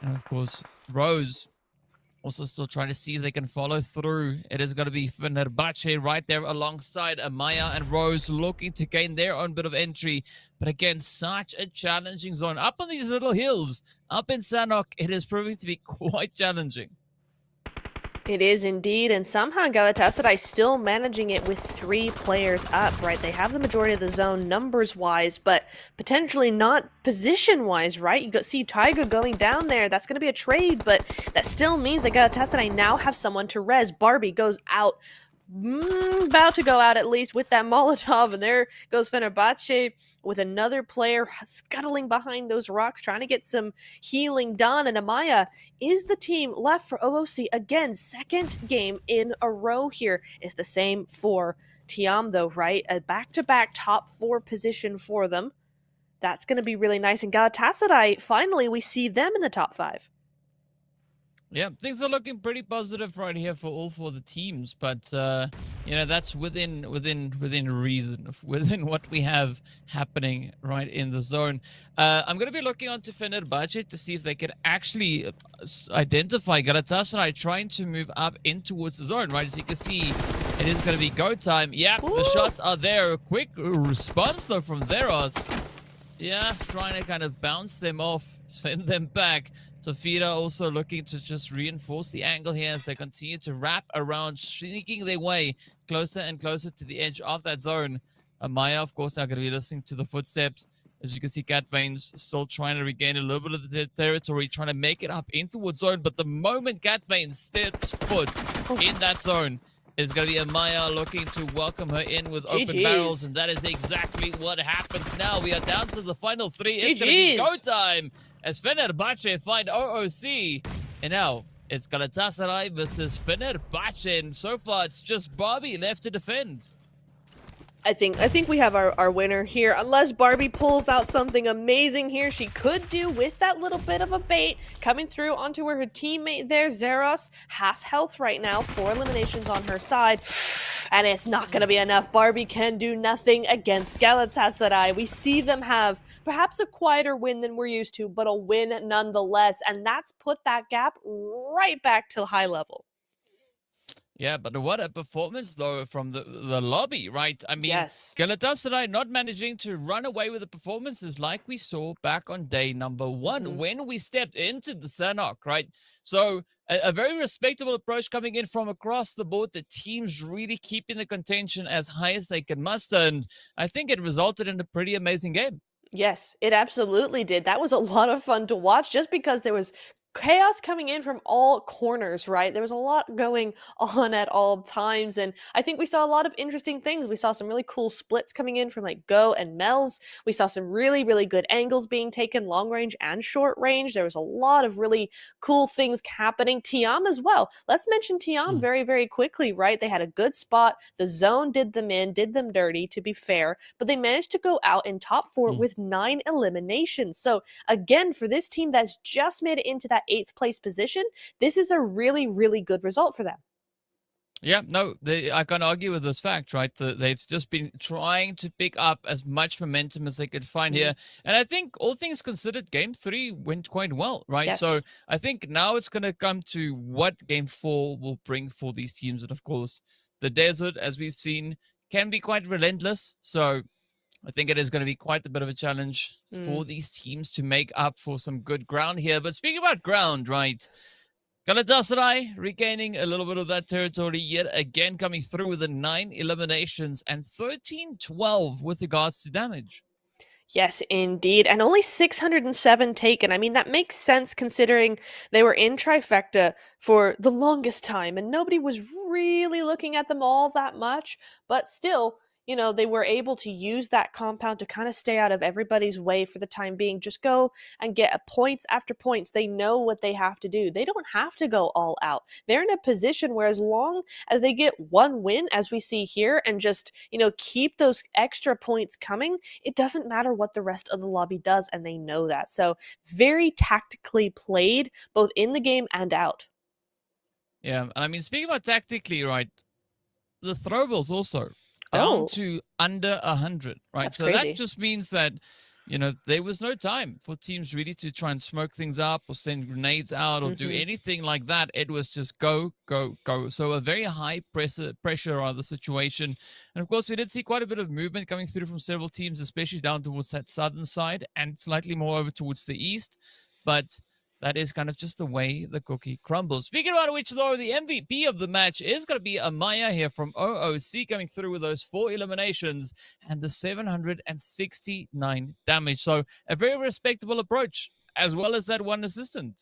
And of course, Rose also still trying to see if they can follow through. It is going to be Fenerbahce right there alongside Amaya and Rose looking to gain their own bit of entry. But again, such a challenging zone. Up on these little hills, up in Sanok, it is proving to be quite challenging. It is indeed, and somehow Galatasaray still managing it with 3 players up, right? They have the majority of the zone numbers-wise, but potentially not position-wise, right? You see Tiger going down there. That's going to be a trade, but that still means that Galatasaray now have someone to res. Barbie goes out, about to go out at least with that Molotov, and there goes Fenerbahce with another player scuttling behind those rocks, trying to get some healing done. And Amaya is the team left for OOC. Again, second game in a row here. It's the same for Tiam, though, right? A back-to-back top 4 position for them. That's going to be really nice. And Galatasaray, finally, we see them in the top 5. Yeah, things are looking pretty positive right here for all 4 the teams, but you know, that's within reason, within what we have happening right in the zone. I'm going to be looking onto Fenerbahce to see if they can actually identify Galatasaray trying to move up in towards the zone, right? As you can see, it is going to be go time. Yeah, the shots are there. A quick response though from Zeros. Just trying to kind of bounce them off, send them back. Tafida also looking to just reinforce the angle here as they continue to wrap around, sneaking their way closer and closer to the edge of that zone. Amaya, of course, now going to be listening to the footsteps. As you can see, Cat Veins still trying to regain a little bit of the territory, trying to make it up into towards zone. But the moment Cat Veins steps foot in that zone, is going to be Amaya looking to welcome her in with open barrels, and that is exactly what happens now. We are down to the final 3. It's going to be go time as Fenerbahce find OOC. And now it's Galatasaray versus Fenerbahce, and so far it's just Barbie left to defend. I think we have our winner here, unless Barbie pulls out something amazing here. She could do with that little bit of a bait coming through onto her teammate there, Zeros. Half health right now, 4 eliminations on her side, and it's not going to be enough. Barbie can do nothing against Galatasaray. We see them have perhaps a quieter win than we're used to, but a win nonetheless, and that's put that gap right back to high level. Yeah, but what a performance, though, from the lobby, right? I mean, yes. Galatasaray not managing to run away with the performances like we saw back on day number 1 when we stepped into the Sanok, right? So a very respectable approach coming in from across the board. The teams really keeping the contention as high as they can muster, and I think it resulted in a pretty amazing game. Yes, it absolutely did. That was a lot of fun to watch just because there was chaos coming in from all corners, right? There was a lot going on at all times, and I think we saw a lot of interesting things. We saw some really cool splits coming in from like Go and Pmewls. We saw some really, really good angles being taken, long range and short range. There was a lot of really cool things happening. Tiam as well. Let's mention Tiam very, very quickly, right? They had a good spot. The zone did them in, did them dirty, to be fair, but they managed to go out in top 4 with 9 eliminations. So again, for this team that's just made it into that 8th place position, this is a really, really good result for them. Yeah, no, I can't argue with this fact, right? They've just been trying to pick up as much momentum as they could find here. And I think all things considered, game 3 went quite well, right? Yes. So I think now it's going to come to what game 4 will bring for these teams. And of course, the desert, as we've seen, can be quite relentless. So I think it is going to be quite a bit of a challenge for these teams to make up for some good ground here. But speaking about ground, right? Galatasaray regaining a little bit of that territory yet again, coming through with the 9 eliminations and 13-12 with regards to damage. Yes, indeed. And only 607 taken. I mean, that makes sense considering they were in Trifecta for the longest time and nobody was really looking at them all that much. But still, they were able to use that compound to kind of stay out of everybody's way for the time being. Just go and get points after points. They know what they have to do. They don't have to go all out. They're in a position where as long as they get one win, as we see here, and just, keep those extra points coming, it doesn't matter what the rest of the lobby does, and they know that. So very tactically played, both in the game and out. Yeah, I mean, speaking about tactically, right, the throwables also down to under 100, right? That's so crazy. That just means that, there was no time for teams really to try and smoke things up or send grenades out or do anything like that. It was just go, go, go. So a very high pressure on the situation. And of course, we did see quite a bit of movement coming through from several teams, especially down towards that southern side and slightly more over towards the east. But that is kind of just the way the cookie crumbles. Speaking about which, though, the MVP of the match is going to be Amaya here from OOC, coming through with those 4 eliminations and the 769 damage. So a very respectable approach, as well as that 1 assistant.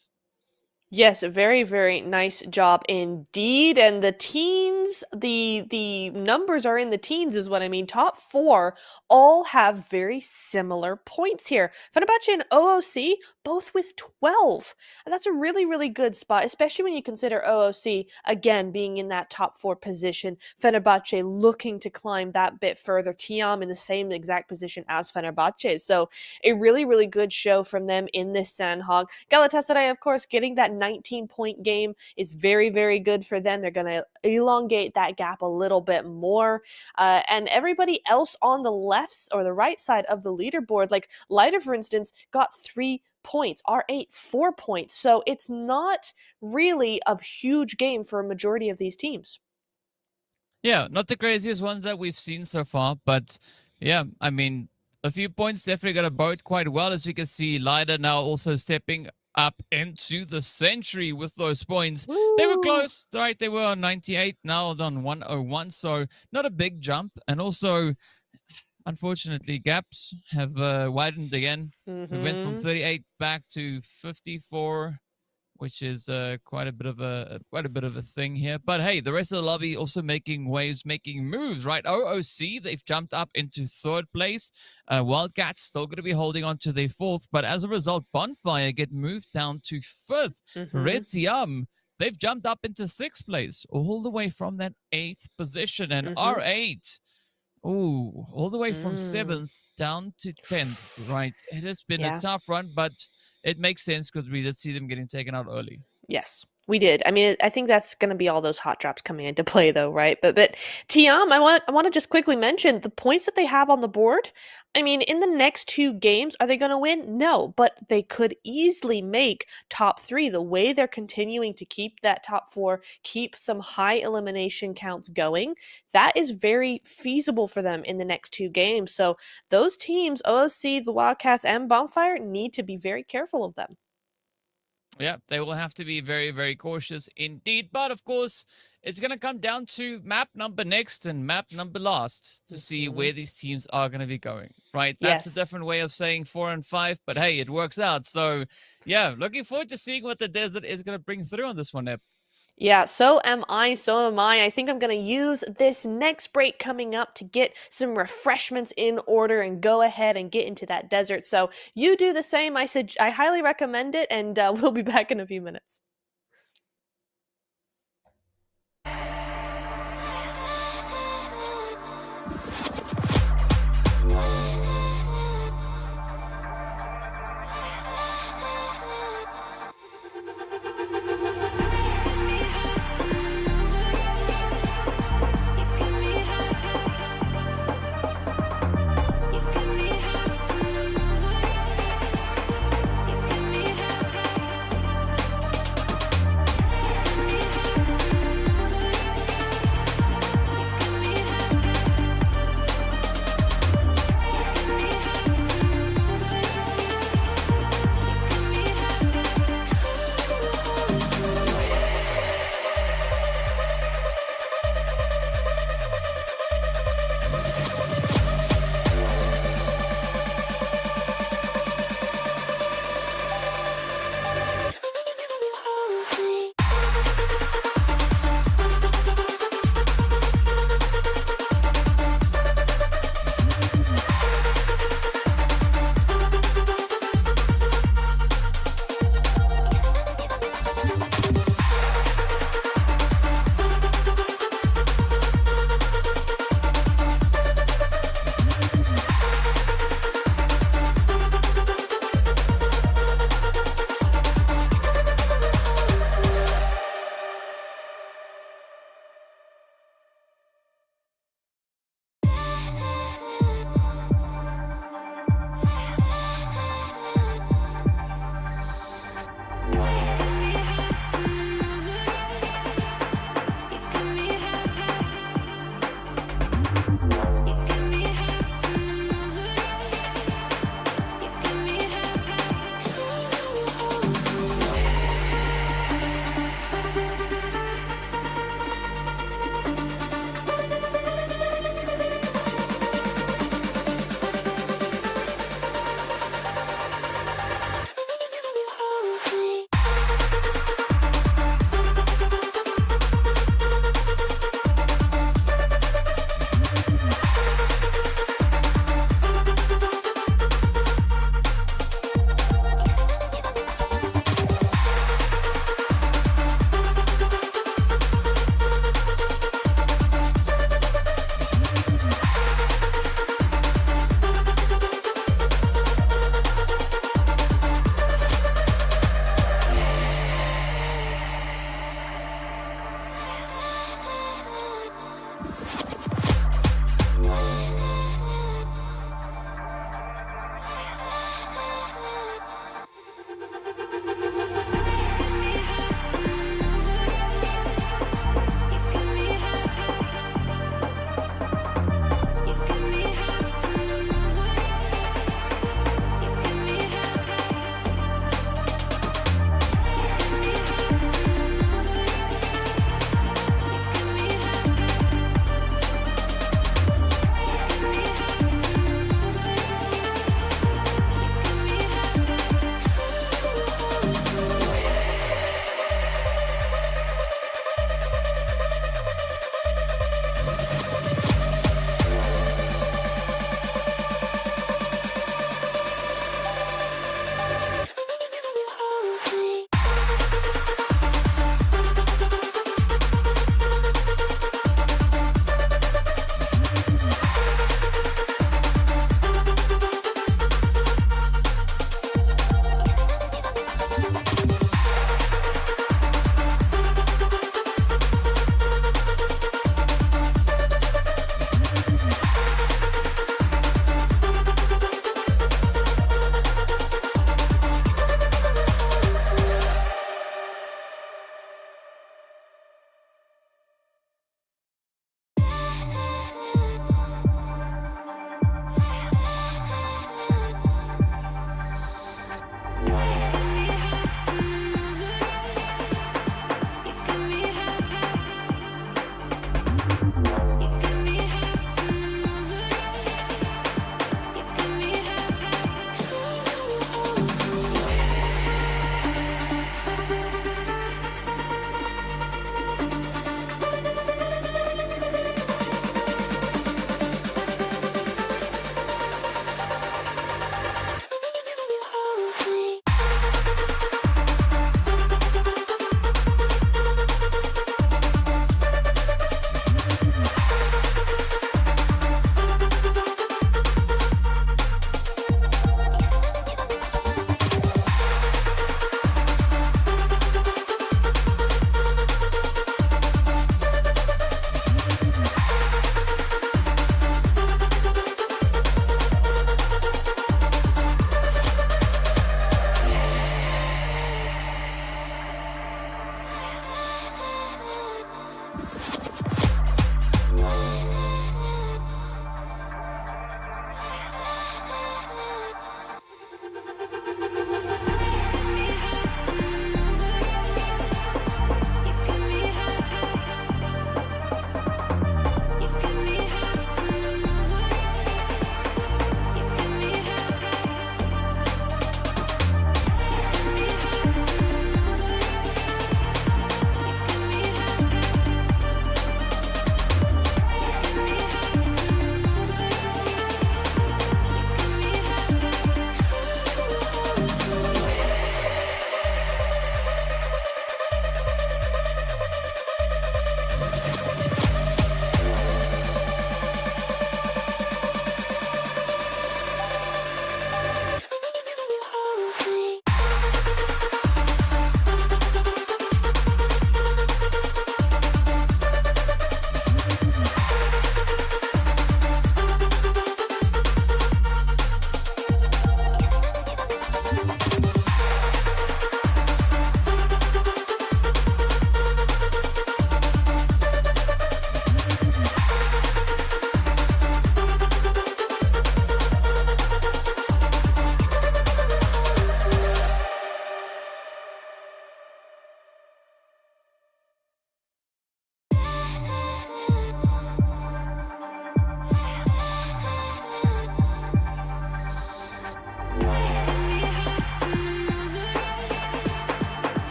Yes, very, very nice job indeed. And the teens, the numbers are in the teens is what I mean. Top 4 all have very similar points here. Fenerbahce and OOC, both with 12. And that's a really, really good spot, especially when you consider OOC, again, being in that top 4 position. Fenerbahce looking to climb that bit further. Tiam in the same exact position as Fenerbahce. So a really, really good show from them in this Sandhog. Galatasaray, of course, getting that 19-point game is very, very good for them. They're going to elongate that gap a little bit more. And everybody else on the left or the right side of the leaderboard, like Leiter, for instance, got 3 points, R8 4 points. So it's not really a huge game for a majority of these teams. Yeah, not the craziest ones that we've seen so far, but yeah, I mean, a few points definitely going to bode quite well. As you can see, Leiter now also stepping up into the century with those points. Woo! They were close, right? They were on 98, now on 101, so not a big jump. And also, unfortunately, gaps have widened again. We went from 38 back to 54, which is quite a bit of a thing here. But hey, the rest of the lobby also making waves, making moves, right? OOC, they've jumped up into 3rd place. Wildcats still going to be holding on to their 4th, but as a result, Bonfire get moved down to 5th. Red Tiam, they've jumped up into 6th place, all the way from that 8th position. And R8, all the way from 7th down to 10th, right? It has been a tough run, but it makes sense because we did see them getting taken out early. Yes, we did. I mean, I think that's going to be all those hot drops coming into play, though, right? But Tiam, I want to just quickly mention the points that they have on the board. I mean, in the next 2 games, are they going to win? No, but they could easily make top 3 the way they're continuing to keep that top 4, keep some high elimination counts going. That is very feasible for them in the next 2 games. So those teams, OOC, the Wildcats, and Bonfire, need to be very careful of them. Yeah, they will have to be very, very cautious indeed. But of course, it's going to come down to map number next and map number last to see where these teams are going to be going, right? That's a different way of saying 4 and 5, but hey, it works out. So yeah, looking forward to seeing what the desert is going to bring through on this one, Ep. Yeah, so am I. I think I'm going to use this next break coming up to get some refreshments in order and go ahead and get into that desert. So you do the same. I highly recommend it, and we'll be back in a few minutes.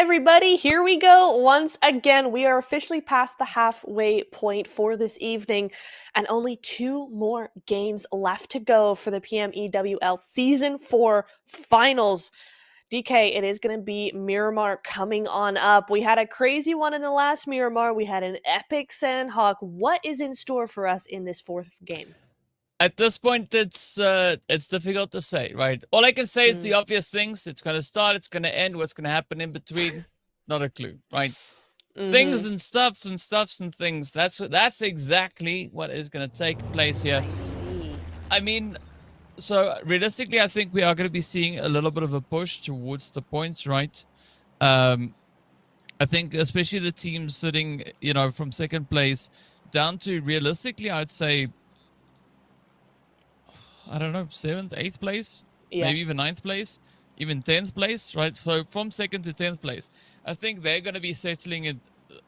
everybody, here we go once again. We are officially past the halfway point for this evening, and only 2 more games left to go for the PMEWL Season 4 Finals. DK, it is going to be Miramar coming on up. We had a crazy one in the last Miramar. We had an epic Sandhawk. What is in store for us in this 4th game? At this point, it's difficult to say, right? All I can say is the obvious things. It's going to start, it's going to end, what's going to happen in between, not a clue, right? Things and stuffs and things. That's exactly what is going to take place here. I see. I mean, so realistically, I think we are going to be seeing a little bit of a push towards the points, right? I think especially the teams sitting, from second place down to realistically, I'd say, I don't know, 7th, 8th place, maybe even 9th place, even 10th place, right? So from 2nd to 10th place, I think they're going to be settling it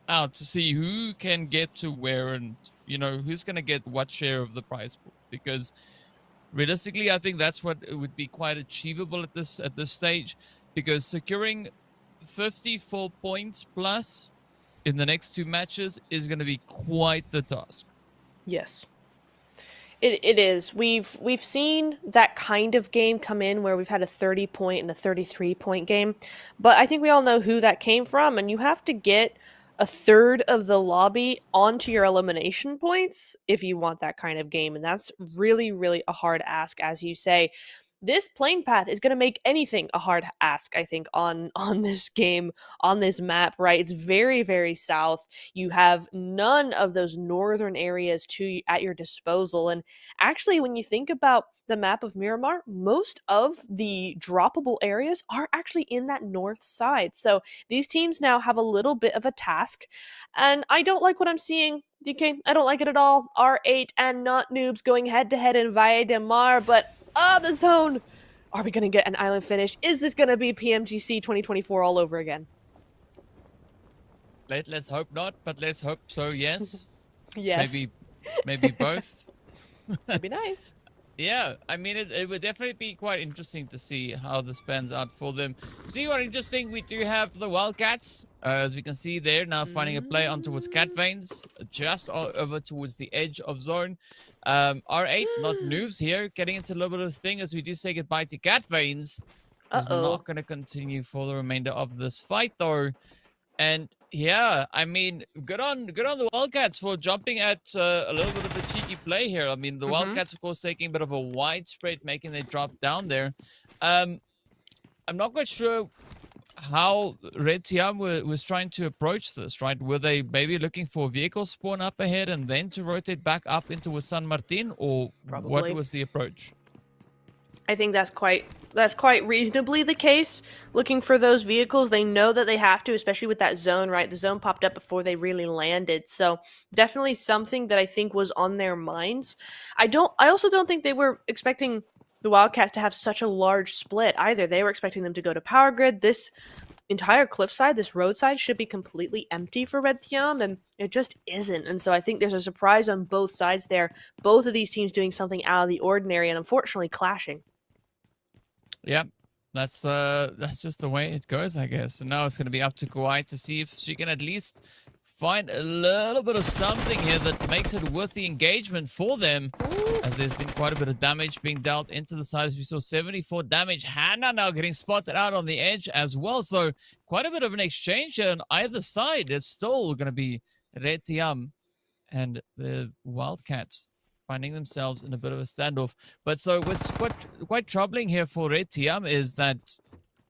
out to see who can get to where and, who's going to get what share of the prize pool. Because realistically, I think that's what it would be quite achievable at this stage, because securing 54 points plus in the next 2 matches is going to be quite the task. Yes. It is. We've seen that kind of game come in where we've had a 30-point and a 33-point game, but I think we all know who that came from, and you have to get a third of the lobby onto your elimination points if you want that kind of game, and that's really, really a hard ask, as you say. This plane path is going to make anything a hard ask, I think, on this game, on this map, right? It's very, very south. You have none of those northern areas at your disposal. And actually, when you think about the map of Miramar, most of the droppable areas are actually in that north side. So these teams now have a little bit of a task. And I don't like what I'm seeing. DK, I don't like it at all. R8 and Not Noobs going head-to-head in Valle de Mar, but the zone! Are we going to get an island finish? Is this going to be PMGC 2024 all over again? Let's hope not, but let's hope so, yes. Yes. Maybe both. That'd be nice. Yeah, I mean, it would definitely be quite interesting to see how this pans out for them. Speaking of interesting, we do have the Wildcats, as we can see there, now finding a play on towards Cat Veins, just over towards the edge of zone. R8, Not Noobs here, getting into a little bit of a thing as we do say goodbye to Cat Veins. Who's not going to continue for the remainder of this fight, though. And yeah, I mean, good on the Wildcats for jumping at a little bit of a cheeky play here. I mean, the Wildcats, of course, taking a bit of a wide spread, making their drop down there. I'm not quite sure how Red Tiam was trying to approach this, right? Were they maybe looking for a vehicle spawn up ahead and then to rotate back up into San Martin, or Probably. What was the approach? I think that's quite reasonably the case. Looking for those vehicles, they know that they have to, especially with that zone, right? The zone popped up before they really landed, so definitely something that I think was on their minds. I also don't think they were expecting the Wildcats to have such a large split either. They were expecting them to go to power grid. This entire cliffside, this roadside, should be completely empty for Red Tiam, and it just isn't. And so I think there's a surprise on both sides there. Both of these teams doing something out of the ordinary and unfortunately clashing. Yeah, that's just the way it goes, I guess. And now it's going to be up to Kauai to see if she can at least find a little bit of something here that makes it worth the engagement for them. As there's been quite a bit of damage being dealt into the side. As we saw 74 damage. Hannah now getting spotted out on the edge as well. So quite a bit of an exchange here on either side. It's still going to be Red Tiam and the Wildcats finding themselves in a bit of a standoff. But so what's quite troubling here for Red Tiam is that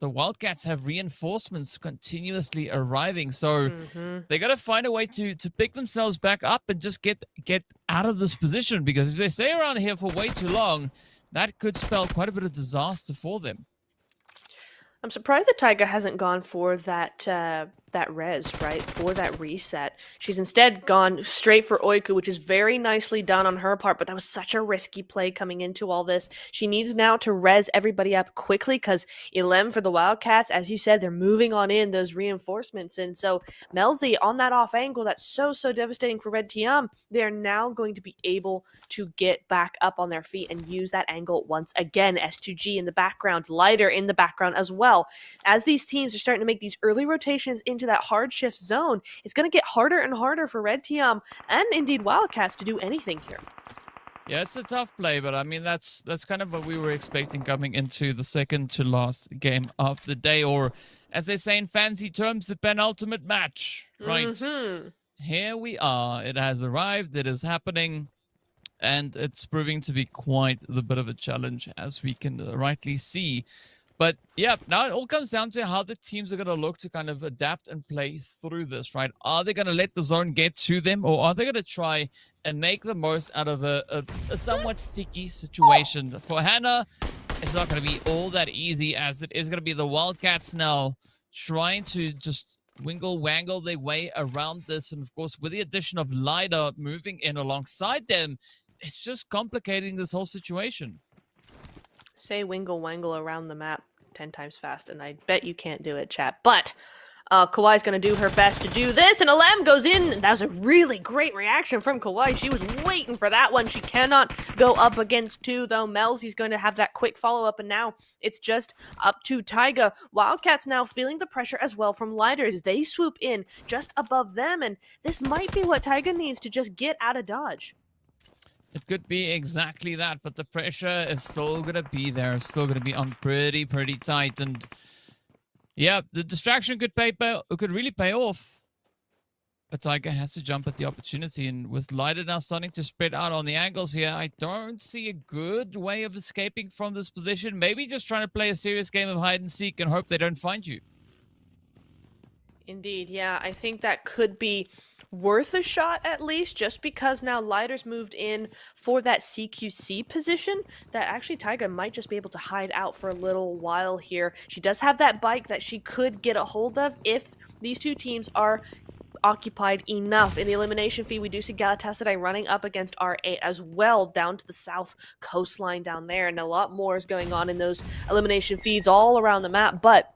the Wildcats have reinforcements continuously arriving. So they got to find a way to pick themselves back up and just get out of this position, because if they stay around here for way too long, that could spell quite a bit of disaster for them. I'm surprised that Taiga hasn't gone for that res, right? For that reset. She's instead gone straight for Oiku, which is very nicely done on her part, but that was such a risky play coming into all this. She needs now to res everybody up quickly, because Ilem for the Wildcats, as you said, they're moving on in those reinforcements. And so Melzi on that off angle, that's so devastating for Red Tiam. They're now going to be able to get back up on their feet and use that angle once again. S2G in the background, Lighter in the background as well. well. As these teams are starting to make these early rotations into that hard shift zone, it's going to get harder and harder for Red Team and indeed Wildcats to do anything here. Yeah, it's a tough play, but I mean, that's kind of what we were expecting coming into the second to last game of the day, or as they say in fancy terms, the penultimate match, right? Here we are. It has arrived. It is happening. And it's proving to be quite the bit of a challenge, as we can rightly see. But yeah, now it all comes down to how the teams are going to look to kind of adapt and play through this, right? Are they going to let the zone get to them, or are they going to try and make the most out of a somewhat sticky situation? For Hannah, it's not going to be all that easy, as it is going to be the Wildcats now trying to just wingle-wangle their way around this. And of course, with the addition of Lida moving in alongside them, it's just complicating this whole situation. Say wingle-wangle around the map 10 times fast, and I bet you can't do it, chat. But Kawhi's going to do her best to do this, and Alam goes in. That was a really great reaction from Kawhi. She was waiting for that one. She cannot go up against two, though. He's going to have that quick follow-up, and now it's just up to Taiga. Wildcats now feeling the pressure as well from Lighters. They swoop in just above them, and this might be what Taiga needs to just get out of dodge. It could be exactly that, but the pressure is still going to be there. It's still going to be on pretty tight. And yeah, the distraction could really pay off. But Tiger has to jump at the opportunity. And with Lighter now starting to spread out on the angles here, I don't see a good way of escaping from this position. Maybe just trying to play a serious game of hide and seek and hope they don't find you. Indeed, yeah. I think that could be worth a shot at least, just because now Lighter's moved in for that CQC position, that actually Taiga might just be able to hide out for a little while here. She does have that bike that she could get a hold of if these two teams are occupied enough. In the elimination feed, we do see Galatasaray running up against R8 as well, down to the south coastline down there, and a lot more is going on in those elimination feeds all around the map. But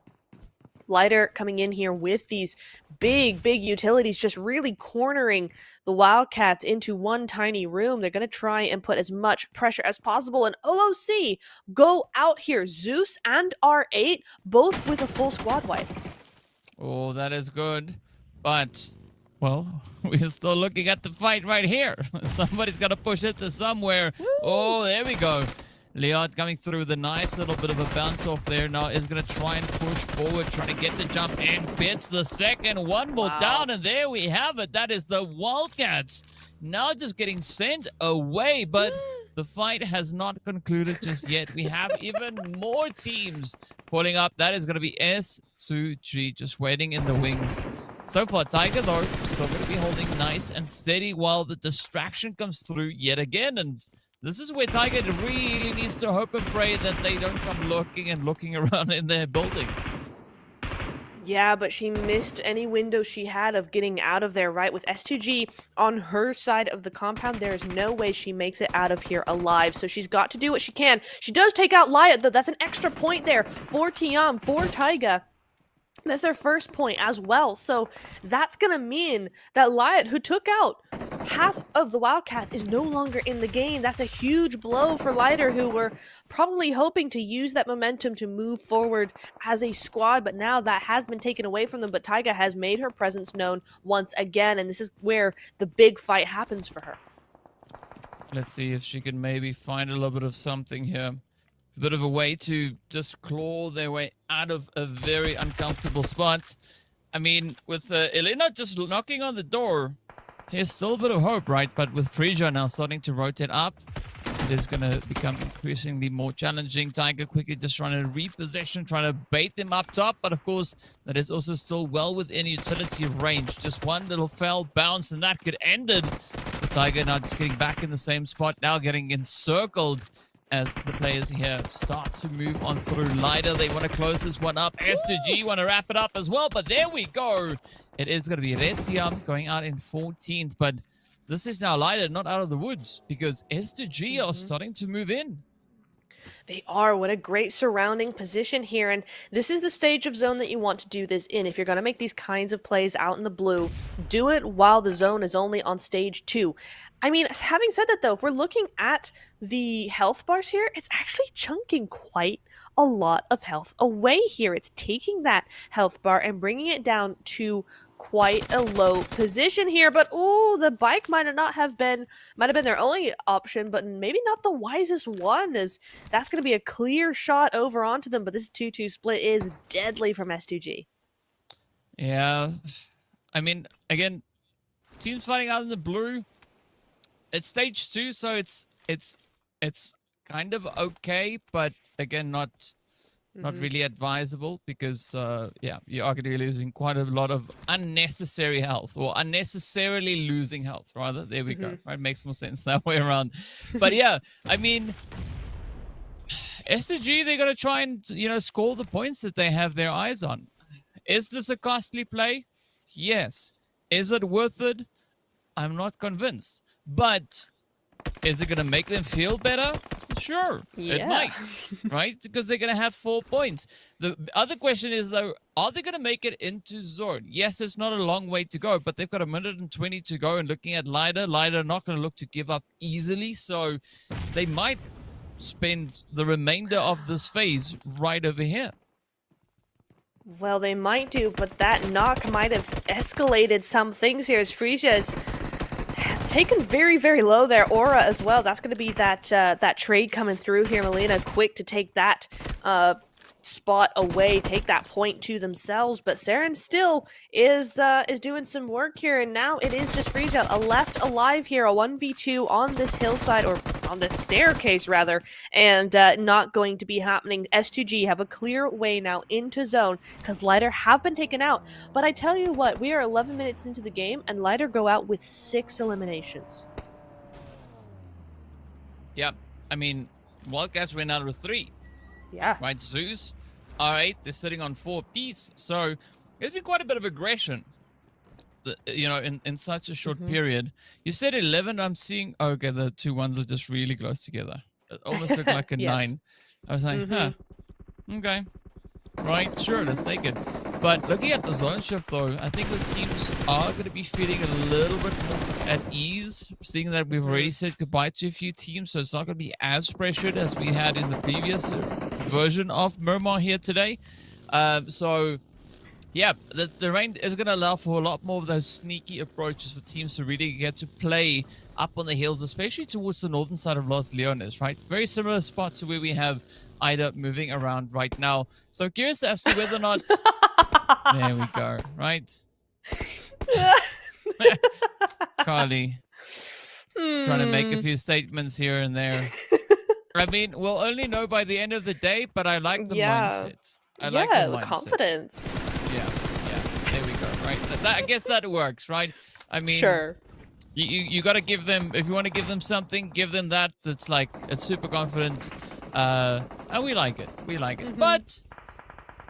Lighter coming in here with these big utilities, just really cornering the Wildcats into one tiny room. They're going to try and put as much pressure as possible. And OOC go out here. Zeus and R8, both with a full squad wipe. Oh, that is good. But, well, we're still looking at the fight right here. Somebody's got to push it to somewhere. Woo! Oh, there we go. Leod coming through with a nice little bit of a bounce off there. Now is going to try and push forward, trying to get the jump in. Bits the second one more down, and there we have it. That is the Wildcats now just getting sent away, but the fight has not concluded just yet. We have even more teams pulling up. That is going to be S2G just waiting in the wings. So far, Tiger, though, still going to be holding nice and steady while the distraction comes through yet again. And this is where Tiger really needs to hope and pray that they don't come looking around in their building. Yeah, but she missed any window she had of getting out of there, right? With S2G on her side of the compound, there is no way she makes it out of here alive. So she's got to do what she can. She does take out Lyat, though. That's an extra point there for Tiam, for Taiga. That's their first point as well. So that's going to mean that Lyat, who took out half of the Wildcats, is no longer in the game. That's a huge blow for Lighter, who were probably hoping to use that momentum to move forward as a squad, but now that has been taken away from them. But Taiga has made her presence known once again, and this is where the big fight happens for her. Let's see if she can maybe find a little bit of something here. A bit of a way to just claw their way out of a very uncomfortable spot. I mean, with Elena just knocking on the door, there's still a bit of hope, right? But with Frisia now starting to rotate up, it is going to become increasingly more challenging. Tiger quickly just trying to repossession, trying to bait them up top. But of course, that is also still well within utility range. Just one little foul bounce, and that could end it. The Tiger now just getting back in the same spot, now getting encircled as the players here start to move on through. Lighter, they want to close this one up. S2G want to wrap it up as well, but there we go. It is going to be Red Team going out in 14th, but this is now Lighter not out of the woods because S2G are starting to move in. They are. What a great surrounding position here. And this is the stage of zone that you want to do this in. If you're going to make these kinds of plays out in the blue, do it while the zone is only on stage 2. I mean, having said that, though, if we're looking at the health bars here, it's actually chunking quite a lot of health away here. It's taking that health bar and bringing it down to quite a low position here. But ooh, the bike might have been their only option, but maybe not the wisest one, as that's going to be a clear shot over onto them. But this 2-2 split is deadly from S2G. Yeah, I mean, again, teams fighting out in the blue. It's stage 2, so it's kind of okay, but again, not really advisable, because yeah, you are going to be losing quite a lot of unnecessary health, or unnecessarily losing health, rather. There we go. Right, makes more sense that way around. But yeah, I mean, SG, they're going to try and score the points that they have their eyes on. Is this a costly play? Yes. Is it worth it? I'm not convinced. But is it going to make them feel better? Sure, it might, right? Because they're going to have 4 points. The other question is, though, are they going to make it into zone? Yes, it's not a long way to go, but they've got 1:20 to go. And looking at Lider not going to look to give up easily. So they might spend the remainder of this phase right over here. Well, they might do, but that knock might have escalated some things here, as Frisia is taken very, very low there. Aura as well. That's going to be that trade coming through here. Melina quick to take that spot away, take that point to themselves. But Saren still is doing some work here, and now it is just Frisia left alive here, a 1v2 on this hillside, or on this staircase rather, and not going to be happening. S2G have a clear way now into zone, because Lighter have been taken out. But I tell you what, we are 11 minutes into the game, and Lighter go out with 6 eliminations. Yeah, I mean, Wildcats went out with 3. Yeah. Right, Zeus. All right, they're sitting on 4 apiece. So there's been quite a bit of aggression, in such a short period. You said 11. I'm seeing, okay, the 2 ones are just really close together. It almost looked like a 9. I was like, okay. Right, sure, let's take it. But looking at the zone shift, though, I think the teams are going to be feeling a little bit more at ease, seeing that we've already said goodbye to a few teams, so it's not going to be as pressured as we had in the previous version of Murmur here today. So, yeah, the terrain is going to allow for a lot more of those sneaky approaches for teams to really get to play up on the hills, especially towards the northern side of Los Leones, right? Very similar spot to where we have Ida moving around right now. So curious as to whether or not... There we go, right? Carly trying to make a few statements here and there. I mean, we'll only know by the end of the day, but I like the mindset. I like the mindset. Confidence. Yeah, there we go, right? I guess that works, right? I mean, sure. You got to give them, if you want to give them something, give them that. It's like, it's super confident. And we like it. We like it. But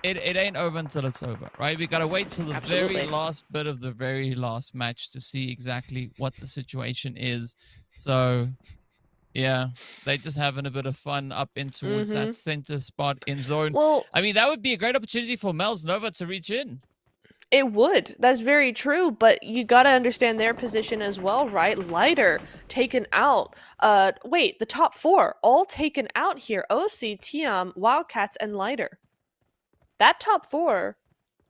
it ain't over until it's over, right? We got to wait till the very last bit of the very last match to see exactly what the situation is. So, yeah, they just having a bit of fun up in towards that center spot in zone. Well, I mean, that would be a great opportunity for Mel's Nova to reach in. It would. That's very true. But you got to understand their position as well, right? Lighter taken out. Wait, the top 4 all taken out here. OC, Tiam, Wildcats, and Lighter. That top 4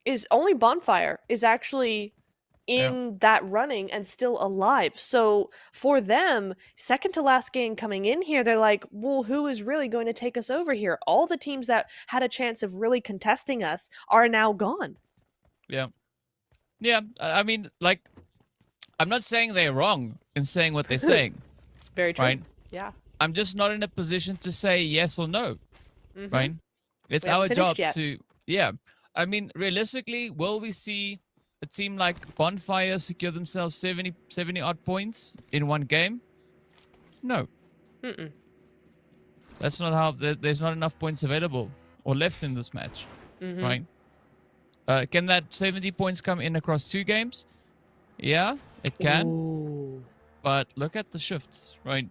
is only Bonfire is actually in that running and still alive. So for them, second to last game coming in here, they're like, well, who is really going to take us over here? All the teams that had a chance of really contesting us are now gone. Yeah. Yeah. I mean, like, I'm not saying they're wrong in saying what they're saying. Very true. Right? Yeah. I'm just not in a position to say yes or no. Right? It's our job to... Yeah. I mean, realistically, will we see a team like Bonfire secure themselves 70 odd points in one game? No. That's not how... There's not enough points available or left in this match. Right? Can that 70 points come in across 2 games? Yeah, it can. Ooh. But look at the shifts, right?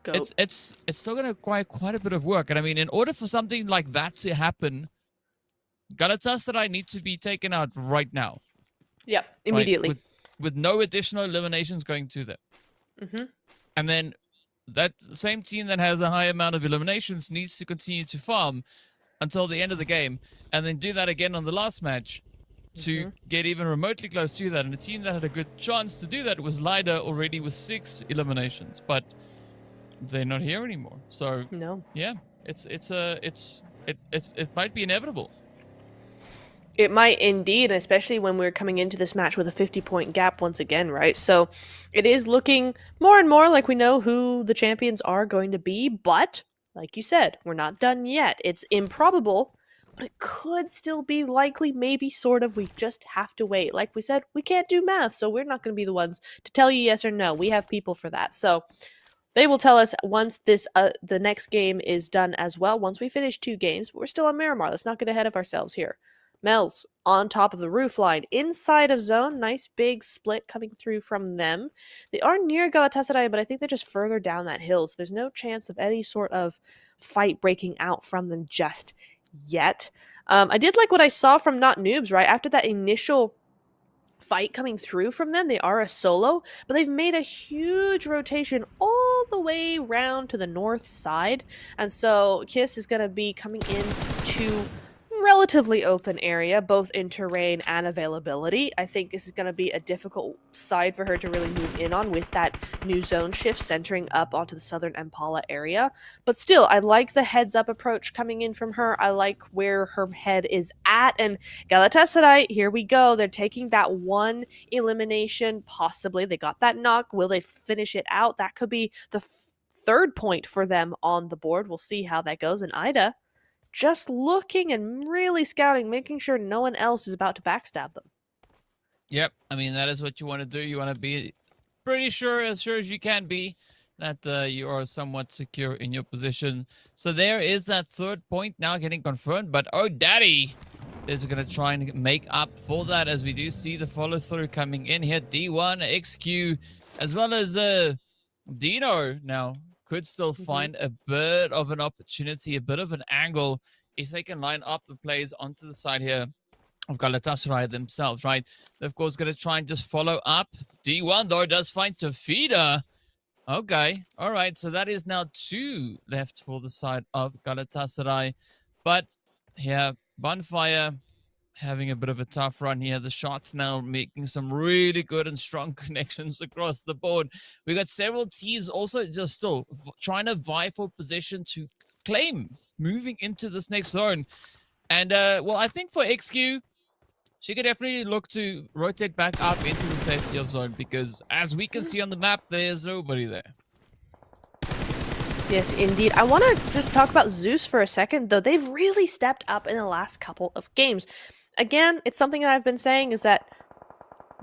It's still going to require quite a bit of work. And I mean, in order for something like that to happen, Galatasaray need to be taken out right now. Yep, immediately. Right? With no additional eliminations going to them. And then that same team that has a high amount of eliminations needs to continue to farm until the end of the game, and then do that again on the last match to get even remotely close to that. And a team that had a good chance to do that was Lida, already with 6 eliminations, but they're not here anymore. So No. yeah, it might be inevitable. It might indeed, especially when we're coming into this match with a 50-point gap once again, right? So it is looking more and more like we know who the champions are going to be, but like you said, we're not done yet. It's improbable, but it could still be likely, maybe, sort of. We just have to wait. Like we said, we can't do math, so we're not going to be the ones to tell you yes or no. We have people for that. So they will tell us once this the next game is done as well, once we finish 2 games, but we're still on Miramar. Let's not get ahead of ourselves here. Pmewl's on top of the roof line, inside of zone. Nice big split coming through from them. They are near Galatasaray, but I think they're just further down that hill, so there's no chance of any sort of fight breaking out from them just yet. I did like what I saw from Not Noobs, right? After that initial fight coming through from them, they are a solo, but they've made a huge rotation all the way round to the north side, and so Kiss is going to be coming in to relatively open area, both in terrain and availability. I think this is going to be a difficult side for her to really move in on with that new zone shift centering up onto the southern Impala area. But still, I like the heads-up approach coming in from her. I like where her head is at. And Galatasaray, here we go. They're taking that 1 elimination, possibly. They got that knock. Will they finish it out? That could be the 3rd point for them on the board. We'll see how that goes. And Ida, just looking and really scouting, making sure no one else is about to backstab them. Yep, I mean, that is what you want to do. You want to be pretty sure, as sure as you can be, that you are somewhat secure in your position. So there is that 3rd point now getting confirmed, but oh daddy is going to try and make up for that, as we do see the follow-through coming in here. D1, XQ, as well as Dino now could still find a bit of an opportunity, a bit of an angle, if they can line up the plays onto the side here of Galatasaray themselves, right? They're, of course, going to try and just follow up. D1, though, does find Tafida. Okay, all right, so that is now 2 left for the side of Galatasaray. But here, Bonfire having a bit of a tough run here. The shots now making some really good and strong connections across the board. We got several teams also just still trying to vie for position to claim moving into this next zone. And, well, I think for XQ, she could definitely look to rotate back up into the safety of zone, because as we can see on the map, there's nobody there. Yes, indeed. I want to just talk about Zeus for a second, though. They've really stepped up in the last couple of games. Again, it's something that I've been saying, is that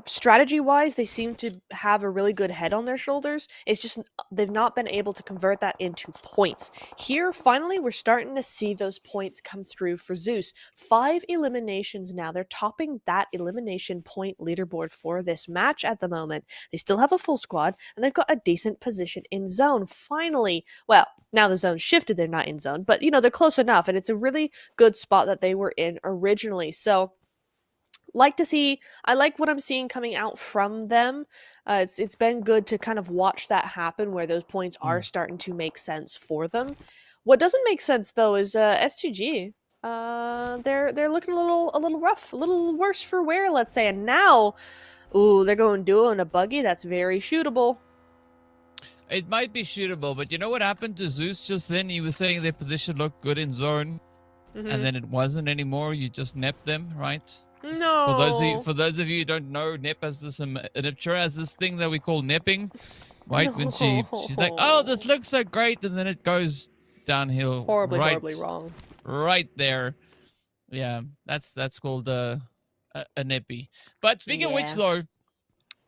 strategy-wise, they seem to have a really good head on their shoulders. It's just they've not been able to convert that into points. Here, finally, we're starting to see those points come through for Zeus. 5 eliminations now. They're topping that elimination point leaderboard for this match at the moment. They still have a full squad, and they've got a decent position in zone. Finally, well, now the zone shifted, they're not in zone, but, you know, they're close enough, and it's a really good spot that they were in originally. So I like what I'm seeing coming out from them. It's been good to kind of watch that happen, where those points are starting to make sense for them. What doesn't make sense, though, is S2G. They're looking a little rough, a little worse for wear, let's say. And now, ooh, they're going duo in a buggy. That's very shootable. It might be shootable, but you know what happened to Zeus just then? He was saying their position looked good in zone, and then it wasn't anymore. You just nepped them, right? No. For those of you who don't know, Nep has this Niptura has this thing that we call nipping, right? No. When she's like, "Oh, this looks so great," and then it goes downhill. Horribly wrong. Right there. Yeah, that's called a nippy. But speaking of which, though,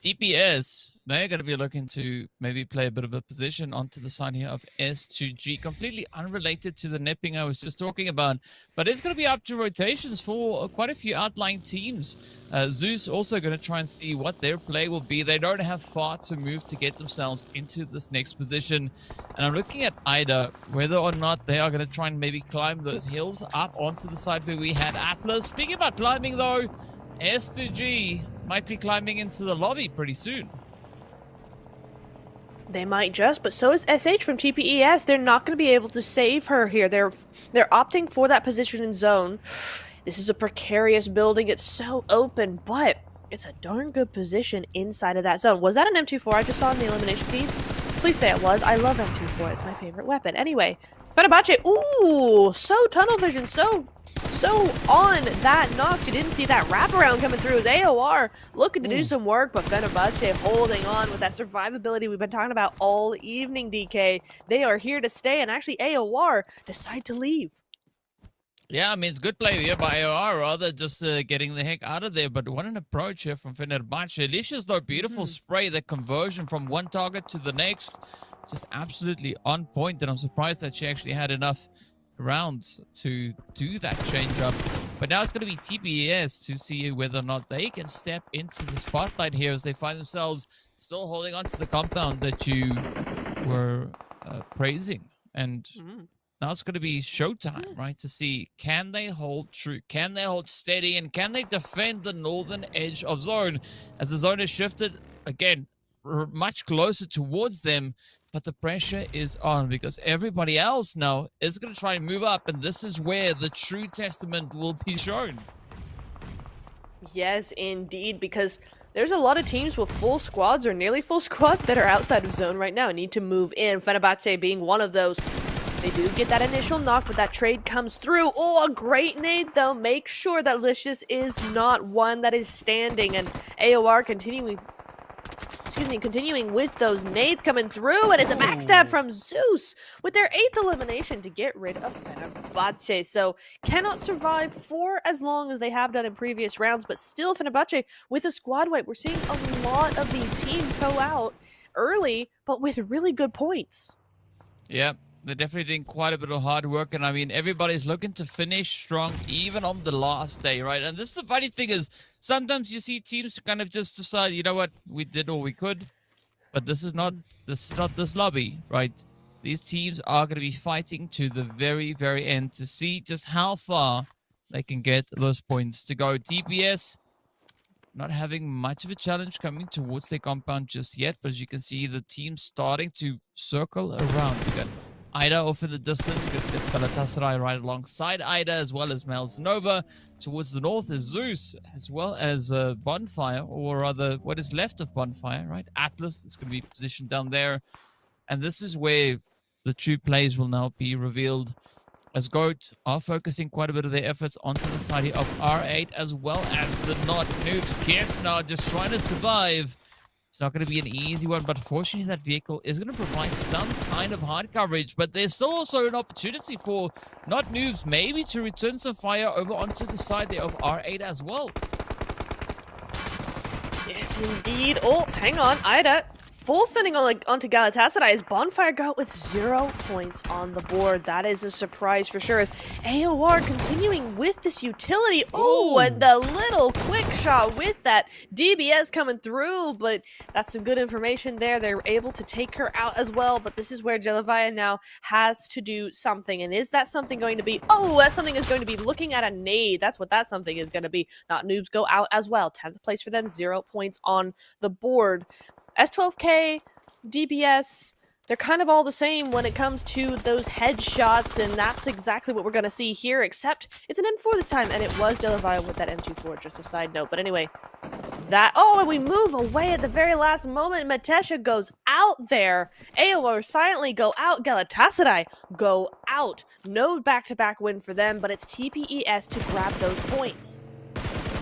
TPS, they're going to be looking to maybe play a bit of a position onto the side here of S2G, completely unrelated to the nipping I was just talking about. But it's going to be up to rotations for quite a few outlying teams. Zeus also going to try and see what their play will be. They don't have far to move to get themselves into this next position. And I'm looking at Ida, whether or not they are going to try and maybe climb those hills up onto the side where we had Atlas. Speaking about climbing, though, S2G might be climbing into the lobby pretty soon. They might just, but so is SH from TPES. They're not going to be able to save her here. They're opting for that position in zone. This is a precarious building. It's so open, but it's a darn good position inside of that zone. Was that an M24 I just saw in the elimination feed? Please say it was. I love M24. It's my favorite weapon. Anyway, Fenerbahce. Ooh, so tunnel vision, so on that knock. You didn't see that wraparound coming through as AOR looking to do some work, but Fenerbahce holding on with that survivability we've been talking about all evening, DK. They are here to stay, and actually AOR decide to leave. Yeah, I mean, it's good play here by AOR, rather just getting the heck out of there. But what an approach here from Fenerbahce. Alicia's, though, beautiful spray, the conversion from one target to the next. Just absolutely on point, and I'm surprised that she actually had enough rounds to do that change up. But now it's going to be TPES to see whether or not they can step into the spotlight here as they find themselves still holding on to the compound that you were praising. And now it's going to be showtime, right? To see, can they hold true? Can they hold steady? And can they defend the northern edge of zone? As the zone has shifted, again, much closer towards them. But the pressure is on because everybody else now is going to try and move up. And this is where the true testament will be shown. Yes, indeed, because there's a lot of teams with full squads or nearly full squads that are outside of zone right now and need to move in. Fenerbahce being one of those. They do get that initial knock, but that trade comes through. Oh, a great nade, though. Make sure that Licious is not one that is standing. And AOR continuing with those nades coming through, and it's a backstab from Zeus with their 8th elimination to get rid of Fenerbahce. So cannot survive for as long as they have done in previous rounds, but still Fenerbahce with a squad wipe. We're seeing a lot of these teams go out early, but with really good points. Yeah. They're definitely doing quite a bit of hard work, and I mean, everybody's looking to finish strong, even on the last day, right? And this is the funny thing is, sometimes you see teams kind of just decide, you know what, we did all we could, but this is not this lobby, right? These teams are going to be fighting to the very, very end to see just how far they can get those points to go. TPS not having much of a challenge coming towards their compound just yet, but as you can see, the team starting to circle around. We got Ida off in the distance, good Galatasaray right alongside Ida, as well as Pmewl Nova. Towards the north is Zeus, as well as Bonfire, or rather what is left of Bonfire, right? Atlas is going to be positioned down there. And this is where the true plays will now be revealed, as GOAT are focusing quite a bit of their efforts onto the side of R8, as well as the Not Noobs. Guess now just trying to survive. It's not going to be an easy one, but fortunately that vehicle is going to provide some kind of hard coverage. But there's still also an opportunity for Not Noobs maybe to return some fire over onto the side there of R8 as well. Yes, indeed. Oh, hang on. Ida full sending onto Galatasaray as Bonfire got with 0 points on the board. That is a surprise for sure, as AOR continuing with this utility. Oh, and the little quick shot with that DBS coming through, but that's some good information there. They're able to take her out as well, but this is where Jelivia now has to do something. And is that something going to be? Oh, that something is going to be looking at a nade. That's what that something is going to be. Not Noobs go out as well. 10th place for them, 0 points on the board. S12K, DBS, they're kind of all the same when it comes to those headshots, and that's exactly what we're going to see here, except it's an M4 this time, and it was Jelivia with that M24, just a side note. But anyway, and we move away at the very last moment. Matesha goes out there. AOR silently go out. Galatasaray go out. No back-to-back win for them, but it's TPES to grab those points.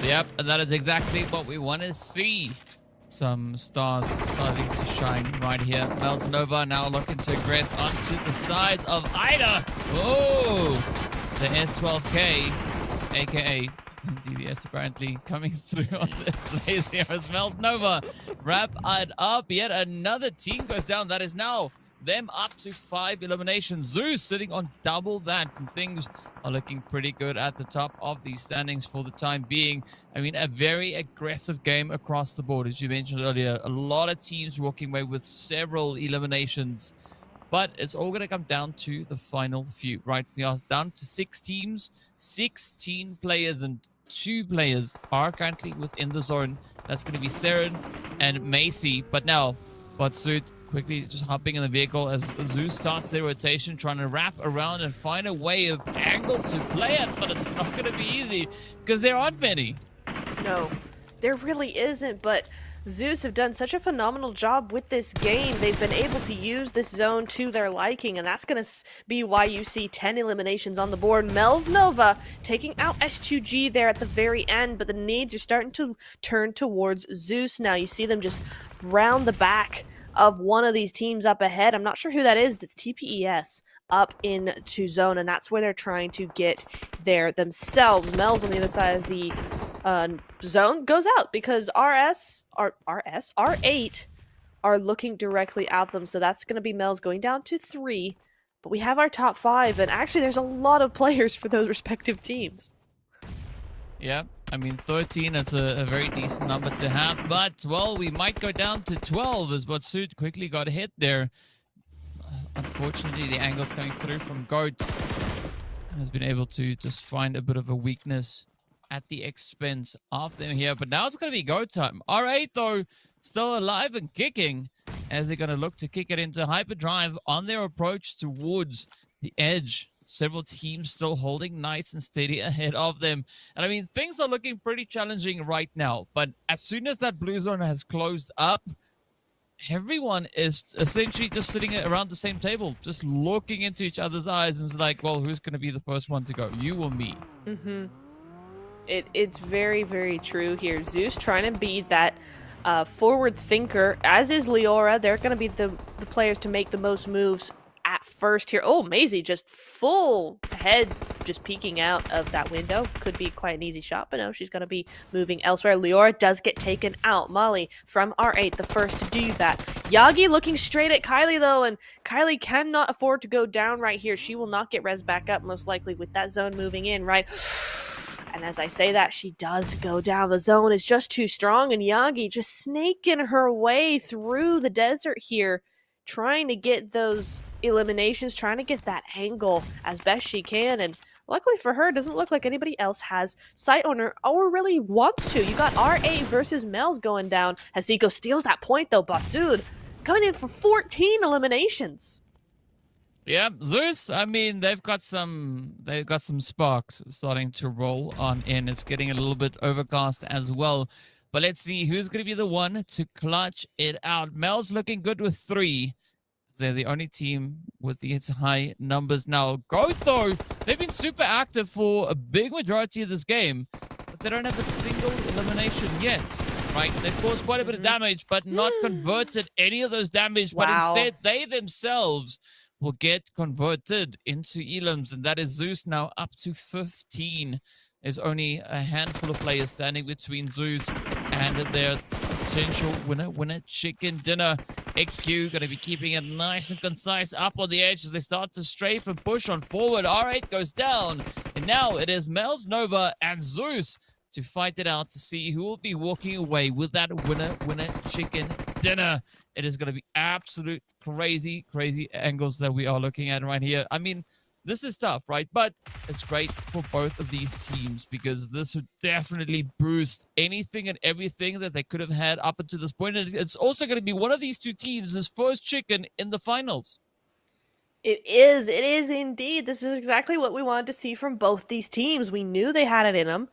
Yep, and that is exactly what we want to see. Some stars starting to shine right here. Pmewl Nova now looking to aggress onto the sides of Ida. Oh, the S12K, aka DBS, apparently coming through on the play there as Pmewl Nova wrap it up. Yet another team goes down. That is now them up to 5 eliminations. Zeus sitting on double that, and things are looking pretty good at the top of these standings for the time being. I mean, a very aggressive game across the board, as you mentioned earlier. A lot of teams walking away with several eliminations, but it's all going to come down to the final few, right? We are down to 6 teams, 16 players, and 2 players are currently within the zone. That's going to be Seren and Macy. But now, Batsuit quickly just hopping in the vehicle as Zeus starts their rotation, trying to wrap around and find a way of angle to play it, but it's not going to be easy because there aren't many. No, there really isn't, but Zeus have done such a phenomenal job with this game. They've been able to use this zone to their liking, and that's going to be why you see 10 eliminations on the board. Mel's Nova taking out S2G there at the very end, but the nades are starting to turn towards Zeus now. You see them just round the back of one of these teams up ahead. I'm not sure who that is. That's TPES up into zone, and that's where they're trying to get there themselves. Mel's on the other side of the zone goes out because R8 are looking directly at them, so that's going to be Mel's going down to 3. But we have our top 5, and actually there's a lot of players for those respective teams. Yeah, I mean 13, that's a very decent number to have, but well, we might go down to 12 as what Suit quickly got hit there. Unfortunately, the angles coming through from Goat has been able to just find a bit of a weakness at the expense of them here, but now it's going to be go time. R8 though, still alive and kicking as they're going to look to kick it into hyperdrive on their approach towards the edge. Several teams still holding nice and steady ahead of them, and I mean things are looking pretty challenging right now, but as soon as that blue zone has closed up, everyone is essentially just sitting around the same table, just looking into each other's eyes, and it's like, well, who's going to be the first one to go, you or me? It's very, very true here. Zeus trying to be that forward thinker, as is Leora. They're going to be the players to make the most moves at first here. Oh, Maisie just full head, just peeking out of that window. Could be quite an easy shot, but no, she's going to be moving elsewhere. Leora does get taken out. Molly from R8, the first to do that. Yagi looking straight at Kylie, though, and Kylie cannot afford to go down right here. She will not get res back up, most likely, with that zone moving in, right? And as I say that, she does go down. The zone is just too strong, and Yagi just snaking her way through the desert here, trying to get those eliminations, trying to get that angle as best she can. And luckily for her, it doesn't look like anybody else has sight on her or really wants to. You got R8 versus Mel's going down. Hasiko steals that point, though. Basud coming in for 14 eliminations. Yeah, Zeus, I mean, they've got some sparks starting to roll on in. It's getting a little bit overcast as well. But let's see who's going to be the one to clutch it out. Mel's looking good with 3. They're the only team with these high numbers now. Goat, though, they've been super active for a big majority of this game, but they don't have a single elimination yet, right? They've caused quite a bit of damage, but not converted any of those damage. Wow. But instead, they themselves will get converted into elims, and that is Zeus now up to 15. There's only a handful of players standing between Zeus and their potential winner chicken dinner. XQ going to be keeping it nice and concise up on the edge as they start to strafe and push on forward. R8 goes down, and now it is Mel's Nova and Zeus to fight it out to see who will be walking away with that winner chicken dinner. It is going to be absolute crazy angles that we are looking at right here. I mean, this is tough, right? But it's great for both of these teams because this would definitely boost anything and everything that they could have had up until this point. And it's also going to be one of these two teams' first chicken in the finals. It is indeed. This is exactly what we wanted to see from both these teams. We knew they had it in them.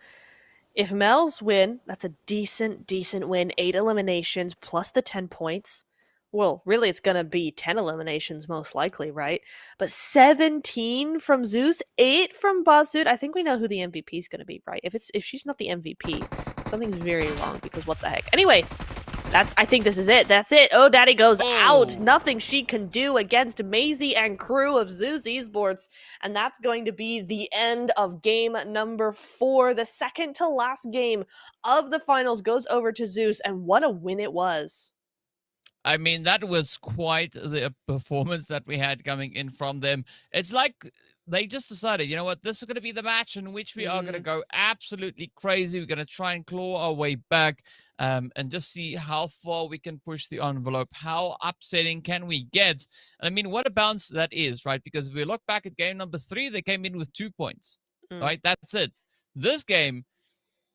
If Mel's win, that's a decent win. 8 eliminations plus the 10 points. Well, really, it's going to be 10 eliminations most likely, right? But 17 from Zeus, 8 from Basud. I think we know who the MVP is going to be, right? If she's not the MVP, something's very wrong because what the heck. Anyway, I think this is it. That's it. Oh, Daddy goes out. Nothing she can do against Maisie and crew of Zeus Esports. And that's going to be the end of game number 4. The second to last game of the finals goes over to Zeus. And what a win it was. I mean, that was quite the performance that we had coming in from them. It's like they just decided, you know what, this is going to be the match in which we are going to go absolutely crazy. We're going to try and claw our way back and just see how far we can push the envelope. How upsetting can we get? And I mean, what a bounce that is, right? Because if we look back at game number 3, they came in with 2 points, right? That's it. This game,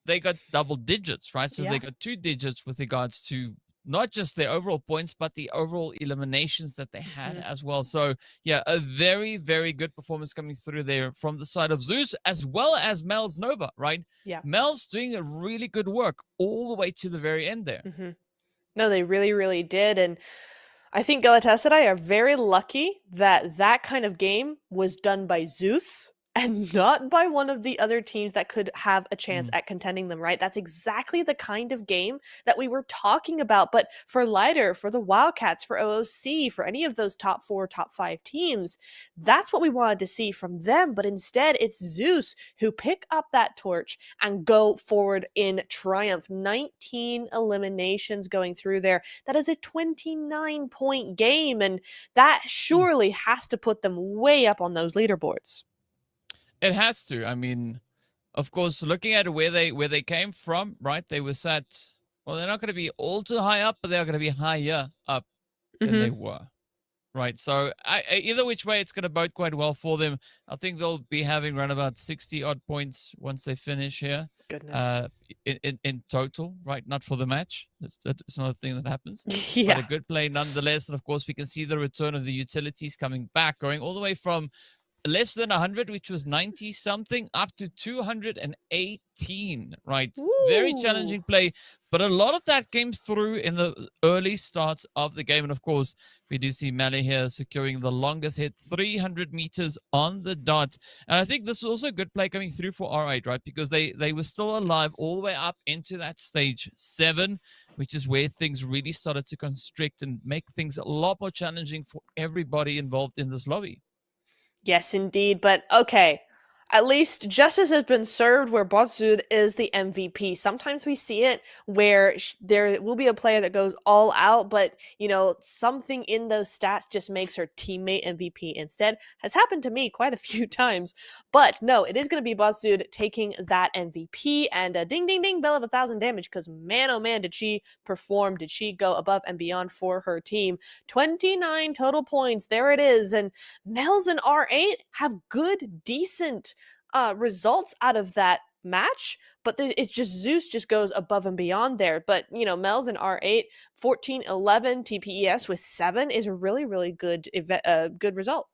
they got double digits, right? So they got 2 digits with regards to not just their overall points, but the overall eliminations that they had as well. So, yeah, a very, very good performance coming through there from the side of Zeus, as well as Pmewl Nova, right? Yeah. Pmewl's doing a really good work all the way to the very end there. No, they really, really did. And I think Galatasaray are very lucky that that kind of game was done by Zeus and not by one of the other teams that could have a chance at contending them, right? That's exactly the kind of game that we were talking about. But for Lighter, for the Wildcats, for OOC, for any of those top 4, top 5 teams, that's what we wanted to see from them. But instead, it's Zeus who pick up that torch and go forward in triumph. 19 eliminations going through there. That is a 29-point game, and that surely has to put them way up on those leaderboards. It has to. I mean, of course, looking at where they came from, right? They were set. Well, they're not going to be all too high up, but they're going to be higher up than they were, right? So either which way, it's going to bode quite well for them. I think they'll be having around about 60 odd points once they finish here. Goodness. In total, right? Not for the match. It's not a thing that happens. Yeah. But a good play nonetheless. And of course, we can see the return of the utilities coming back, going all the way from less than 100, which was 90 something, up to 218, right? Ooh. Very challenging play, but a lot of that came through in the early starts of the game. And of course, we do see Mali here securing the longest hit, 300 meters on the dot. And I think this was also a good play coming through for R8, right? Because they were still alive all the way up into that stage 7, which is where things really started to constrict and make things a lot more challenging for everybody involved in this lobby. Yes, indeed. But okay, at least justice has been served where Botsud is the MVP. Sometimes we see it where there will be a player that goes all out, but, you know, something in those stats just makes her teammate MVP instead. Has happened to me quite a few times. But no, it is going to be Botsud taking that MVP. And ding, ding, ding, bell of 1,000 damage, because man, oh man, did she perform. Did she go above and beyond for her team. 29 total points. There it is. And Pmewl and R8 have good, decent results out of that match, but it's just Zeus just goes above and beyond there. But, you know, Pmewl and R8, 14, 11, TPES with 7 is a really, really good good result.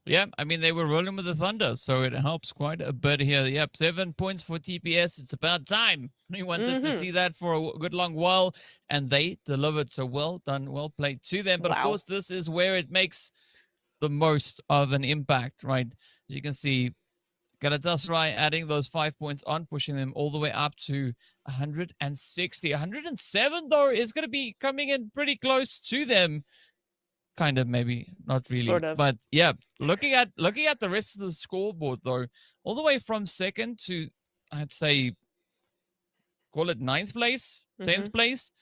Yeah, I mean, they were rolling with the Thunder, so it helps quite a bit here. Yep, 7 points for TPS. It's about time. We wanted to see that for a good long while, and they delivered. So well done, well played to them. But of course, this is where it makes the most of an impact, right? As you can see, Galatasaray adding those 5 points on, pushing them all the way up to 160. 107, though, is going to be coming in pretty close to them. Kind of, maybe, not really. Sort of. But yeah, looking at the rest of the scoreboard, though, all the way from 2nd to, I'd say, call it 9th place, 10th place,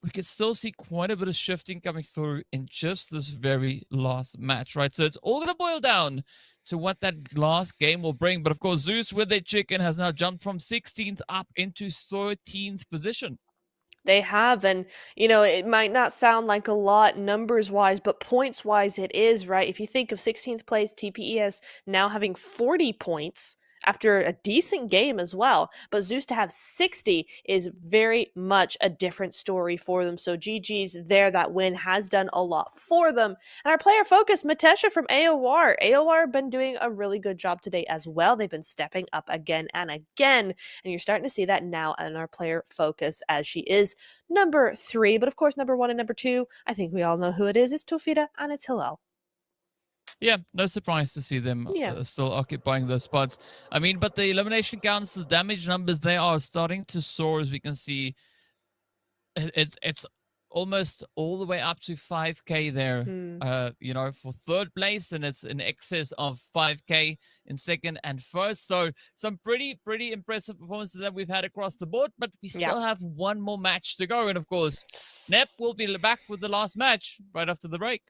we could still see quite a bit of shifting coming through in just this very last match, right? So it's all going to boil down to what that last game will bring. But of course, Zeus with their chicken has now jumped from 16th up into 13th position. They have, and, you know, it might not sound like a lot numbers-wise, but points-wise it is, right? If you think of 16th place, TPES now having 40 points after a decent game as well, but Zeus to have 60 is very much a different story for them. So GG's there. That win has done a lot for them. And our player focus, Matesha from AOR. AOR have been doing a really good job today as well. They've been stepping up again and again, and you're starting to see that now in our player focus as she is number 3. But of course, number 1 and number 2, I think we all know who it is. It's Tofida and it's Hillel. Yeah, no surprise to see them still occupying those spots. I mean, but the elimination counts, the damage numbers, they are starting to soar, as we can see. It's almost all the way up to 5K there, you know, for 3rd place, and it's in excess of 5K in 2nd and 1st. So some pretty impressive performances that we've had across the board, but we still have one more match to go. And of course, Nep will be back with the last match right after the break.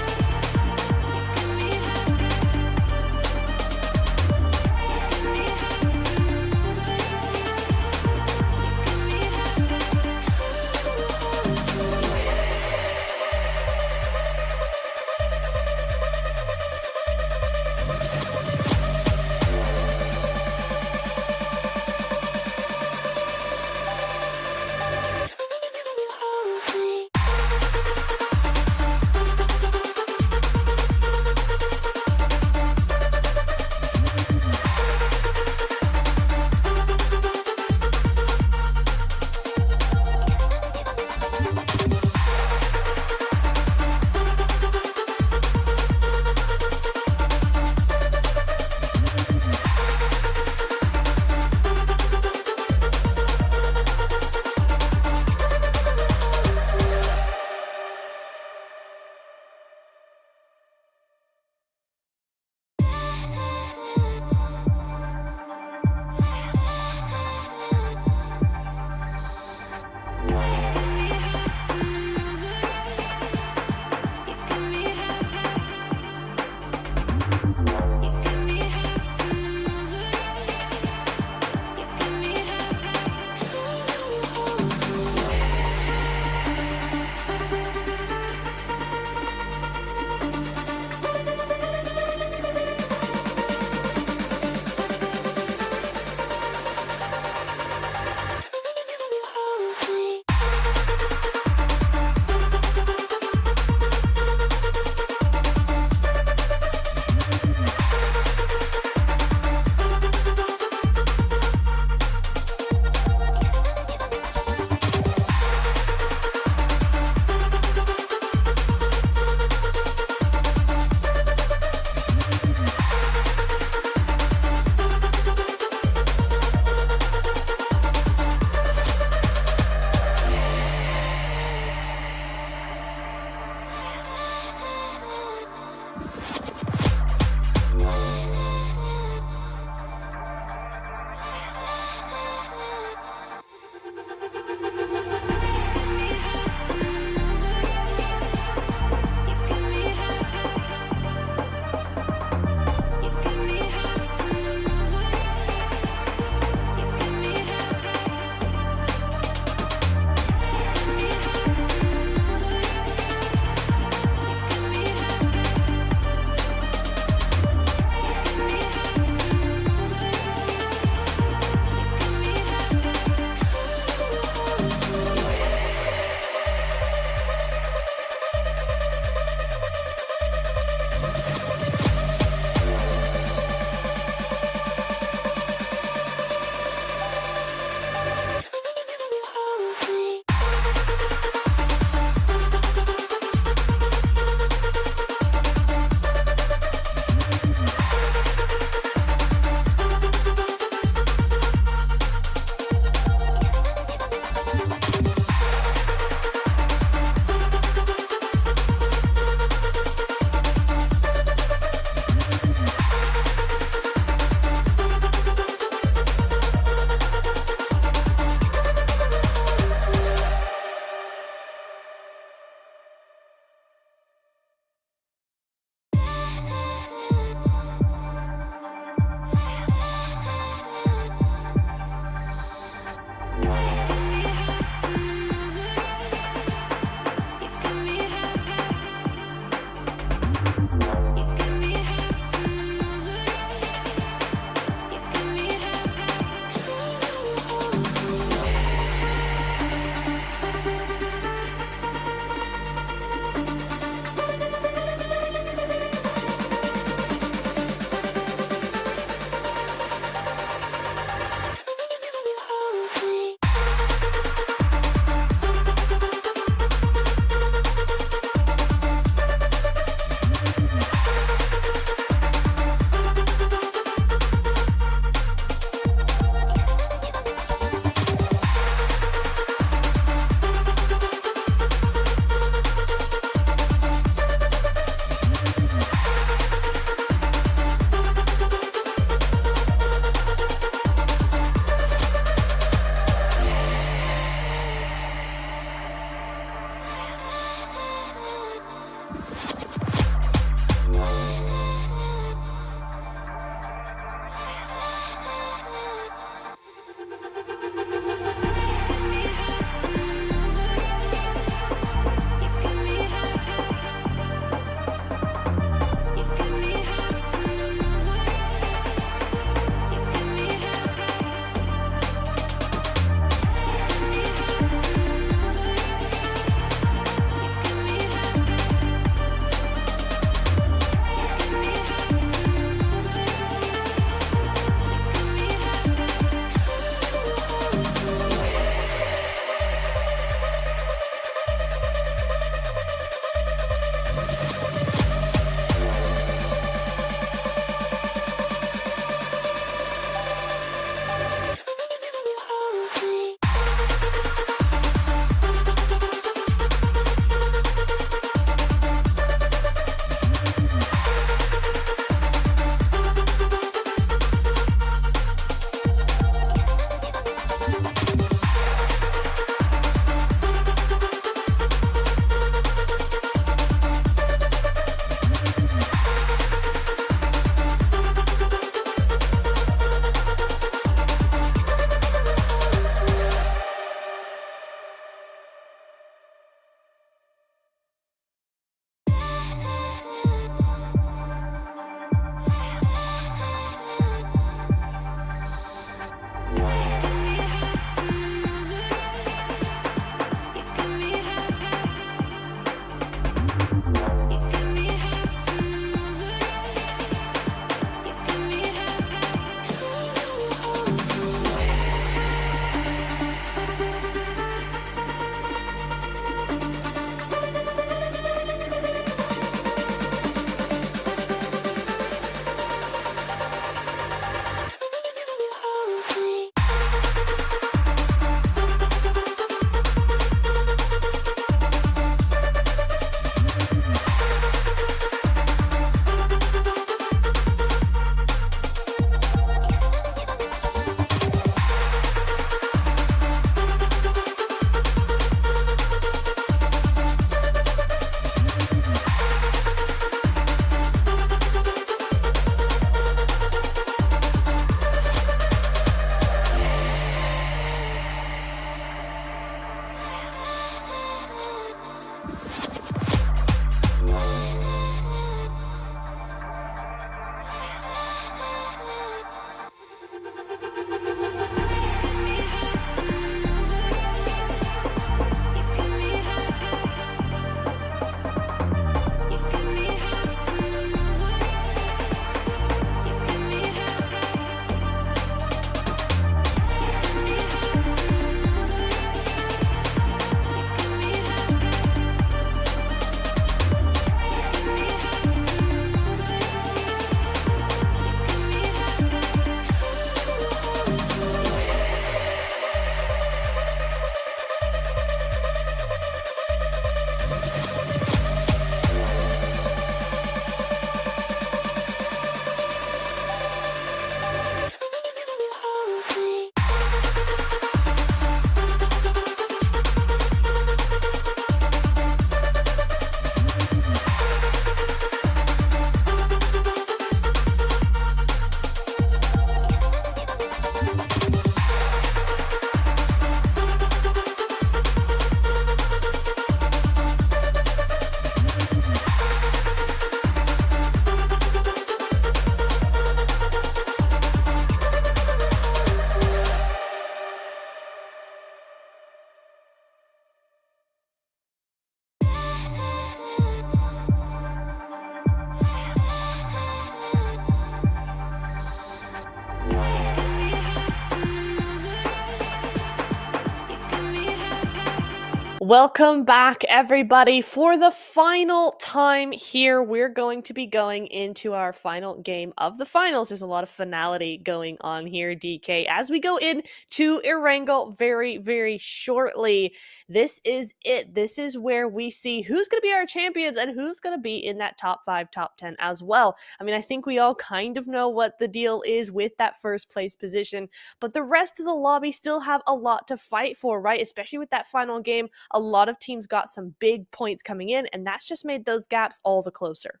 Welcome back, everybody. For the final time here, we're going to be going into our final game of the finals. There's a lot of finality going on here, DK, as we go into Erangel very, very shortly. This is it. This is where we see who's going to be our champions and who's going to be in that top 5, top 10 as well. I mean, I think we all kind of know what the deal is with that first place position, but the rest of the lobby still have a lot to fight for, right? Especially with that final game. A lot of teams got some big points coming in, and that's just made those gaps all the closer.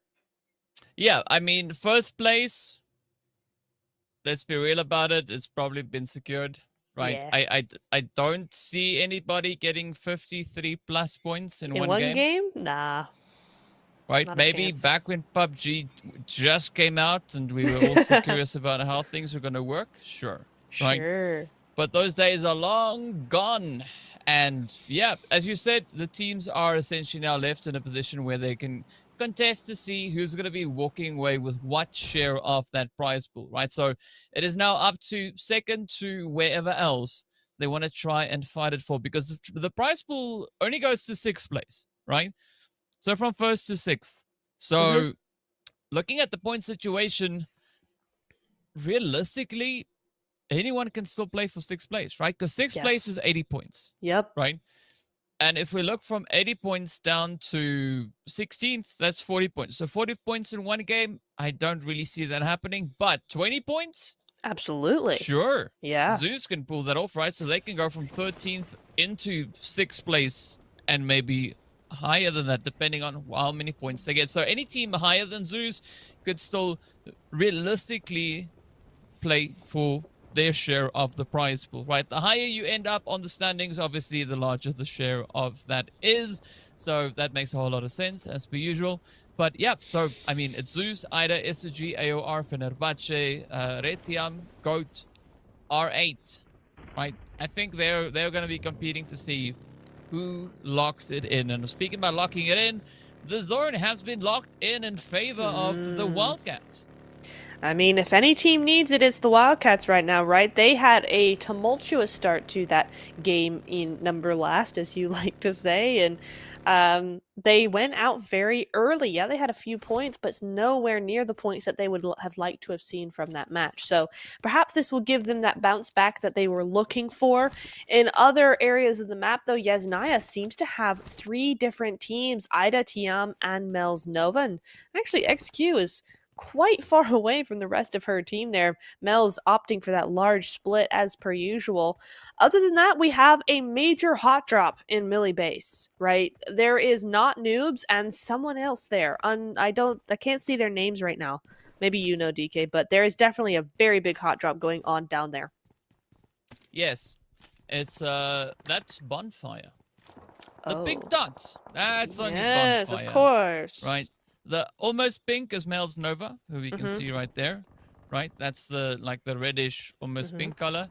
Yeah, I mean, first place, let's be real about it, it's probably been secured, right? Yeah. I don't see anybody getting 53 plus points in one game. game. Nah. Right? Maybe back when PUBG just came out and we were also curious about how things were going to work. Sure. Right? But those days are long gone. And yeah, as you said, the teams are essentially now left in a position where they can contest to see who's going to be walking away with what share of that prize pool, right? So it is now up to second to wherever else they want to try and fight it for, because the prize pool only goes to 6th place, right? So from 1st to 6th. So looking at the point situation, realistically, anyone can still play for 6th place, right? Because 6th place is 80 points. Yep. Right? And if we look from 80 points down to 16th, that's 40 points. So 40 points in one game, I don't really see that happening. But 20 points? Absolutely. Sure. Yeah. Zeus can pull that off, right? So they can go from 13th into 6th place and maybe higher than that, depending on how many points they get. So any team higher than Zeus could still realistically play for their share of the prize pool, right? The higher you end up on the standings, obviously, the larger the share of that is. So that makes a whole lot of sense, as per usual. But yeah, so, I mean, it's Zeus, Ida, SG, AOR, Fenerbahce, Retiam, GOAT, R8, right? I think they're going to be competing to see who locks it in. And speaking about locking it in, the zone has been locked in favor of the Wildcats. I mean, if any team needs it, it's the Wildcats right now, right? They had a tumultuous start to that game in number last, as you like to say, and they went out very early. Yeah, they had a few points, but it's nowhere near the points that they would have liked to have seen from that match. So perhaps this will give them that bounce back that they were looking for. In other areas of the map, though, Yasnaya seems to have 3 different teams, Ida, Tiam, and Mel's Nova. And actually, XQ is quite far away from the rest of her team there. Mel's opting for that large split as per usual. Other than that, we have a major hot drop in Millie base, right? There is not Noobs and someone else there. I can't see their names right now. Maybe you know, DK, but there is definitely a very big hot drop going on down there. Yes. It's that's Bonfire. The big dots. That's only Bonfire. Yes, of course. Right. The almost pink is Mel's Nova, who we can see right there, right? That's the the reddish, almost pink color.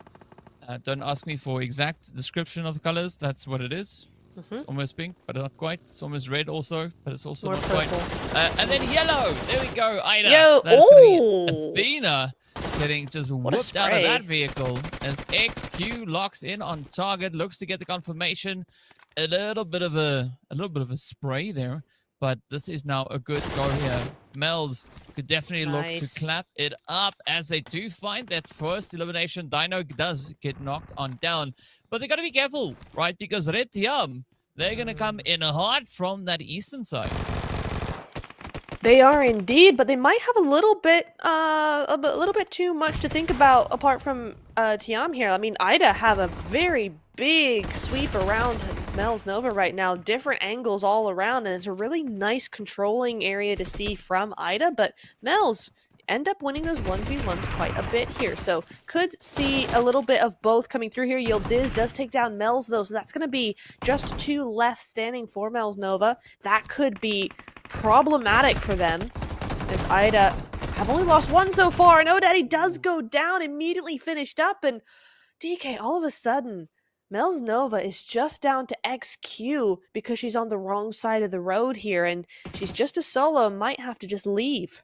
Don't ask me for exact description of the colors. That's what it is. It's almost pink, but not quite. It's almost red also, but it's also not quite. And then yellow. There we go, Ida. Yo, Athena getting just whooped out of that vehicle as XQ locks in on target. Looks to get the confirmation. A little bit of a spray there. But this is now a good go here. Mel's could definitely look to clap it up as they do find that first elimination. Dino does get knocked on down. But they got to be careful, right? Because Retiam, they're going to come in hard from that eastern side. They are indeed, but they might have a little bit too much to think about apart from Tiam here. I mean, Ida have a very big sweep around Mel's Nova right now, different angles all around, and it's a really nice controlling area to see from Ida, but Mel's end up winning those 1v1s quite a bit here, so could see a little bit of both coming through here. Yildiz does take down Mel's, though, so that's going to be just 2 left standing for Mel's Nova. That could be problematic for them, as Ida have only lost 1 so far, and Odaddy does go down, immediately finished up, and DK, all of a sudden, Mel's Nova is just down to XQ because she's on the wrong side of the road here, and she's just a solo and might have to just leave.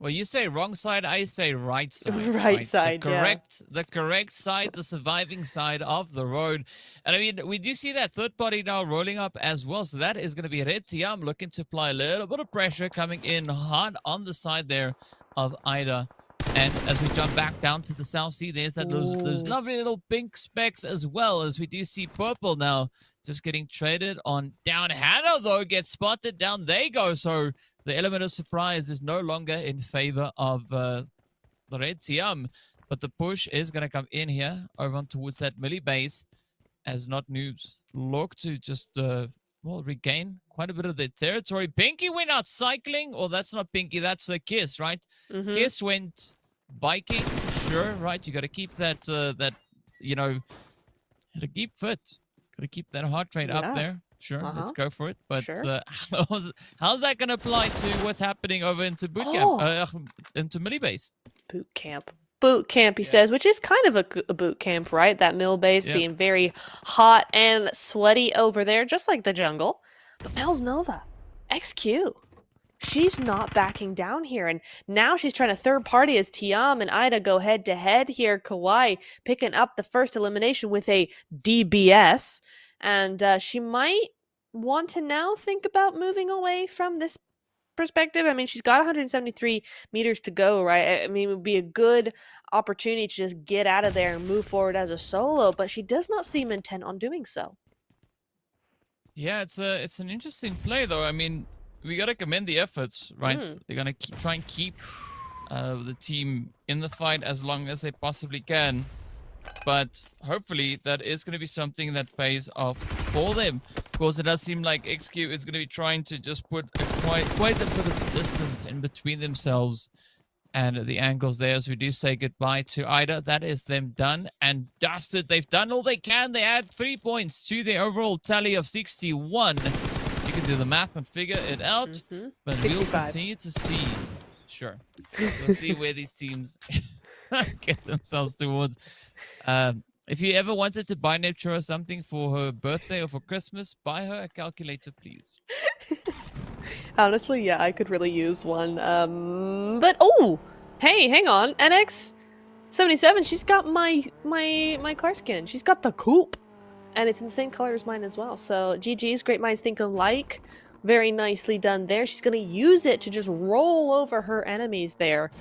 Well, you say wrong side, I say right side. Right side, the correct side, the surviving side of the road. And I mean, we do see that third party now rolling up as well. So that is going to be Red Tiam looking to apply a little bit of pressure, coming in hard on the side there of Ida. And as we jump back down to the South Sea, there's that those lovely little pink specks as well, as we do see purple now just getting traded on down. Hannah, though, gets spotted. Down they go. So the element of surprise is no longer in favor of the Red Tiam. But the push is going to come in here over on towards that Millie base, as Not Noobs look to just, well, regain quite a bit of their territory. Pinky went out cycling. Or that's not Pinky, that's a Kiss, right? Kiss went biking. Sure, right? You got to keep that, you know, to keep fit. Got to keep that heart rate up there. Sure, let's go for it. But how's that going to apply to what's happening over into boot camp, into Millie base? Boot camp, he says, which is kind of a boot camp, right? That mill base being very hot and sweaty over there, just like the jungle. But Mel's Nova, XQ, she's not backing down here. And now she's trying to third party as Tiam and Ida go head to head here. Kawhi picking up the first elimination with a DBS. And she might want to now think about moving away from this perspective. I mean, she's got 173 meters to go, right? I mean, it would be a good opportunity to just get out of there and move forward as a solo, but she does not seem intent on doing so. Yeah, it's an interesting play, though. I mean, we got to commend the efforts, right? They're going to try and keep the team in the fight as long as they possibly can. But hopefully that is going to be something that pays off for them. Of course, it does seem like XQ is going to be trying to just put quite a bit of distance in between themselves and the angles there, as we do say goodbye to Ida. That is them done and dusted. They've done all they can. They add 3 points to their overall tally of 61. You can do the math and figure it out. But 65. We'll continue to see. Sure. We'll see where these teams get themselves towards. If you ever wanted to buy Neptune or something for her birthday or for Christmas, buy her a calculator, please. Honestly, yeah, I could really use one. But oh, hey, hang on, NX77. She's got my car skin. She's got the coupe, and it's in the same color as mine as well. So GG's, great minds think alike. Very nicely done there. She's gonna use it to just roll over her enemies there,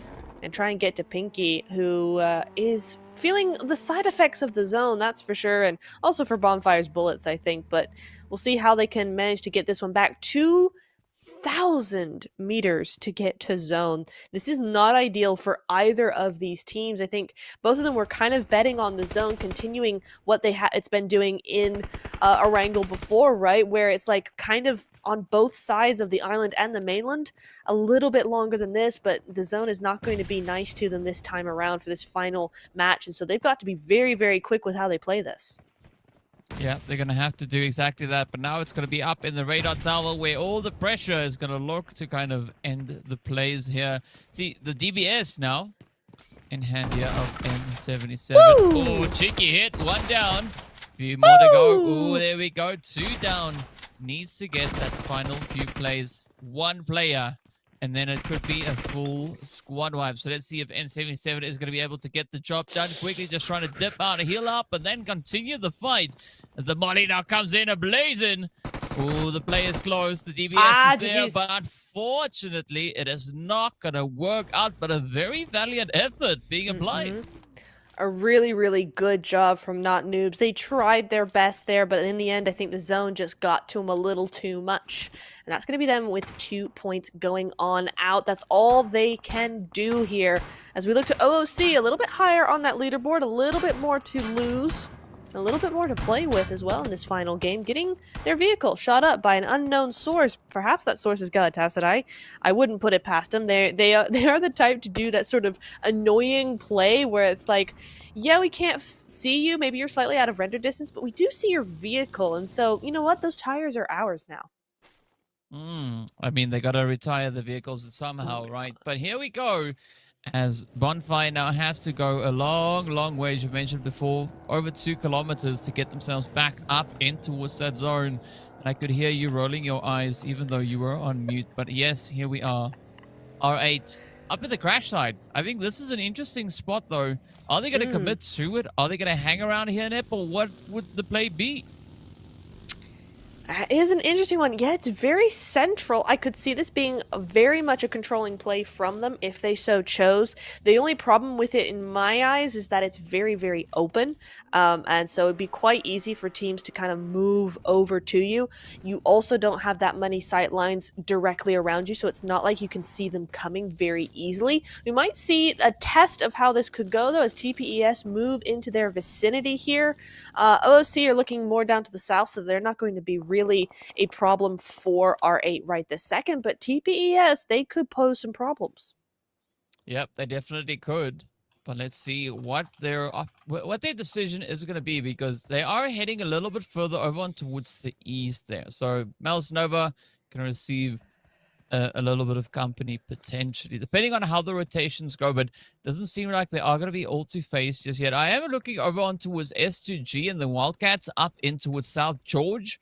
and try and get to Pinky, who is feeling the side effects of the zone, that's for sure, and also for Bonfire's bullets, I think. But we'll see how they can manage to get this one back. 2,000 meters to get to zone. This is not ideal for either of these teams. I think both of them were kind of betting on the zone, continuing what it's been doing in Erangel before, right? Where it's like kind of on both sides of the island and the mainland. A little bit longer than this, but the zone is not going to be nice to them this time around for this final match. And so they've got to be very, very quick with how they play this. Yeah, they're going to have to do exactly that. But now it's going to be up in the radar tower where all the pressure is going to look to kind of end the plays here. See, the DBS now in hand here of M77. Oh, cheeky hit. One down. Few more to go. Oh, there we go. 2 down. Needs to get that final few plays. 1 player. And then it could be a full squad wipe. So let's see if N77 is going to be able to get the job done quickly. Just trying to dip out, heal up, and then continue the fight. As the molly now comes in ablazing. Oh, the play is close. The DBS is there. But unfortunately, it is not going to work out. But a very valiant effort being applied. A really, really good job from Not Noobs. They tried their best there, but in the end, I think the zone just got to them a little too much. And that's going to be them with 2 points going on out. That's all they can do here. As we look to OOC, a little bit higher on that leaderboard, a little bit more to lose, a little bit more to play with as well in this final game, getting their vehicle shot up by an unknown source. Perhaps that source is Galatasaray. I wouldn't put it past them. They are the type to do that sort of annoying play where it's like, yeah, we can't see you. Maybe you're slightly out of render distance, but we do see your vehicle. And so, you know what? Those tires are ours now. I mean, they got to retire the vehicles somehow, right? But here we go. As Bonfire now has to go a long way, as you mentioned before, over 2 kilometers to get themselves back up in towards that zone. And I could hear you rolling your eyes, even though you were on mute. But yes, here we are. R8 up at the crash side. I think this is an interesting spot, though. Are they going to commit to it? Are they going to hang around here, Nep, or what would the play be? It is an interesting one. Yeah, it's very central. I could see this being very much a controlling play from them if they so chose. The only problem with it in my eyes is that it's very, very open. And so it'd be quite easy for teams to kind of move over to you. You also don't have that many sight lines directly around you, so it's not like you can see them coming very easily. We might see a test of how this could go, though, as TPES move into their vicinity here. OOC are looking more down to the south, so they're not going to be really a problem for R8 right this second, but TPES, they could pose some problems. Yep, they definitely could. But let's see what their decision is going to be, because they are heading a little bit further over on towards the east there. So Pmewl Nova can receive a little bit of company potentially, depending on how the rotations go, but doesn't seem like they are going to be all to face just yet. I am looking over on towards S2G and the Wildcats up in towards South George.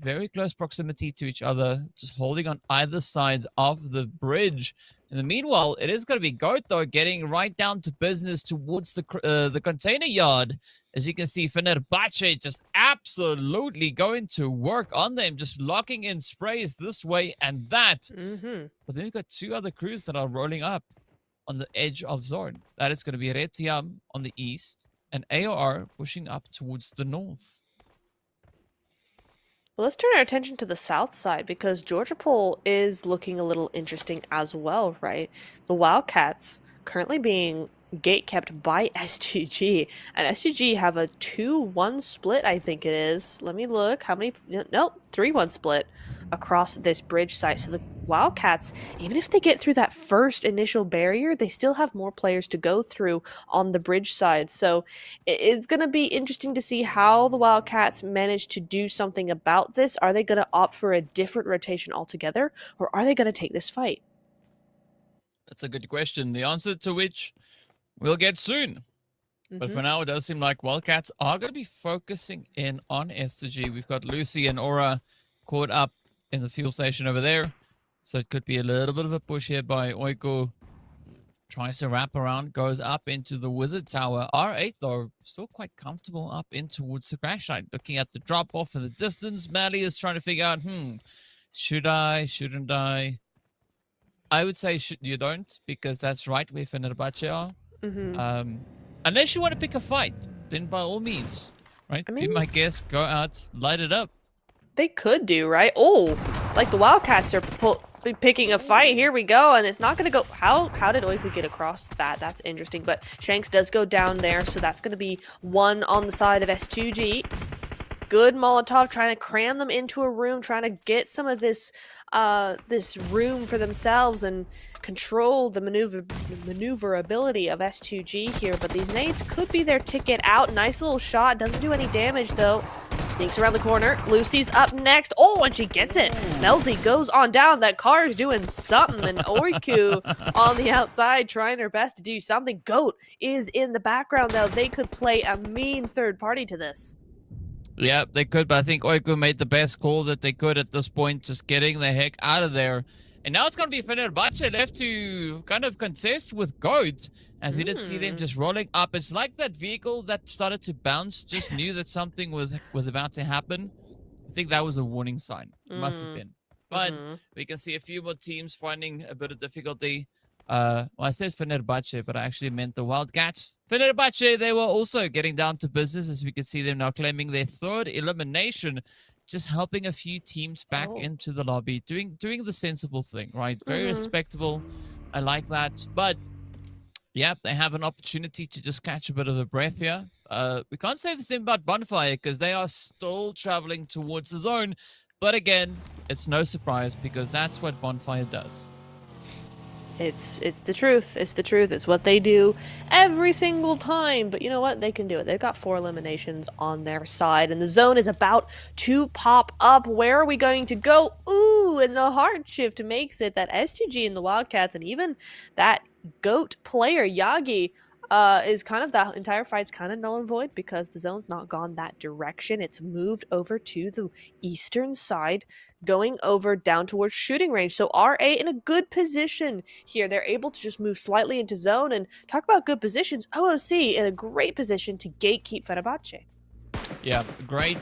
Very close proximity to each other, just holding on either sides of the bridge. In the meanwhile, it is going to be Goat, though, getting right down to business towards the container yard. As you can see, Fenerbahce just absolutely going to work on them, just locking in sprays this way and that. But then we've got two other crews that are rolling up on the edge of zone. That is going to be Retiam on the east and AOR pushing up towards the north. Well, let's turn our attention to the south side, because Georgopol is looking a little interesting as well, right? The Wildcats currently being gate-kept by S2G, and S2G have a 2-1 split, I think it is. Let me look. How many? No, 3-1 split across this bridge site. So the Wildcats, even if they get through that first initial barrier, they still have more players to go through on the bridge side. So it's going to be interesting to see how the Wildcats manage to do something about this. Are they going to opt for a different rotation altogether, or are they going to take this fight? That's a good question, the answer to which we'll get soon. But for now, it does seem like Wildcats are going to be focusing in on S2G. We've got Lucy and Aura caught up in the fuel station over there. So it could be a little bit of a push here by Oiko. Tries to wrap around, goes up into the Wizard Tower. R8, though, still quite comfortable up in towards the crash site. Looking at the drop-off in the distance, Mally is trying to figure out, should I, shouldn't I? I would say you don't, because that's right where Fenerbahce are. Unless you want to pick a fight, then by all means, right? I mean, be my guest, go out, light it up. They could do, right? Oh, like the Wildcats are picking a fight. Here we go, and it's not going to go. How did Oiku get across that? That's interesting. But Shanks does go down there, so that's going to be one on the side of S2G. Good Molotov, trying to cram them into a room, trying to get some of this this room for themselves and control the maneuverability of S2G here. But these nades could be their ticket out. Nice little shot, doesn't do any damage though. Sneaks around the corner. Lucy's up next. Oh, and she gets it. Melzy goes on down. That car is doing something. And Oiku on the outside trying her best to do something. Goat is in the background, though. They could play a mean third party to this. Yeah, they could, but I think Oiku made the best call that they could at this point, just getting the heck out of there. And now it's going to be Fenerbahce left to kind of contest with Goat, as we did see them just rolling up. It's like that vehicle that started to bounce, just knew that something was about to happen. I think that was a warning sign. It must have been. But we can see a few more teams finding a bit of difficulty. Well, I said Fenerbahce, but I actually meant the Wildcats. Fenerbahce, they were also getting down to business, as we can see them now claiming their third elimination, just helping a few teams back into the lobby, doing the sensible thing, right? Very respectable. I like that. But yeah, they have an opportunity to just catch a bit of a breath here. We can't say the same about Bonfire, because they are still traveling towards the zone. But again, it's no surprise, because that's what Bonfire does. It's the truth. It's the truth. It's what they do every single time. But you know what? They can do it. They've got 4 eliminations on their side. And the zone is about to pop up. Where are we going to go? Ooh, and the hard shift makes it that S2G and the Wildcats and even that GOAT player, Yagi, is kind of that entire fight's kind of null and void because the zone's not gone that direction. It's moved over to the eastern side, going over down towards shooting range. So RA in a good position here. They're able to just move slightly into zone and talk about good positions. OOC in a great position to gatekeep Fenerbahce. Yeah, great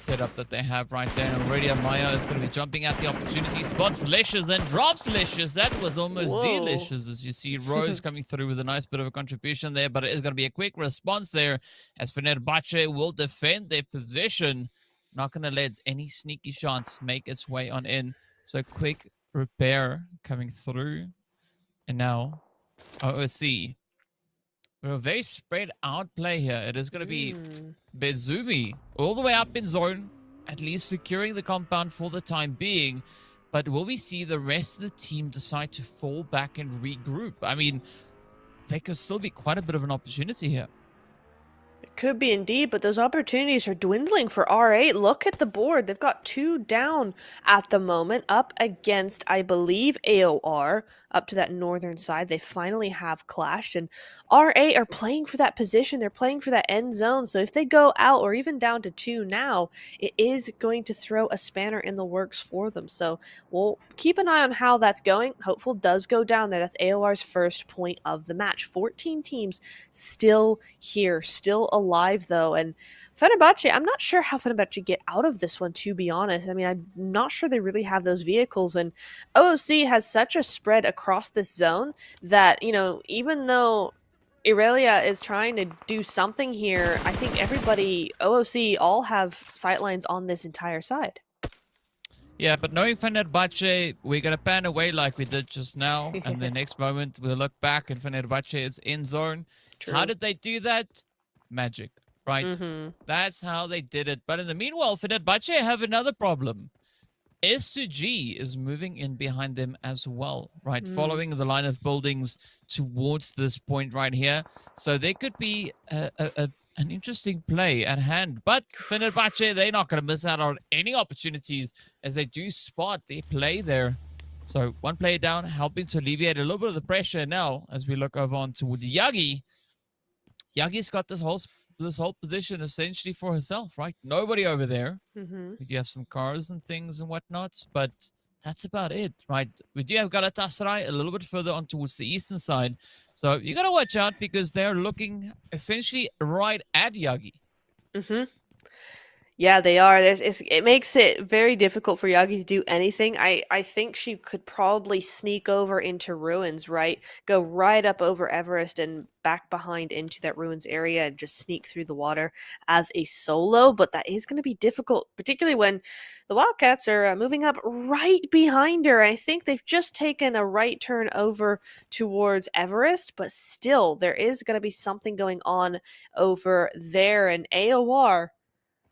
setup that they have right there. And already Amaya is going to be jumping at the opportunity. Spots Licious and drops Licious. That was almost delicious, as you see Rose coming through with a nice bit of a contribution there. But it is going to be a quick response there, as Fenerbahce will defend their position. Not going to let any sneaky shots make its way on in. So quick repair coming through. And now OOC. A very spread out play here. It is going to be Bezumi all the way up in zone, at least securing the compound for the time being. But will we see the rest of the team decide to fall back and regroup? I mean, there could still be quite a bit of an opportunity here. It could be indeed, but those opportunities are dwindling for R8. Look at the board. They've got 2 down at the moment, up against, I believe, AOR, up to that northern side. They finally have clashed, and R8 are playing for that position. They're playing for that end zone, so if they go out or even down to 2 now, it is going to throw a spanner in the works for them. So we'll keep an eye on how that's going. Hopeful does go down there. That's AOR's first point of the match. 14 teams still here, still alive though, and Fenerbahce, I'm not sure how Fenerbahce get out of this one, to be honest. I mean, I'm not sure they really have those vehicles, and OOC has such a spread across this zone that, you know, even though Irelia is trying to do something here, I think everybody, OOC, all have sightlines on this entire side. Yeah, but knowing Fenerbahce, we're going to pan away like we did just now, and the next moment we'll look back and Fenerbahce is in zone. True. How did they do that? Magic, right? That's how they did it. But in the meanwhile, Fenerbahce have another problem. S2G is moving in behind them as well, right? Following the line of buildings towards this point right here. So there could be an interesting play at hand. But Fenerbahce, they're not going to miss out on any opportunities as they do spot their play there. So one player down, helping to alleviate a little bit of the pressure now as we look over on toward Yagi. Yagi's got this whole position essentially for herself, right? Nobody over there. We do have some cars and things and whatnot, but that's about it, right? We do have Galatasaray a little bit further on towards the eastern side. So you got to watch out because they're looking essentially right at Yagi. Yeah, they are. It makes it very difficult for Yagi to do anything. I think she could probably sneak over into Ruins, right? Go right up over Everest and back behind into that Ruins area and just sneak through the water as a solo. But that is going to be difficult, particularly when the Wildcats are moving up right behind her. I think they've just taken a right turn over towards Everest, but still, there is going to be something going on over there. And AOR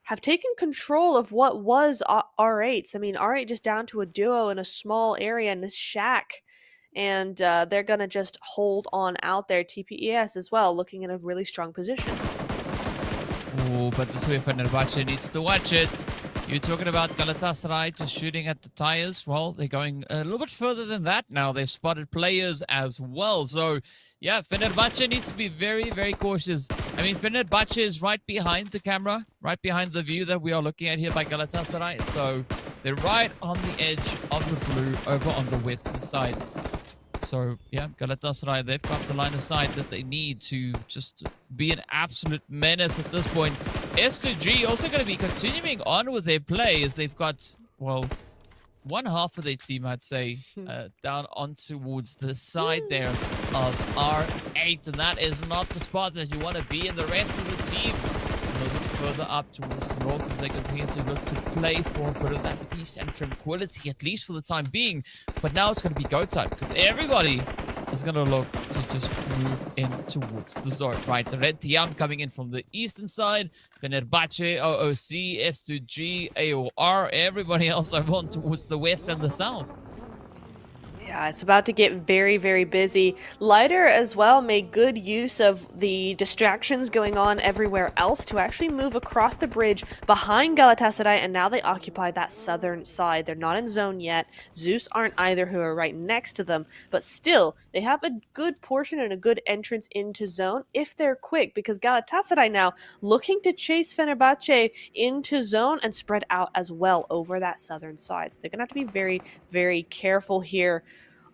have taken control of what was R8's. I mean, R8 just down to a duo in a small area in this shack. And they're going to just hold on out there. TPES as well, looking in a really strong position. Oh, but this way Fenerbahce needs to watch it. You're talking about Galatasaray just shooting at the tires. Well, they're going a little bit further than that now. They've spotted players as well. So, yeah, Fenerbahce needs to be very, very cautious. I mean, Fenerbahce is right behind the camera, right behind the view that we are looking at here by Galatasaray. So, they're right on the edge of the blue over on the western side. So, yeah, Galatasaray, they've got the line of sight that they need to just be an absolute menace at this point. S2G also going to be continuing on with their play as they've got, well, one half of their team, I'd say, down on towards the side there of R8. And that is not the spot that you want to be in. The rest of the team a little bit further up towards the north as they continue to look to play for a bit of that peace and tranquility, at least for the time being. But now it's going to be go time because everybody is going to look to just move in towards the zone, right? The Red Tiam coming in from the eastern side, Fenerbahce, OOC, S2G, AOR, everybody else over on towards the west and the south. Yeah, it's about to get very, very busy. Lighter as well made good use of the distractions going on everywhere else to actually move across the bridge behind Galatasaray, and now they occupy that southern side. They're not in zone yet. Zeus aren't either, who are right next to them, but still, they have a good portion and a good entrance into zone if they're quick, because Galatasaray now looking to chase Fenerbahce into zone and spread out as well over that southern side. So they're going to have to be very, very careful here.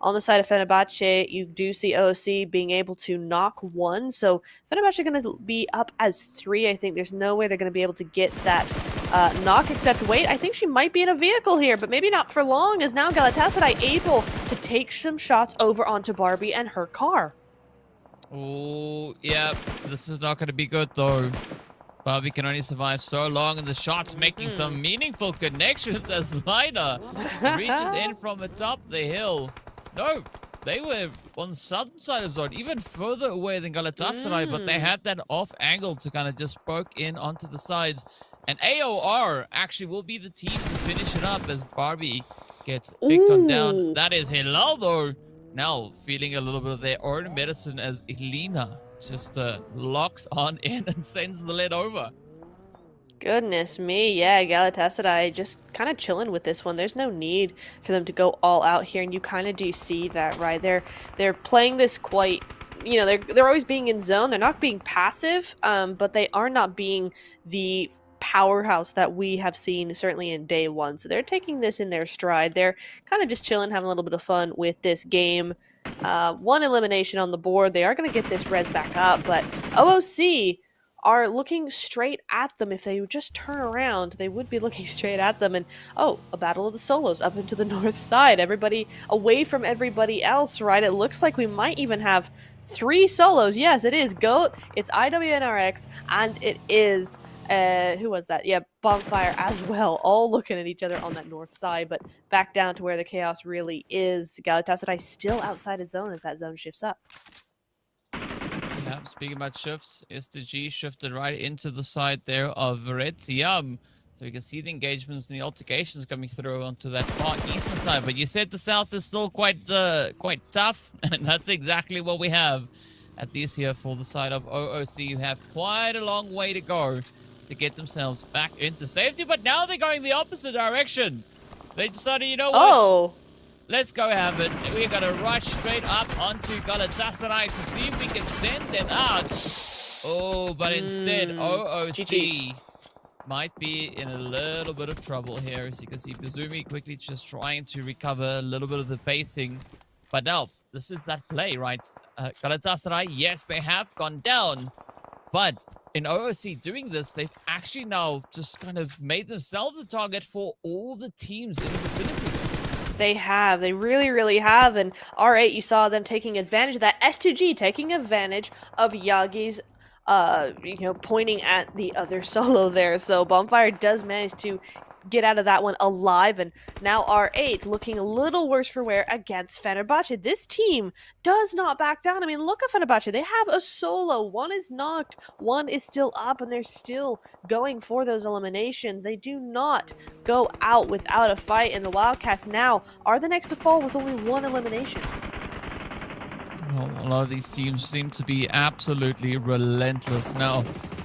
On the side of Fenerbahce, you do see OOC being able to knock one. So Fenerbahce are going to be up as 3. I think there's no way they're going to be able to get that knock, except wait, I think she might be in a vehicle here, but maybe not for long, as now Galatasaray able to take some shots over onto Barbie and her car. Oh, yeah, this is not going to be good, though. Barbie can only survive so long, and the shots making some meaningful connections as Lina reaches in from atop the hill. No, they were on the southern side of zone, even further away than Galatasaray, but they had that off angle to kind of just poke in onto the sides. And AOR actually will be the team to finish it up as Barbie gets picked on down. That is Hilal, though, now feeling a little bit of their own medicine as Elena just locks on in and sends the lead over. Goodness me, yeah, Galatasaray just kind of chilling with this one. There's no need for them to go all out here, and you kind of do see that, right? They're playing this quite, you know, they're always being in zone. They're not being passive, but they are not being the powerhouse that we have seen certainly in day one. So they're taking this in their stride. They're kind of just chilling, having a little bit of fun with this game. One elimination on the board. They are going to get this res back up, but OOC are looking straight at them. If they would just turn around, they would be looking straight at them. And oh, a battle of the solos up into the north side. Everybody away from everybody else, right? It looks like we might even have 3 solos. Yes, it is GOAT, it's IWNRX, and it is who was that? Yeah, Bonfire as well, all looking at each other on that north side, but back down to where the chaos really is. Galatasaray still outside of zone as that zone shifts up. Yeah, speaking about shifts, STG shifted right into the side there of Veretiam. So you can see the engagements and the altercations coming through onto that far eastern side. But you said the south is still quite tough, and that's exactly what we have at this here for the side of OOC. You have quite a long way to go to get themselves back into safety, but now they're going the opposite direction. They decided, you know what? Oh. Let's go have it. We're going to rush straight up onto Galatasaray to see if we can send them out. Oh, but instead, OOC GG's. might be in a little bit of trouble here. As you can see, Bizumi quickly just trying to recover a little bit of the pacing. But now, this is that play, right? Galatasaray, yes, they have gone down. But in OOC doing this, they've actually now just kind of made themselves a target for all the teams in the vicinity. They have. They really, really have. And R8, you saw them taking advantage of that. S2G taking advantage of Yagi's, pointing at the other solo there. So Bonfire does manage to get out of that one alive, and now R8 looking a little worse for wear against Fenerbahce. This team does not back down. I mean, look at Fenerbahce. They have a solo. One is knocked, one is still up, and they're still going for those eliminations. They do not go out without a fight, and the Wildcats now are the next to fall with only 1 elimination. Well, a lot of these teams seem to be absolutely relentless now.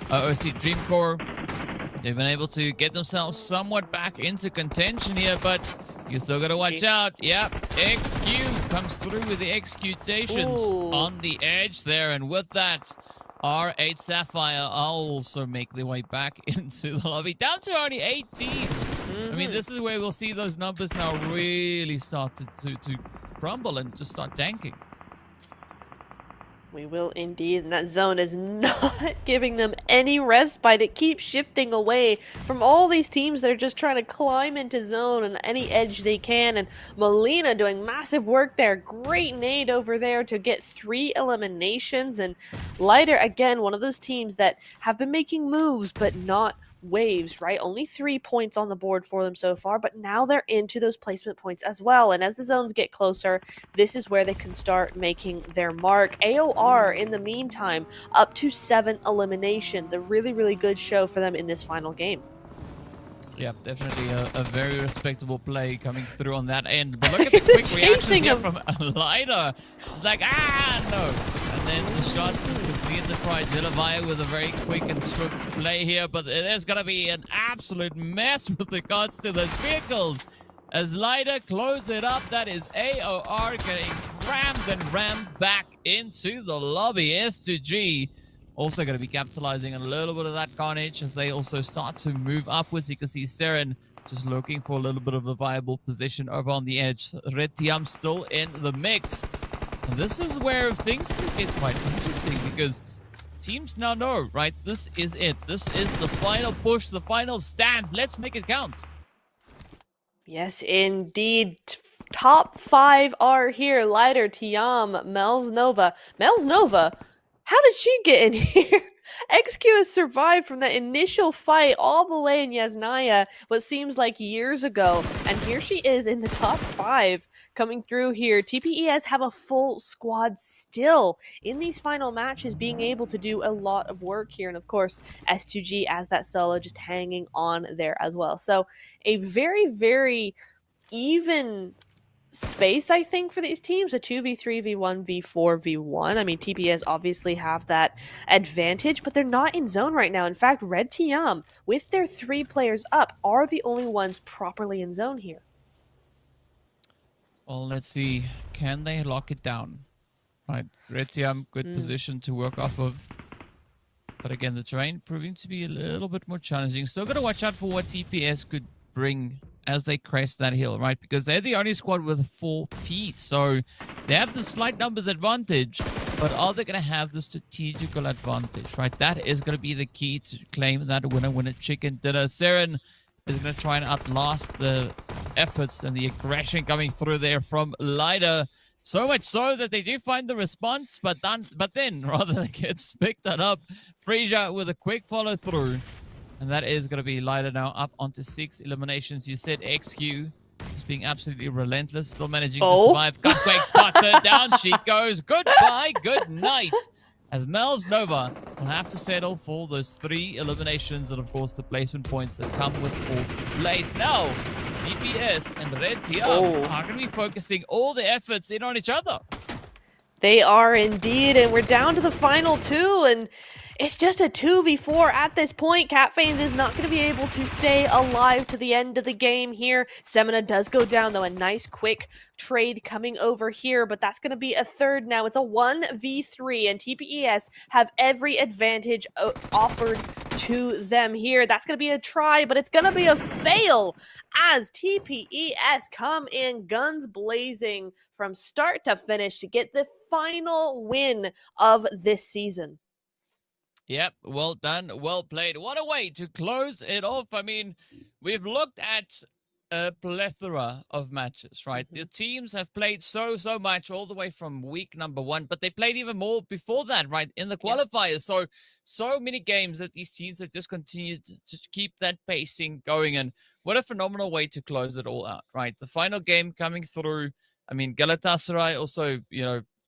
OOC Dreamcore, they've been able to get themselves somewhat back into contention here, but you still gotta watch out. Yep, XQ comes through with the executations on the edge there, and with that, R8 Sapphire also make their way back into the lobby. Down to only 8 teams. I mean, this is where we'll see those numbers now really start to crumble and just start tanking. We will indeed, and that zone is not giving them any respite. It keeps shifting away from all these teams that are just trying to climb into zone and any edge they can. And Molina doing massive work there. Great nade over there to get 3 eliminations. And Lighter, again, one of those teams that have been making moves, but not waves, right? Only 3 points on the board for them so far, but now they're into those placement points as well. And as the zones get closer, this is where they can start making their mark. AOR, in the meantime, up to 7 eliminations. A really, really good show for them in this final game. Yeah, definitely a very respectable play coming through on that end. But look at the quick reactions here from Lida. It's like, no. And then the shots just continue to fry. Jelevaya with a very quick and swift play here. But there's going to be an absolute mess with regards to those vehicles. As Lida closed it up, that is AOR getting rammed back into the lobby. S2G also going to be capitalizing on a little bit of that carnage as they also start to move upwards. You can see Seren just looking for a little bit of a viable position over on the edge. Red Tiam still in the mix. And this is where things can get quite interesting because teams now know, right? This is it. This is the final push, the final stand. Let's make it count. Yes, indeed. Top 5 are here. Lighter, Tiam, Mel's Nova. Mel's Nova? How did she get in here? XQ has survived from that initial fight all the way in Yasnaya, what seems like years ago. And here she is in the top 5 coming through here. TPES have a full squad still in these final matches, being able to do a lot of work here. And of course, S2G as that solo just hanging on there as well. So a very, very even space, I think, for these teams. A 2v3, v1, v4, v1. I mean, TPS obviously have that advantage, but they're not in zone right now. In fact, Red Tiam, with their 3 players up, are the only ones properly in zone here. Well, let's see. Can they lock it down? Right, Red Tiam, good position to work off of. But again, the terrain proving to be a little bit more challenging. Still got to watch out for what TPS could bring as they crest that hill, right? Because they're the only squad with a 4P. So they have the slight numbers advantage, but are they going to have the strategical advantage, right? That is going to be the key to claim that winner chicken dinner. Seren is going to try and outlast the efforts and the aggression coming through there from Lida. So much so that they do find the response, but then rather than get picked that up, Frisia with a quick follow through. And that is going to be Lida now up onto 6 eliminations. You said XQ just being absolutely relentless, still managing to survive. Cupquake spots her, down she goes. Goodbye, good night. As Mel's Nova will have to settle for those 3 eliminations and, of course, the placement points that come with 4th place. Now, TPS and Red Tiam are going to be focusing all the efforts in on each other. They are indeed, and we're down to the final 2, and it's just a 2v4 at this point. Catfanes is not going to be able to stay alive to the end of the game here. Semina does go down, though. A nice quick trade coming over here, but that's going to be a 3rd now. It's a 1v3, and TPES have every advantage offered to them here. That's going to be a try, but it's going to be a fail as TPES come in guns blazing from start to finish to get the final win of this season. Yep, well done, well played. What a way to close it off. I mean, we've looked at a plethora of matches, right? The teams have played so much all the way from week number 1, but they played even more before that, right? In the qualifiers. So many games that these teams have just continued to keep that pacing going. And what a phenomenal way to close it all out, right? The final game coming through. I mean, Galatasaray also,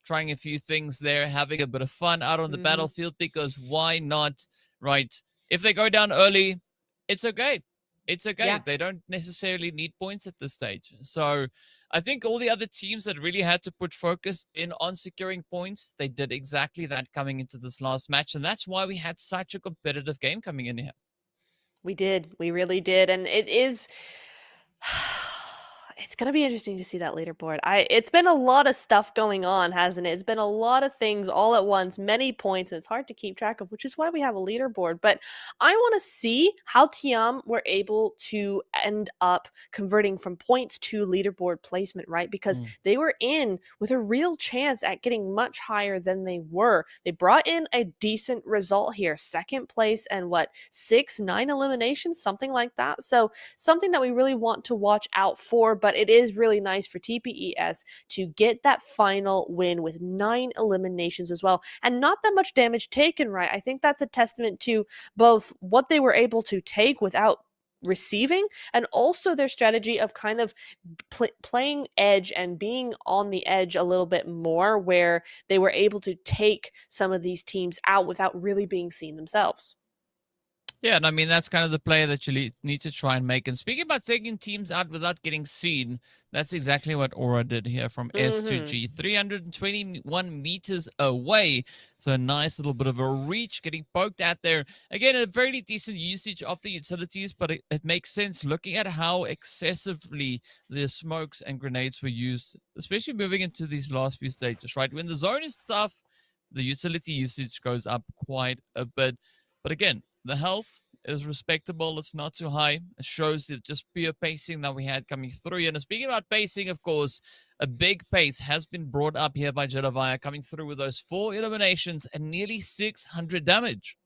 trying a few things there, having a bit of fun out on the battlefield, because why not, right? If they go down early, it's okay. It's okay. Yeah. They don't necessarily need points at this stage. So I think all the other teams that really had to put focus in on securing points, they did exactly that coming into this last match. And that's why we had such a competitive game coming in here. We did. We really did. And it is... It's going to be interesting to see that leaderboard. It's been a lot of stuff going on, hasn't it? It's been a lot of things all at once, many points, and it's hard to keep track of, which is why we have a leaderboard. But I want to see how Tiam were able to end up converting from points to leaderboard placement, right? Because they were in with a real chance at getting much higher than they were. They brought in a decent result here, 2nd place and 9 eliminations, something like that. So something that we really want to watch out for. But it is really nice for TPES to get that final win with 9 eliminations as well. And not that much damage taken, right? I think that's a testament to both what they were able to take without receiving, and also their strategy of kind of playing edge and being on the edge a little bit more, where they were able to take some of these teams out without really being seen themselves. Yeah, and I mean, that's kind of the play that you need to try and make. And speaking about taking teams out without getting seen, that's exactly what Aura did here from S to Mm-hmm. G. 321 meters away. So a nice little bit of a reach, getting poked at there. Again, a very decent usage of the utilities, but it makes sense looking at how excessively the smokes and grenades were used, especially moving into these last few stages, right? When the zone is tough, the utility usage goes up quite a bit. But again, the health is respectable. It's not too high. It shows the just pure pacing that we had coming through. And speaking about pacing, of course, a big pace has been brought up here by Jedivaya, coming through with those 4 eliminations and nearly 600 damage.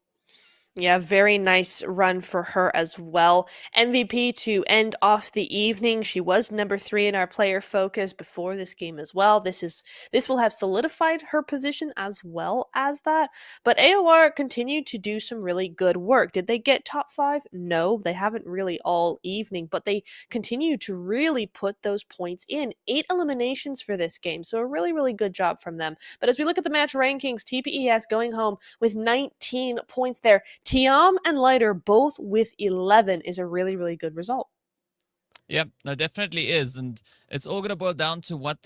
Yeah, very nice run for her as well. MVP to end off the evening. She was number 3 in our player focus before this game as well. This will have solidified her position as well as that. But AOR continued to do some really good work. Did they get top 5? No, they haven't really all evening, but they continue to really put those points in. 8 eliminations for this game. So a really, really good job from them. But as we look at the match rankings, TPES going home with 19 points there. Tiam and Lighter both with 11 is a really, really good result. Yep, no, definitely is, and it's all going to boil down to what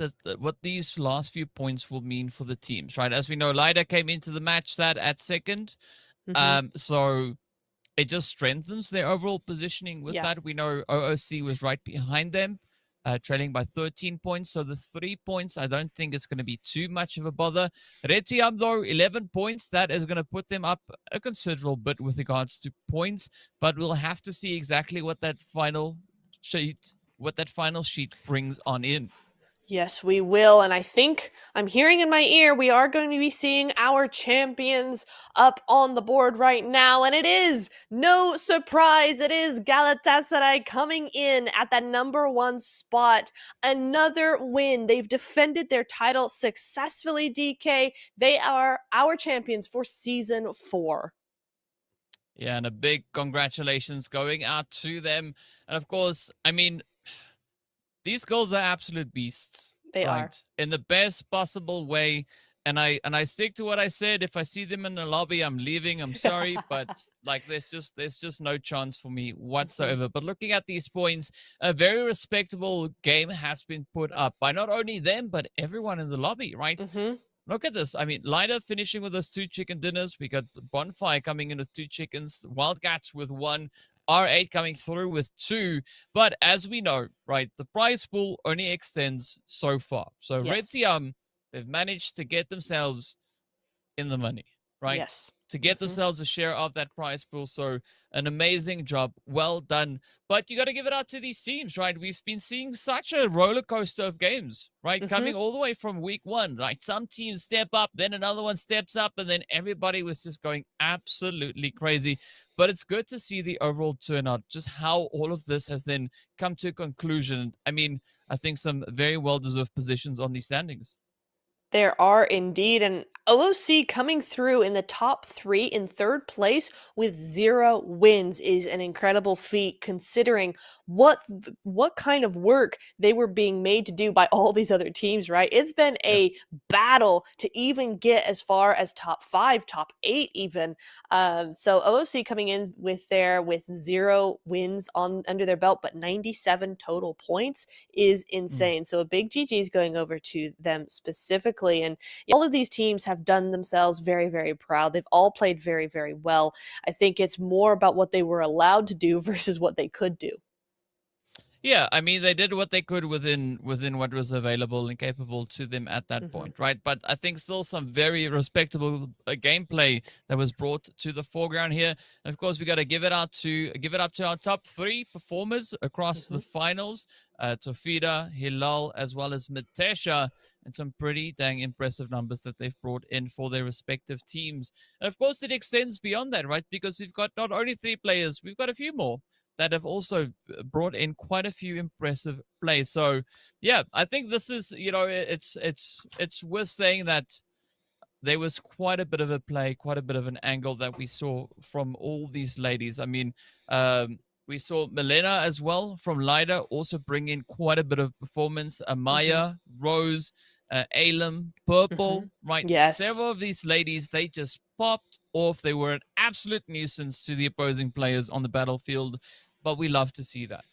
these last few points will mean for the teams, right? As we know, Lighter came into the match that at second, so it just strengthens their overall positioning with that. We know OOC was right behind them, trailing by 13 points. So the 3 points, I don't think it's going to be too much of a bother. Retiam, though, 11 points. That is going to put them up a considerable bit with regards to points. But we'll have to see exactly what that final sheet brings on in. Yes, we will. And I think I'm hearing in my ear we are going to be seeing our champions up on the board right now. And it is no surprise. It is Galatasaray coming in at that number 1 spot. Another win. They've defended their title successfully, DK. They are our champions for season 4. Yeah, and a big congratulations going out to them. And of course, I mean, these girls are absolute beasts. They are. In the best possible way. And I stick to what I said. If I see them in the lobby, I'm leaving. I'm sorry, but like there's just no chance for me whatsoever. But looking at these points, a very respectable game has been put up by not only them, but everyone in the lobby, right? Look at this. I mean, Lighter finishing with those 2 chicken dinners. We got Bonfire coming in with 2 chickens, Wildcats with 1, R8 coming through with 2. But as we know, right, the prize pool only extends so far. So Retiam, they've managed to get themselves in the money, right? Yes. To get themselves a share of that prize pool. So an amazing job. Well done. But you got to give it out to these teams, right? We've been seeing such a roller coaster of games, right? Coming all the way from week 1. Like some teams step up, then another one steps up, and then everybody was just going absolutely crazy. But it's good to see the overall turnout, just how all of this has then come to a conclusion. I mean, I think some very well-deserved positions on these standings. There are indeed, and OOC coming through in the top 3 in 3rd place with 0 wins is an incredible feat considering what kind of work they were being made to do by all these other teams, right? It's been a battle to even get as far as top 5, top 8 even. So OOC coming in with 0 wins under their belt, but 97 total points is insane. So a big GG's going over to them specifically. And all of these teams have done themselves very, very proud. They've all played very, very well. I think it's more about what they were allowed to do versus what they could do. Yeah, I mean, they did what they could within what was available and capable to them at that point, right? But I think still some very respectable gameplay that was brought to the foreground here. And of course, we got to give it up to our top 3 performers across the finals: Tofida, Hilal, as well as Matesha, and some pretty dang impressive numbers that they've brought in for their respective teams. And of course, it extends beyond that, right? Because we've got not only 3 players, we've got a few more that have also brought in quite a few impressive plays. So, yeah, I think this is, it's worth saying that there was quite a bit of a play, quite a bit of an angle that we saw from all these ladies. I mean, we saw Milena as well from Lighter also bring in quite a bit of performance. Amaya, Rose, Alem, Purple, right? Yes. Several of these ladies, they just popped or if they were an absolute nuisance to the opposing players on the battlefield. But we love to see that.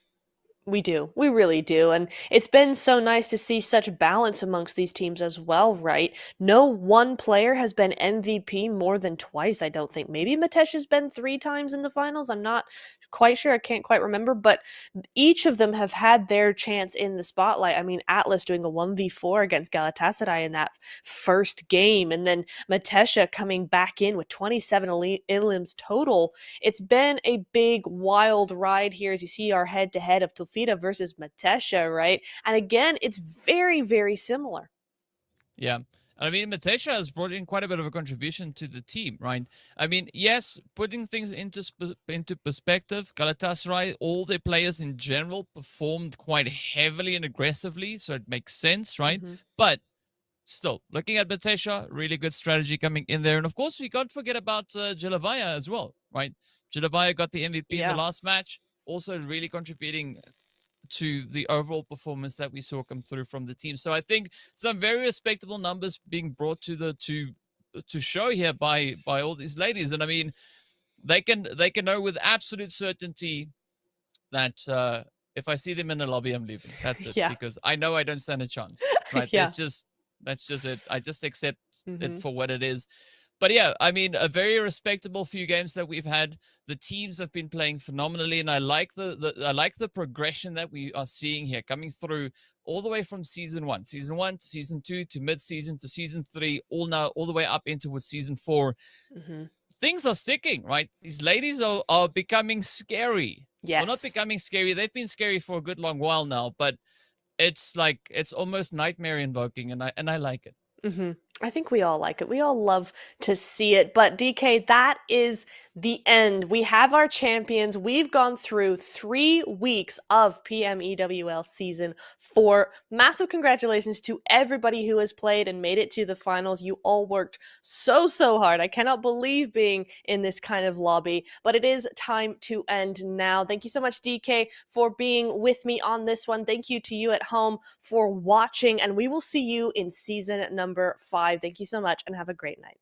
We do. We really do. And it's been so nice to see such balance amongst these teams as well, right? No one player has been MVP more than twice, I don't think. Maybe Matesh has been 3 times in the finals. I'm not quite sure. I can't quite remember. But each of them have had their chance in the spotlight. I mean, Atlas doing a 1v4 against Galatasaray in that first game. And then Matesha coming back in with 27 elims total. It's been a big, wild ride here as you see our head-to-head of Tofita versus Matesha, right? And again, it's very, very similar. Yeah. I mean, Matesha has brought in quite a bit of a contribution to the team, right? I mean, yes, putting things into perspective, Galatasaray, all their players in general performed quite heavily and aggressively, so it makes sense, right? Mm-hmm. But still, looking at Matesha, really good strategy coming in there. And of course, we can't forget about Jilavaya as well, right? Jilavaya got the MVP in the last match, also really contributing to the overall performance that we saw come through from the team. So I think some very respectable numbers being brought to show here by all these ladies. And I mean, they can know with absolute certainty that if I see them in the lobby, I'm leaving. That's it. Because I know I don't stand a chance. Right? That's just it. I just accept it for what it is. But yeah, I mean, a very respectable few games that we've had. The teams have been playing phenomenally, and I like the progression that we are seeing here coming through all the way from season 1 to season 2 to mid-season to season 3, all the way up into season 4. Mm-hmm. Things are sticking, right? These ladies are becoming scary. Yes. Well, not becoming scary. They've been scary for a good long while now, but it's almost nightmare invoking, and I like it. Mm-hmm. I think we all like it. We all love to see it. But DK, that is the end. We have our champions. We've gone through 3 weeks of PMEWL Season 4. Massive congratulations to everybody who has played and made it to the finals. You all worked so hard. I cannot believe being in this kind of lobby. But it is time to end now. Thank you so much, DK, for being with me on this one. Thank you to you at home for watching. And we will see you in season number 5. Thank you so much and have a great night.